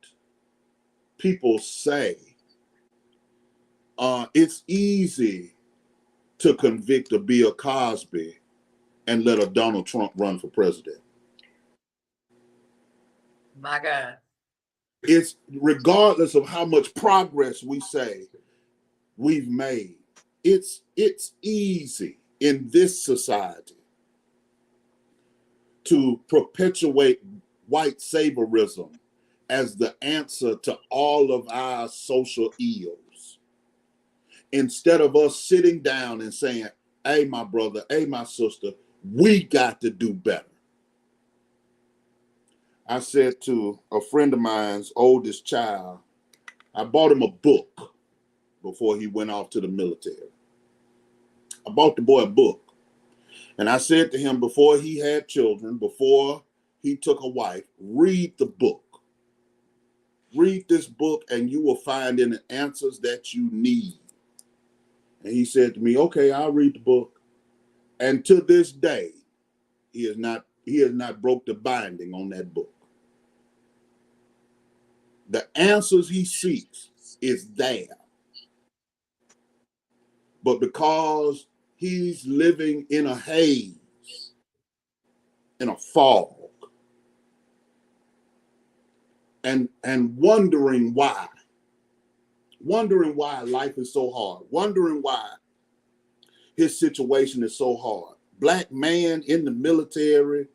people say, it's easy to convict a Bill Cosby and let a Donald Trump run for president. My God. It's regardless of how much progress we say we've made. It's easy in this society to perpetuate white saviorism as the answer to all of our social ills. Instead of us sitting down and saying, hey, my brother, hey, my sister, we got to do better. I said to a friend of mine's oldest child, I bought him a book before he went off to the military. I bought the boy a book. And I said to him before he had children, before he took a wife, read the book. Read this book and you will find in the answers that you need. And he said to me, okay, I'll read the book. And to this day, he has not broke the binding on that book. The answers he seeks is there. But because he's living in a haze, in a fog, and wondering why life is so hard, wondering why his situation is so hard. Black man in the military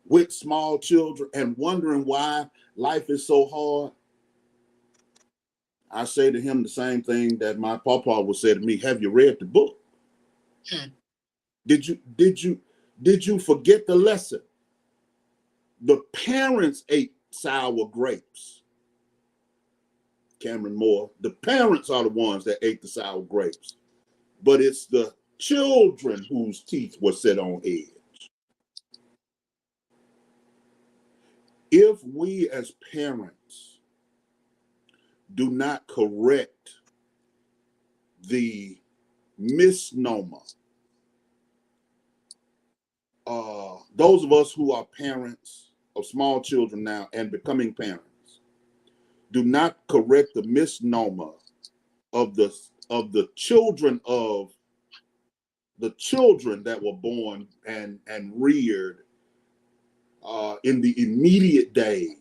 with small children and wondering why life is so hard. I say to him the same thing that my papa would say to me. Have you read the book? Did you forget the lesson? The parents ate sour grapes. Cameron Moore, the parents are the ones that ate the sour grapes, but it's the children whose teeth were set on edge. If we as parents do not correct the misnomer, those of us who are parents of small children now and becoming parents, do not correct the misnomer of the children that were born and reared in the immediate days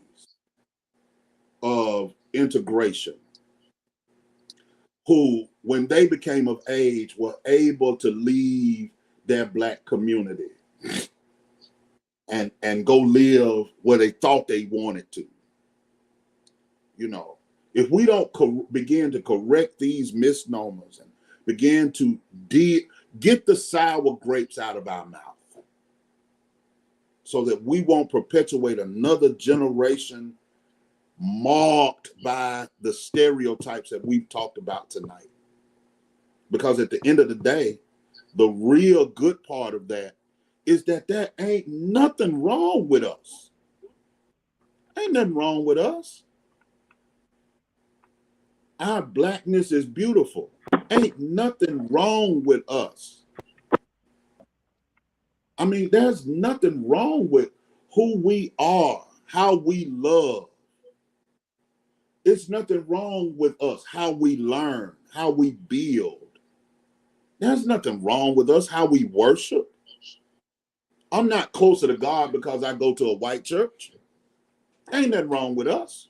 of integration, who, when they became of age, were able to leave their Black community and go live where they thought they wanted to. You know, if we don't begin to correct these misnomers and begin to get the sour grapes out of our mouth so that we won't perpetuate another generation marked by the stereotypes that we've talked about tonight. Because at the end of the day, the real good part of that is that there ain't nothing wrong with us. Ain't nothing wrong with us. Our Blackness is beautiful. Ain't nothing wrong with us. I mean, there's nothing wrong with who we are, how we love. It's nothing wrong with us, how we learn, how we build. There's nothing wrong with us, how we worship. I'm not closer to God because I go to a white church. Ain't nothing wrong with us.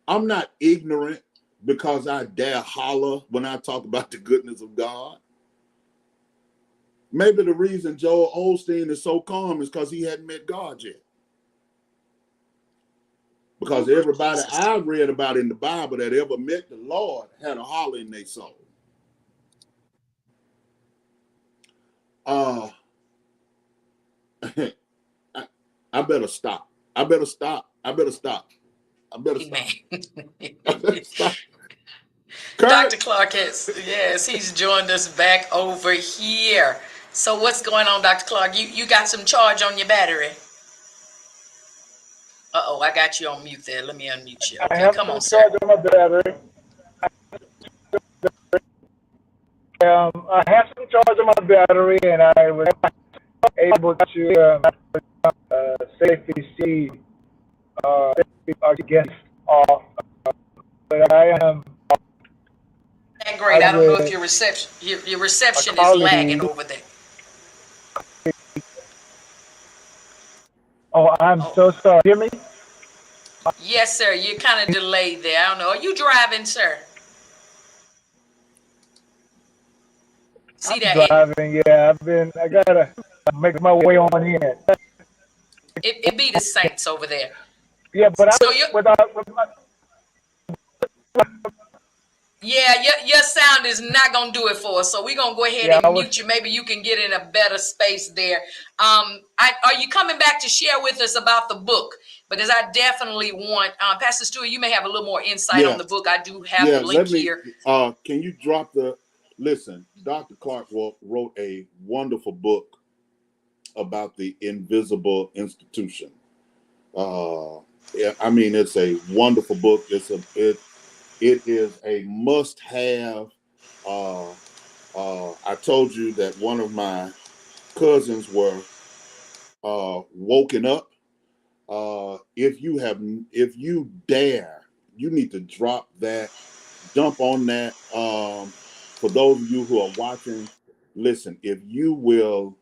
I'm not ignorant because I dare holler when I talk about the goodness of God. Maybe the reason Joel Osteen is so calm is because he hadn't met God yet. Because everybody I read about in the Bible that ever met the Lord had a holler in their soul. I better stop. I better stop. Dr. Clark he's joined us back over here. So what's going on, Dr. Clark? You got some charge on your battery? Uh-oh, I got you on mute there. Let me unmute you. Okay, come on, sir. Charge on my battery. I have some charge on my battery, and I was able to safely see against off. But I am. Great. I don't know if your reception is lagging over there. Oh, I'm so sorry. Hear me? Yes, sir. You're kind of delayed there. I don't know. Are you driving, sir? See that? Driving, yeah. I gotta make my way on in. It be the saints over there. Yeah, but so your sound is not gonna do it for us. So we're gonna go ahead and mute you. Maybe you can get in a better space there. Are you coming back to share with us about the book? Because I definitely want Pastor Stewart. You may have a little more insight on the book. I do have the link here. Can you drop the? Listen, Dr. Clark wrote a wonderful book about the invisible institution. I mean, it's a wonderful book. It is a must-have. I told you that one of my cousins were woken up. If you dare, you need to drop that, jump on that. For those of you who are watching, listen, if you will,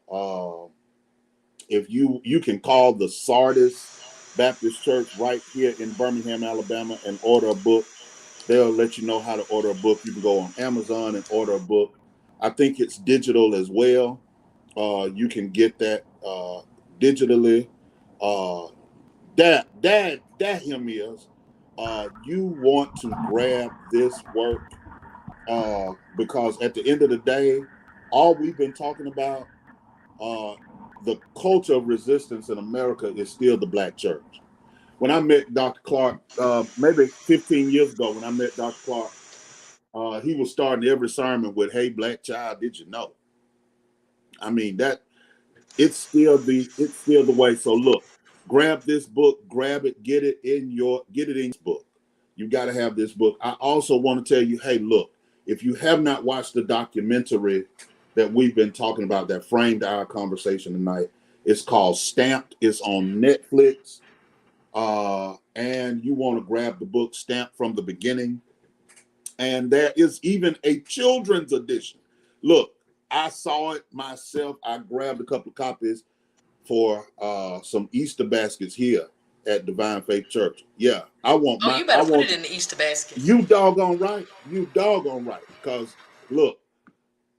if you can call the Sardis Baptist Church right here in Birmingham, Alabama, and order a book. They'll let you know how to order a book. You can go on Amazon and order a book. I think it's digital as well. You can get that digitally. That him is. You want to grab this work because at the end of the day, all we've been talking about, the culture of resistance in America is still the black church. When I met Dr. Clark, maybe 15 years ago, when I met Dr. Clark, he was starting every sermon with, "Hey, black child, did you know?" I mean, that it's still the way. So look, grab this book, grab it, get it in this book. You got to have this book. I also want to tell you, hey, look, if you have not watched the documentary that we've been talking about that framed our conversation tonight, it's called Stamped. It's on Netflix. And you want to grab the book Stamped from the Beginning. And there is even a children's edition. Look, I saw it myself. I grabbed a couple of copies for some Easter baskets here at Divine Faith Church. Yeah, I want you better put it in the Easter basket. You doggone right. Because look,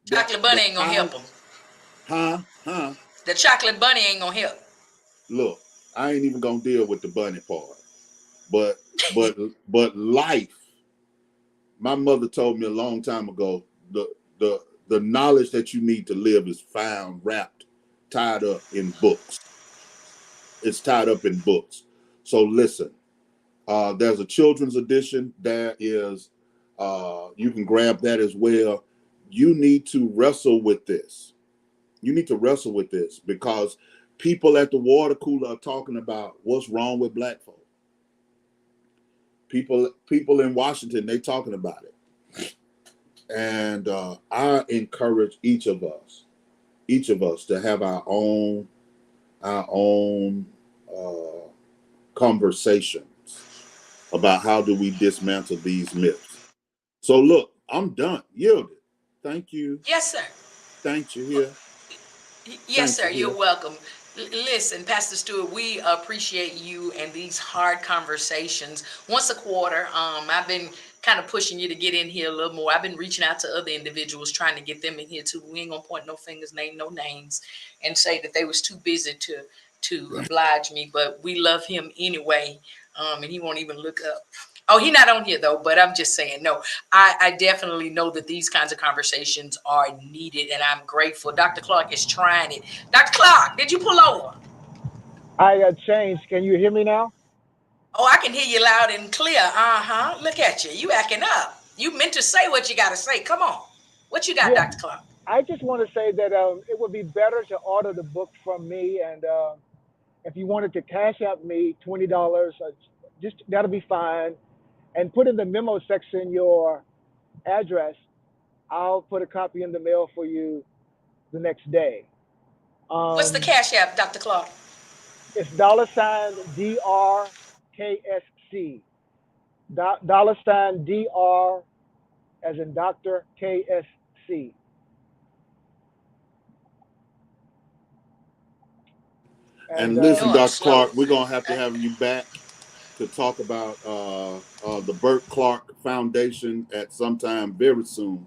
chocolate bunny ain't gonna help them. Huh? The chocolate bunny ain't gonna help. Look, I ain't even gonna deal with the bunny part. But life. My mother told me a long time ago, the knowledge that you need to live is found wrapped, tied up in books. It's tied up in books. So listen, there's a children's edition. There is, you can grab that as well. You need to wrestle with this. Because people at the water cooler are talking about what's wrong with black folk. People in Washington, they talking about it. And I encourage each of us to have our own conversations about how do we dismantle these myths. So look, I'm done. Yielded. Thank you. Yes, sir. Thank you here. Yes, Thank sir. you. You're welcome. Listen, Pastor Stewart, we appreciate you and these hard conversations. Once a quarter, I've been kind of pushing you to get in here a little more. I've been reaching out to other individuals, trying to get them in here too. We ain't gonna point no fingers, name no names, and say that they was too busy to oblige me. But we love him anyway, and he won't even look up. Oh, he's not on here though, but I'm just saying, no, I definitely know that these kinds of conversations are needed, and I'm grateful. Dr. Clark is trying it. Dr. Clark, did you pull over? I changed. Can you hear me now? Oh, I can hear you loud and clear. Uh-huh. Look at you. You acting up. You meant to say what you got to say. Come on. What you got, Yeah, Dr. Clark? I just want to say that it would be better to order the book from me, and if you wanted to cash out me $20, just that'll be fine. And put in the memo section your address. I'll put a copy in the mail for you the next day. What's the cash app, Dr. Clark? It's $DRKSC. $DR as in Dr. KSC. And And listen, I'm Dr. slow. Clark, we're gonna have to have you back to talk about the Burt Clark Foundation at some time very soon.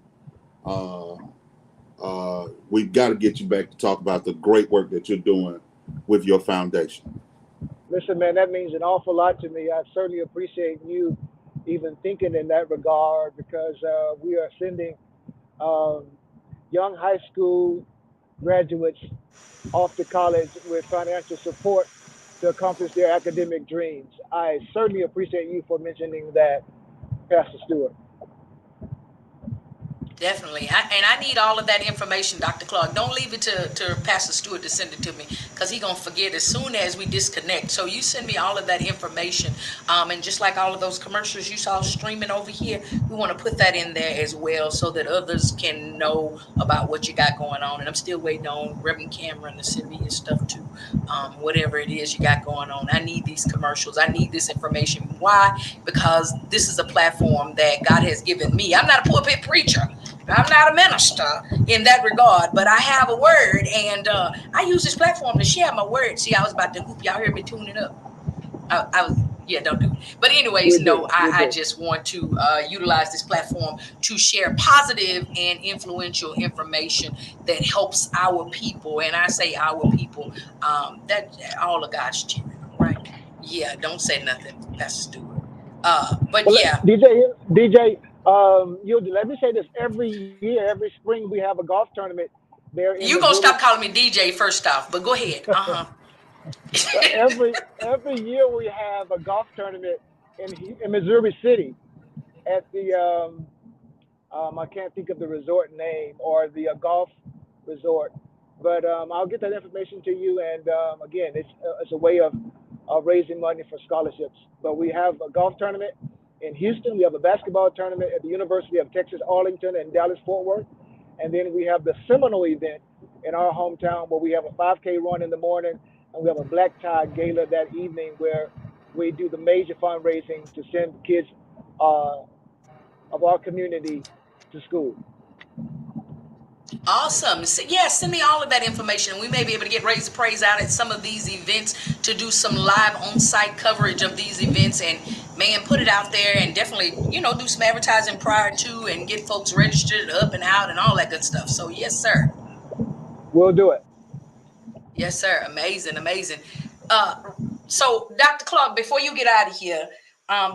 We've got to get you back to talk about the great work that you're doing with your foundation. listen, man, that means an awful lot to me. I certainly appreciate you even thinking in that regard because we are sending um, young high school graduates off to college with financial support to accomplish their academic dreams. I certainly appreciate you for mentioning that, Pastor Stewart. Definitely. I need all of that information, Dr. Clark. Don't leave it to Pastor Stewart to send it to me because he's going to forget as soon as we disconnect. So you send me all of that information. And just like all of those commercials you saw streaming over here, we want to put that in there as well so that others can know about what you got going on. And I'm still waiting on Reverend Cameron to send me his stuff too. Whatever it is you got going on. I need these commercials. I need this information. Why? Because this is a platform that God has given me. I'm not a pulpit preacher. I'm not a minister in that regard, but I have a word, and I use this platform to share my word. See, I was about to hoop. Y'all heard me tuning up. I was, yeah, don't do it. But anyways, no, I just want to utilize this platform to share positive and influential information that helps our people. And I say our people, that all of God's children, right? Yeah, don't say nothing, Pastor Stewart. But Well, yeah. DJ, you let me say this: every year, every spring, we have a golf tournament there in You gonna Missouri. stop calling me DJ first off, but go ahead. every year we have a golf tournament in Missouri City at the I can't think of the resort name or the golf resort, but I'll get that information to you. And again, it's a way of raising money for scholarships. But we have a golf tournament in Houston. We have a basketball tournament at the University of Texas Arlington and Dallas Fort Worth, and then we have the Seminole event in our hometown where we have a 5K run in the morning and we have a black tie gala that evening where we do the major fundraising to send kids of our community to school. Awesome. So, yeah, send me all of that information. We may be able to get Raise the Praise out at some of these events to do some live on-site coverage of these events and, man, put it out there and definitely, do some advertising prior to and get folks registered up and out and all that good stuff. So, yes, sir. We'll do it. Yes, sir. Amazing, amazing. So, Dr. Clark, before you get out of here,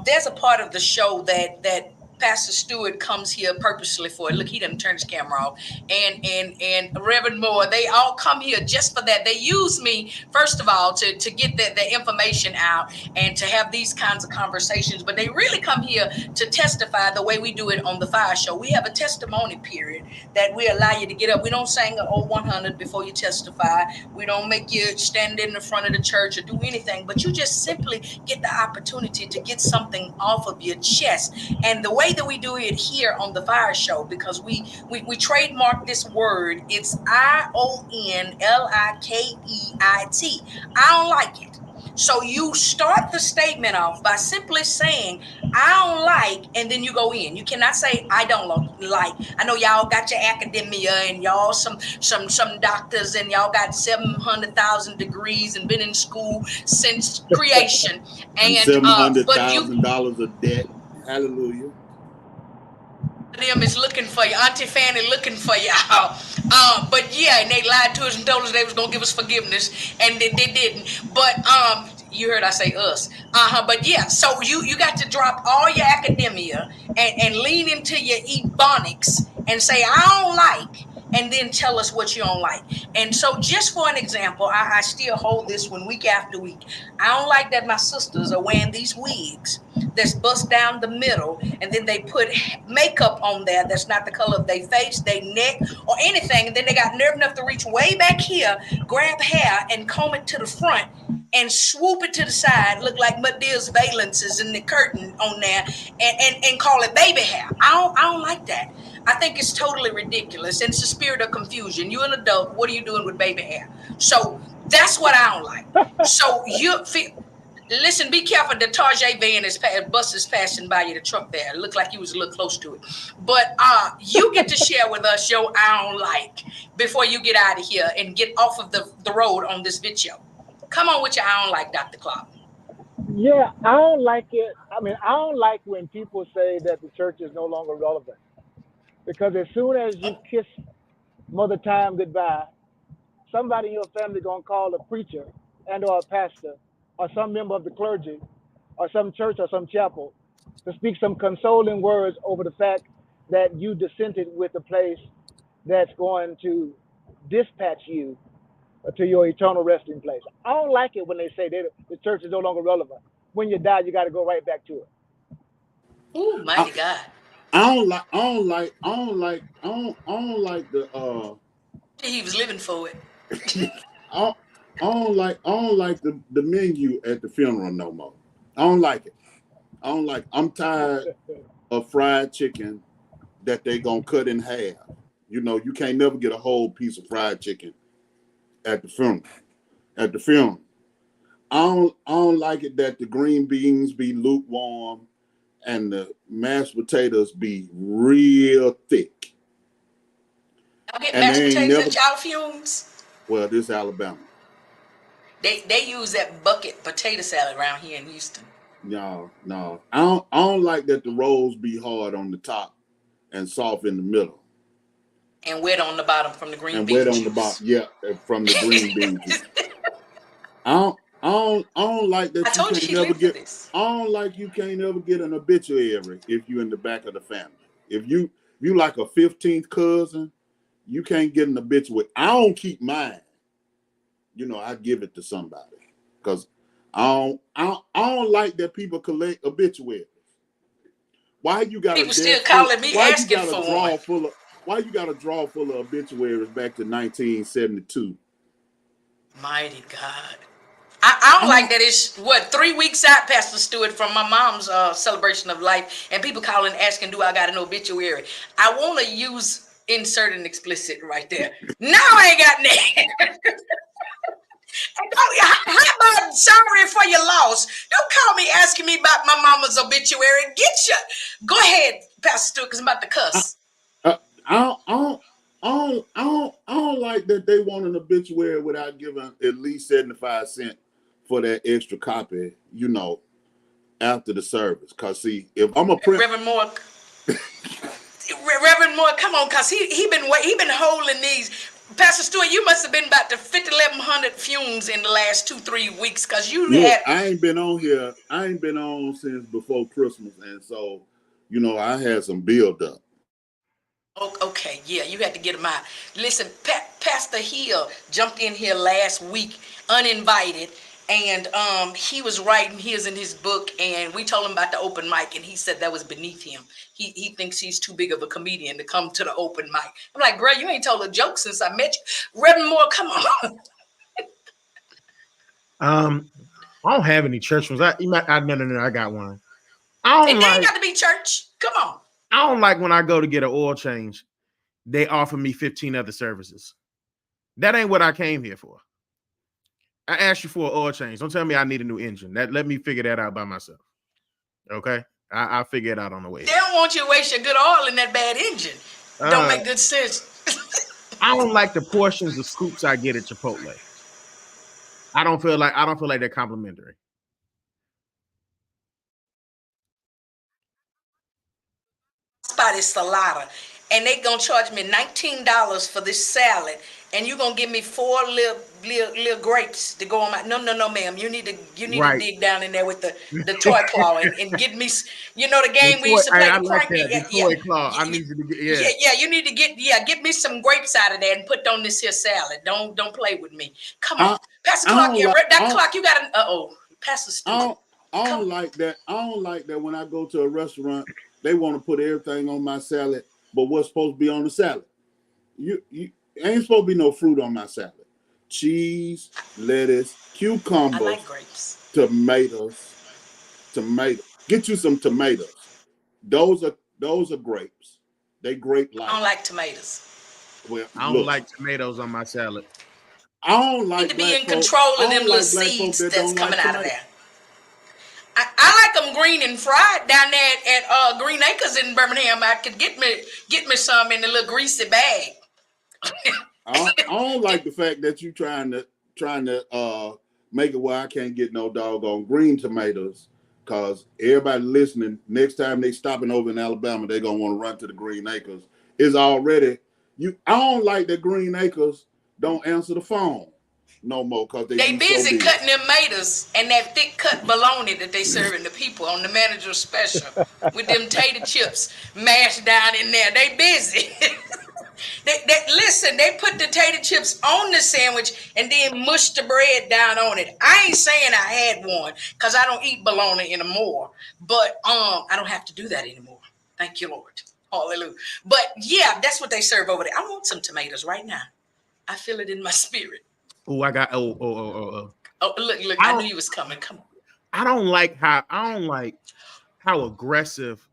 there's a part of the show that Pastor Stewart comes here purposely for. Look, he done turned his camera off. And Reverend Moore, they all come here just for that. They use me, first of all, to get the information out and to have these kinds of conversations. But they really come here to testify the way we do it on the FIYAH Show. We have a testimony period that we allow you to get up. We don't sing an old 100 before you testify. We don't make you stand in the front of the church or do anything. But you just simply get the opportunity to get something off of your chest. And the way that we do it here on the FIYAH Show, because we trademark this word, it's IONLIKEIT. I don't like it. So you start the statement off by simply saying, I don't like, and then you go in. You cannot say, I don't like. I know y'all got your academia and y'all some doctors and y'all got 700,000 degrees and been in school since creation. And But you $700,000 of debt. Hallelujah. them is looking for you. Auntie Fanny looking for y'all. But yeah, and they lied to us and told us they was gonna give us forgiveness, and they didn't. But you heard I say us. But yeah, so you got to drop all your academia and lean into your ebonics and say I don't like, and then tell us what you don't like. And so, just for an example, I still hold this one week after week. I don't like that my sisters are wearing these wigs that's bust down the middle, and then they put makeup on there that's not the color of their face, their neck, or anything. And then they got nerve enough to reach way back here, grab hair, and comb it to the front, and swoop it to the side, look like Medea's valences in the curtain on there, and call it baby hair. I don't like that. I think it's totally ridiculous, and it's a spirit of confusion. You're an adult. What are you doing with baby hair? So that's what I don't like. So you feel. Listen, be careful. The Tarjay van bus is passing by you. The truck there. It looked like you was a little close to it. But you get to share with us your I don't like before you get out of here and get off of the road on this video. Come on with your I don't like, Dr. Clark. Yeah, I don't like it. I mean, I don't like when people say that the church is no longer relevant. Because as soon as you kiss Mother Time goodbye, somebody in your family gonna call a preacher and or a pastor or some member of the clergy or some church or some chapel to speak some consoling words over the fact that you dissented with a place that's going to dispatch you to your eternal resting place. I don't like it when they say that the church is no longer relevant. When you die, you got to go right back to it. Ooh, mighty God. I don't like the He was living for it. I don't like the menu at the funeral no more. I don't like it. I'm tired of fried chicken that they gonna cut in half. You know, you can't never get a whole piece of fried chicken at the funeral. I don't like it that the green beans be lukewarm and the mashed potatoes be real thick. Y'all get mashed potatoes at y'all fumes? Well, this is Alabama. They use that bucket potato salad around here in Houston. No. I don't like that the rolls be hard on the top and soft in the middle. And wet on the bottom from the green beans. And wet on the bottom, yeah, from the green beans. I don't like that you can't never get. I don't like you can't never get an obituary if you in the back of the family. If you like a 15th cousin, you can't get an obituary. I don't keep mine. You know, I give it to somebody because I don't like that people collect obituaries. Why you got people still calling me asking for one? Why you got a drawer full of obituaries back to 1972? Mighty God. I don't like that it's 3 weeks out, Pastor Stewart, from my mom's celebration of life, and people calling asking, do I got an obituary? I want to use insert an explicit right there. No, I ain't got that. How about sorry for your loss? Don't call me asking me about my mama's obituary. Go ahead, Pastor Stewart, because I'm about to cuss. I don't like that they want an obituary without giving at least 75 cents for that extra copy, you know, after the service. Cause see, if I'm a Reverend Moore, come on, cause he been holding these. Pastor Stewart, you must have been about to 1,100 fumes in the last 2-3 weeks, cause you had. I ain't been on here. I ain't been on since before Christmas, and so you know I had some build up. Okay, yeah, you had to get him out. Listen, Pastor Hill jumped in here last week uninvited, and he was writing his in his book, and we told him about the open mic, and he said that was beneath him. He thinks he's too big of a comedian to come to the open mic. I'm like, bro, you ain't told a joke since I met you. Reverend Moore, come on. I don't have any church ones. No, I got one. It ain't got to be church. Come on. I don't like when I go to get an oil change, they offer me 15 other services. That ain't what I came here for. I asked you for an oil change. Don't tell me I need a new engine. Let me figure that out by myself. Okay, I'll figure it out on the way. They don't want you to waste your good oil in that bad engine. Don't make good sense. I don't like the portions of scoops I get at Chipotle. I don't feel like they're complimentary. Spot is salada, and they gonna charge me $19 for this salad, and you gonna give me 4 little grapes to go on my. No, ma'am. You need to dig down in there with the toy claw and get me. You know the game we used to play. I like that. The toy claw. I need you to get. Yeah. You need to get me some grapes out of there and put on this here salad. Don't play with me. Come on, Pastor Clark. That clock you got an. Pastor Stewart. I don't like that. I don't like that when I go to a restaurant. They want to put everything on my salad, but what's supposed to be on the salad? You ain't supposed to be no fruit on my salad. Cheese, lettuce, cucumbers, I like grapes. Tomatoes. Get you some tomatoes. Those are grapes. They grape-like. I don't like tomatoes. Well, I don't like tomatoes on my salad. I don't like. You need to be in control of them little seeds that's coming out of there. I like them green and fried down there at Green Acres in Birmingham. I could get me some in a little greasy bag. I don't like the fact that you trying to make it where I can't get no doggone green tomatoes. Cause everybody listening, next time they stopping over in Alabama, they're gonna want to run to the Green Acres. It's already I don't like that Green Acres don't answer the phone no more because they busy cutting them tomatoes and that thick cut bologna that they serving the people on the manager special with them tater chips mashed down in there. They busy. They put the tater chips on the sandwich and then mush the bread down on it. I ain't saying I had one because I don't eat bologna anymore, but I don't have to do that anymore. Thank you, Lord. Hallelujah. But yeah, that's what they serve over there. I want some tomatoes right now. I feel it in my spirit. Oh, I got Oh, look! I knew you was coming. Come on. I don't like how aggressive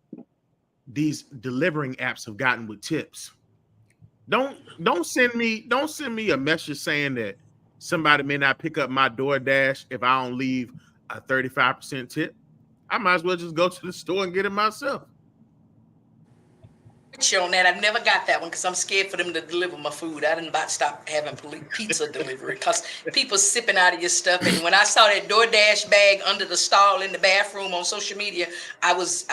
these delivering apps have gotten with tips. Don't send me a message saying that somebody may not pick up my DoorDash if I don't leave a 35% tip. I might as well just go to the store and get it myself. On that, I've never got that one because I'm scared for them to deliver my food. I didn't about stop having pizza delivery because people sipping out of your stuff. And when I saw that DoorDash bag under the stall in the bathroom on social media, I was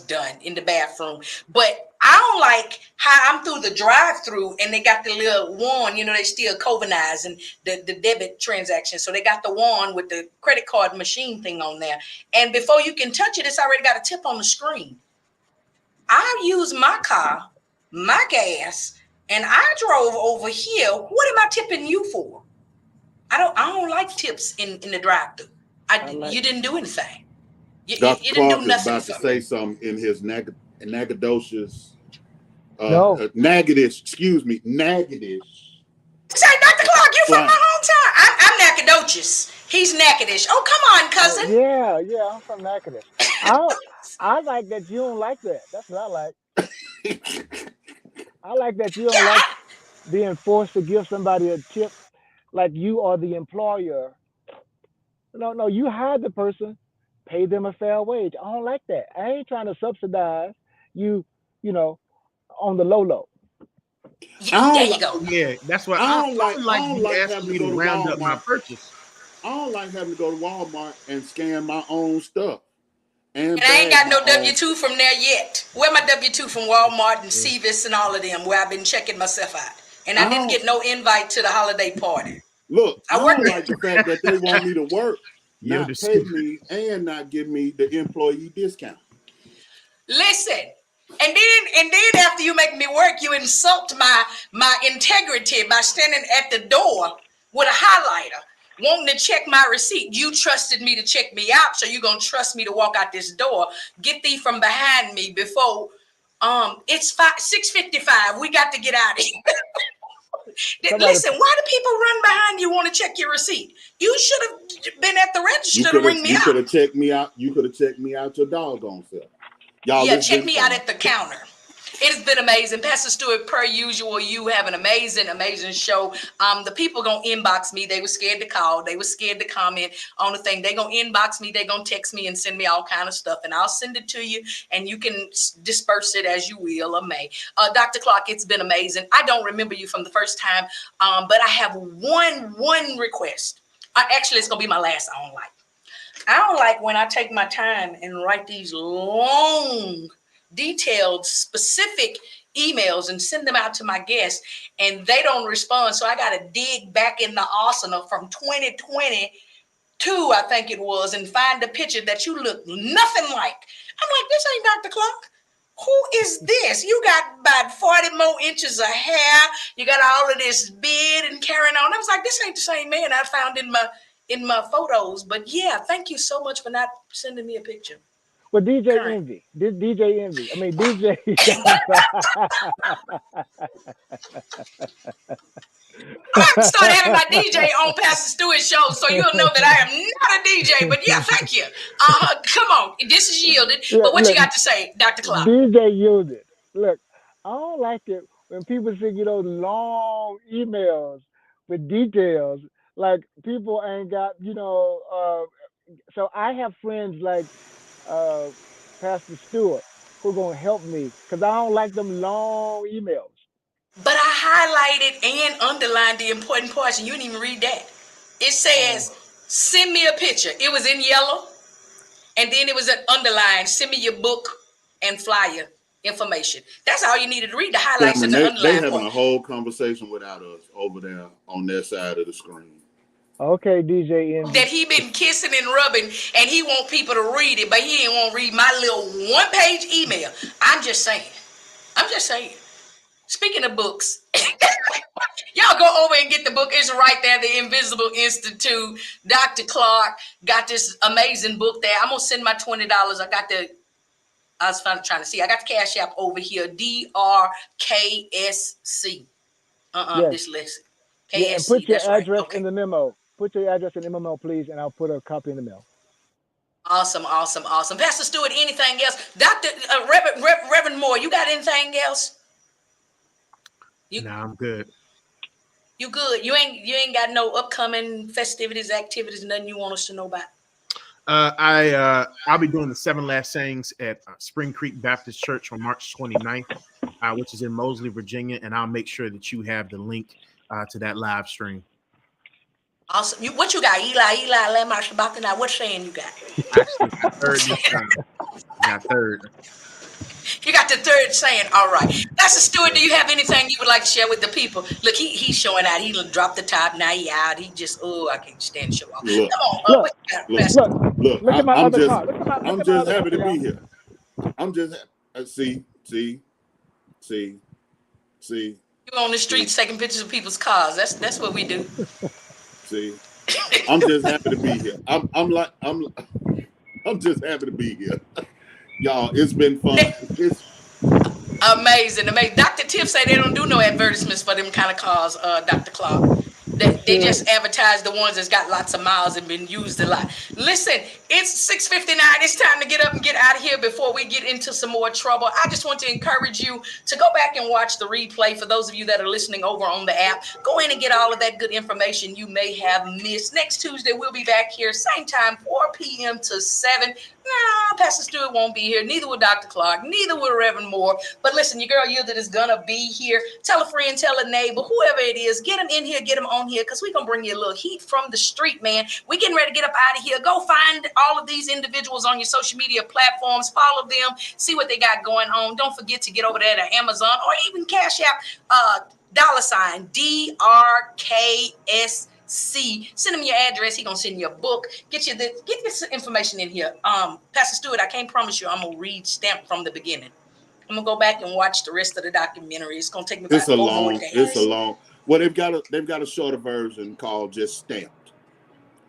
done in the bathroom. But I don't like how I'm through the drive-through and they got the little wand. You know, they still COVIDizing the debit transaction, so they got the wand with the credit card machine thing on there. And before you can touch it, it's already got a tip on the screen. I use my car, my gas, and I drove over here. What am I tipping you for? I don't like tips in the drive-thru. You didn't do anything. You didn't do nothing. About to say something in his nagadocious, Nagadish. Excuse me, Nagadish. Say, Dr. Clark, you from my hometown? I'm Nacogdoches. He's Nacogdoches. Oh, come on, cousin. Yeah, I'm from Nacogdoches. I like that you don't like that. That's what I like. I like that you don't like being forced to give somebody a tip like you are the employer. No, you hired the person, pay them a fair wage. I don't like that. I ain't trying to subsidize you on the low. There you go. Yeah, that's what I don't like having to go to round up my Walmart. purchase. I don't like having to go to Walmart and scan my own stuff. And I ain't got no W-2 from there yet. Where my W-2 from Walmart and CVS and all of them where I've been checking myself out. And I didn't get no invite to the holiday party. Look, I don't like the fact that they want me to work, not pay me, and not give me the employee discount. Listen, and then after you make me work, you insult my integrity by standing at the door with a highlighter, wanting to check my receipt. You trusted me to check me out, so you're gonna trust me to walk out this door. Get thee from behind me before it's 6:55. We got to get out of here. Listen, why do people run behind you want to check your receipt? You should have been at the register to ring me out. You could have checked me out. You could have checked me out your doggone self. Check me out at the counter. It has been amazing. Pastor Stewart, per usual, you have an amazing, amazing show. The people gonna inbox me. They were scared to call. They were scared to comment on the thing. They gonna inbox me. They gonna text me and send me all kind of stuff, and I'll send it to you, and you can disperse it as you will or may. Dr. Clark, it's been amazing. I don't remember you from the first time, but I have one request. Actually, it's gonna be my last. I don't like when I take my time and write these long, detailed, specific emails and send them out to my guests, and they don't respond. So I got to dig back in the arsenal from 2022, I think it was, and find a picture that you look nothing like. I'm like, this ain't Dr. Clark. Who is this? You got about 40 more inches of hair. You got all of this beard and carrying on. I was like, this ain't the same man I found in my photos. But yeah, thank you so much for not sending me a picture. Well, DJ Envy. DJ Envy. I mean, DJ. I start having my DJ on Pastor Stewart's show, so you'll know that I am not a DJ. But yeah, thank you. Come on, this is yielded. Yeah, but what look, you got to say, Dr. Clark? DJ yielded. Look, I don't like it when people send you those long emails with details. Like people ain't got, so I have friends like Pastor Stewart who are gonna help me because I don't like them long emails. But I highlighted and underlined the important parts, and you didn't even read that. It says, send me a picture. It was in yellow, and then it was an underline. Send me your book and flyer information. That's all you needed to read, the highlights and the underline. They having a whole conversation without us over there on their side of the screen. Okay, DJ Envy. That he been kissing and rubbing, and he want people to read it, but he didn't want to read my little one-page email. I'm just saying. Speaking of books, y'all go over and get the book. It's right there, The Invisible Institute. Dr. Clark got this amazing book there. I'm going to send my $20. I was trying to see. I got the Cash App over here, DRKSC. Yes. Dyslexic. Yeah, and put your address in the memo. Put your address in the memo, please, and I'll put a copy in the mail. Awesome. Pastor Stewart, anything else? Dr. Reverend Moore, you got anything else? I'm good. You good? You ain't got no upcoming festivities, activities, nothing you want us to know about? I'll be doing the 7 Last Sayings at Spring Creek Baptist Church on March 29th, which is in Mosley, Virginia, and I'll make sure that you have the link to that live stream. Awesome. What you got? Eli, Lamar, Shabakana. What saying you got? Actually, third this time. Got third. You got the third saying. All right. Pastor Stewart, do you have anything you would like to share with the people? Look, he's showing out. He dropped the top. Now he out. He just, I can't stand show off. Look, come on. Look at my other card. I'm just happy to be here. I'm just see. You on the streets taking pictures of people's cars. That's what we do. See, I'm just happy to be here. I'm just happy to be here. Y'all, it's been fun. It's amazing. Dr. Tiff say they don't do no advertisements for them kind of cars, Dr. Clark. They just advertise the ones that's got lots of miles and been used a lot. Listen, it's 6:59. It's time to get up and get out of here before we get into some more trouble. I just want to encourage you to go back and watch the replay. For those of you that are listening over on the app, go in and get all of that good information you may have missed. Next Tuesday, we'll be back here, same time, 4 p.m. to 7. No, Pastor Stewart won't be here. Neither will Dr. Clark. Neither will Reverend Moore. But listen, your girl Yielded is going to be here. Tell a friend, tell a neighbor, whoever it is, get them in here, get them on here, because we're going to bring you a little heat from the street, man. We getting ready to get up out of here. Go find all of these individuals on your social media platforms. Follow them. See what they got going on. Don't forget to get over there to Amazon or even Cash App, $ DRKSC. Send him your address. He gonna send you a book. Get this information in here. Pastor Stewart, I can't promise you I'm gonna read Stamp from the beginning. I'm gonna go back and watch the rest of the documentary. It's gonna take me about 4 more days. It's a long. Well, they've got a shorter version called just Stamped.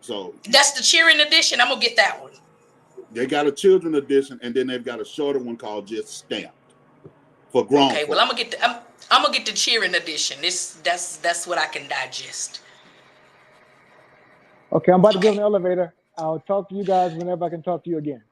So that's the cheering edition. I'm gonna get that one. They got a children edition, and then they've got a shorter one called just Stamped for grown. Okay, well I'm gonna get the cheering edition. That's what I can digest. Okay, I'm about to get on the elevator. I'll talk to you guys whenever I can talk to you again.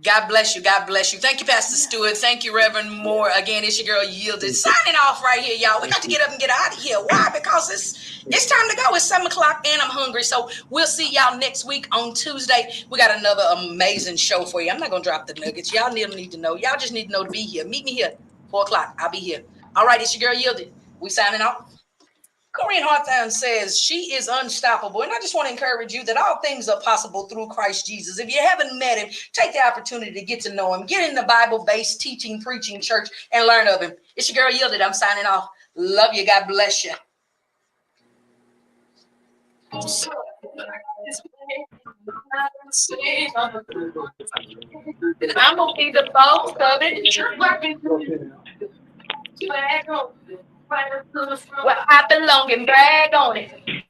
God bless you. God bless you. Thank you, Pastor Stewart. Thank you, Reverend Moore. Again, it's your girl Yielded. Signing off right here, y'all. We got to get up and get out of here. Why? Because it's time to go. It's 7 o'clock and I'm hungry. So we'll see y'all next week on Tuesday. We got another amazing show for you. I'm not going to drop the nuggets. Y'all need to know. Y'all just need to know to be here. Meet me here, 4 o'clock. I'll be here. All right, it's your girl Yielded. We signing off. Corinne Hawthorne says she is unstoppable. And I just want to encourage you that all things are possible through Christ Jesus. If you haven't met him, take the opportunity to get to know him. Get in the Bible-based teaching, preaching church and learn of him. It's your girl Yielded. I'm signing off. Love you. God bless you. I'm going to be the boss of it. Well, I belong and brag on it. Give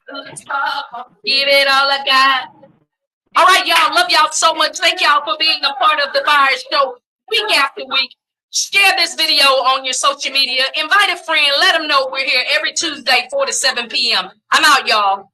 it all I got. All right, y'all. Love y'all so much. Thank y'all for being a part of the FIYAH Show week after week. Share this video on your social media. Invite a friend. Let them know we're here every Tuesday, 4 to 7 p.m. I'm out, y'all.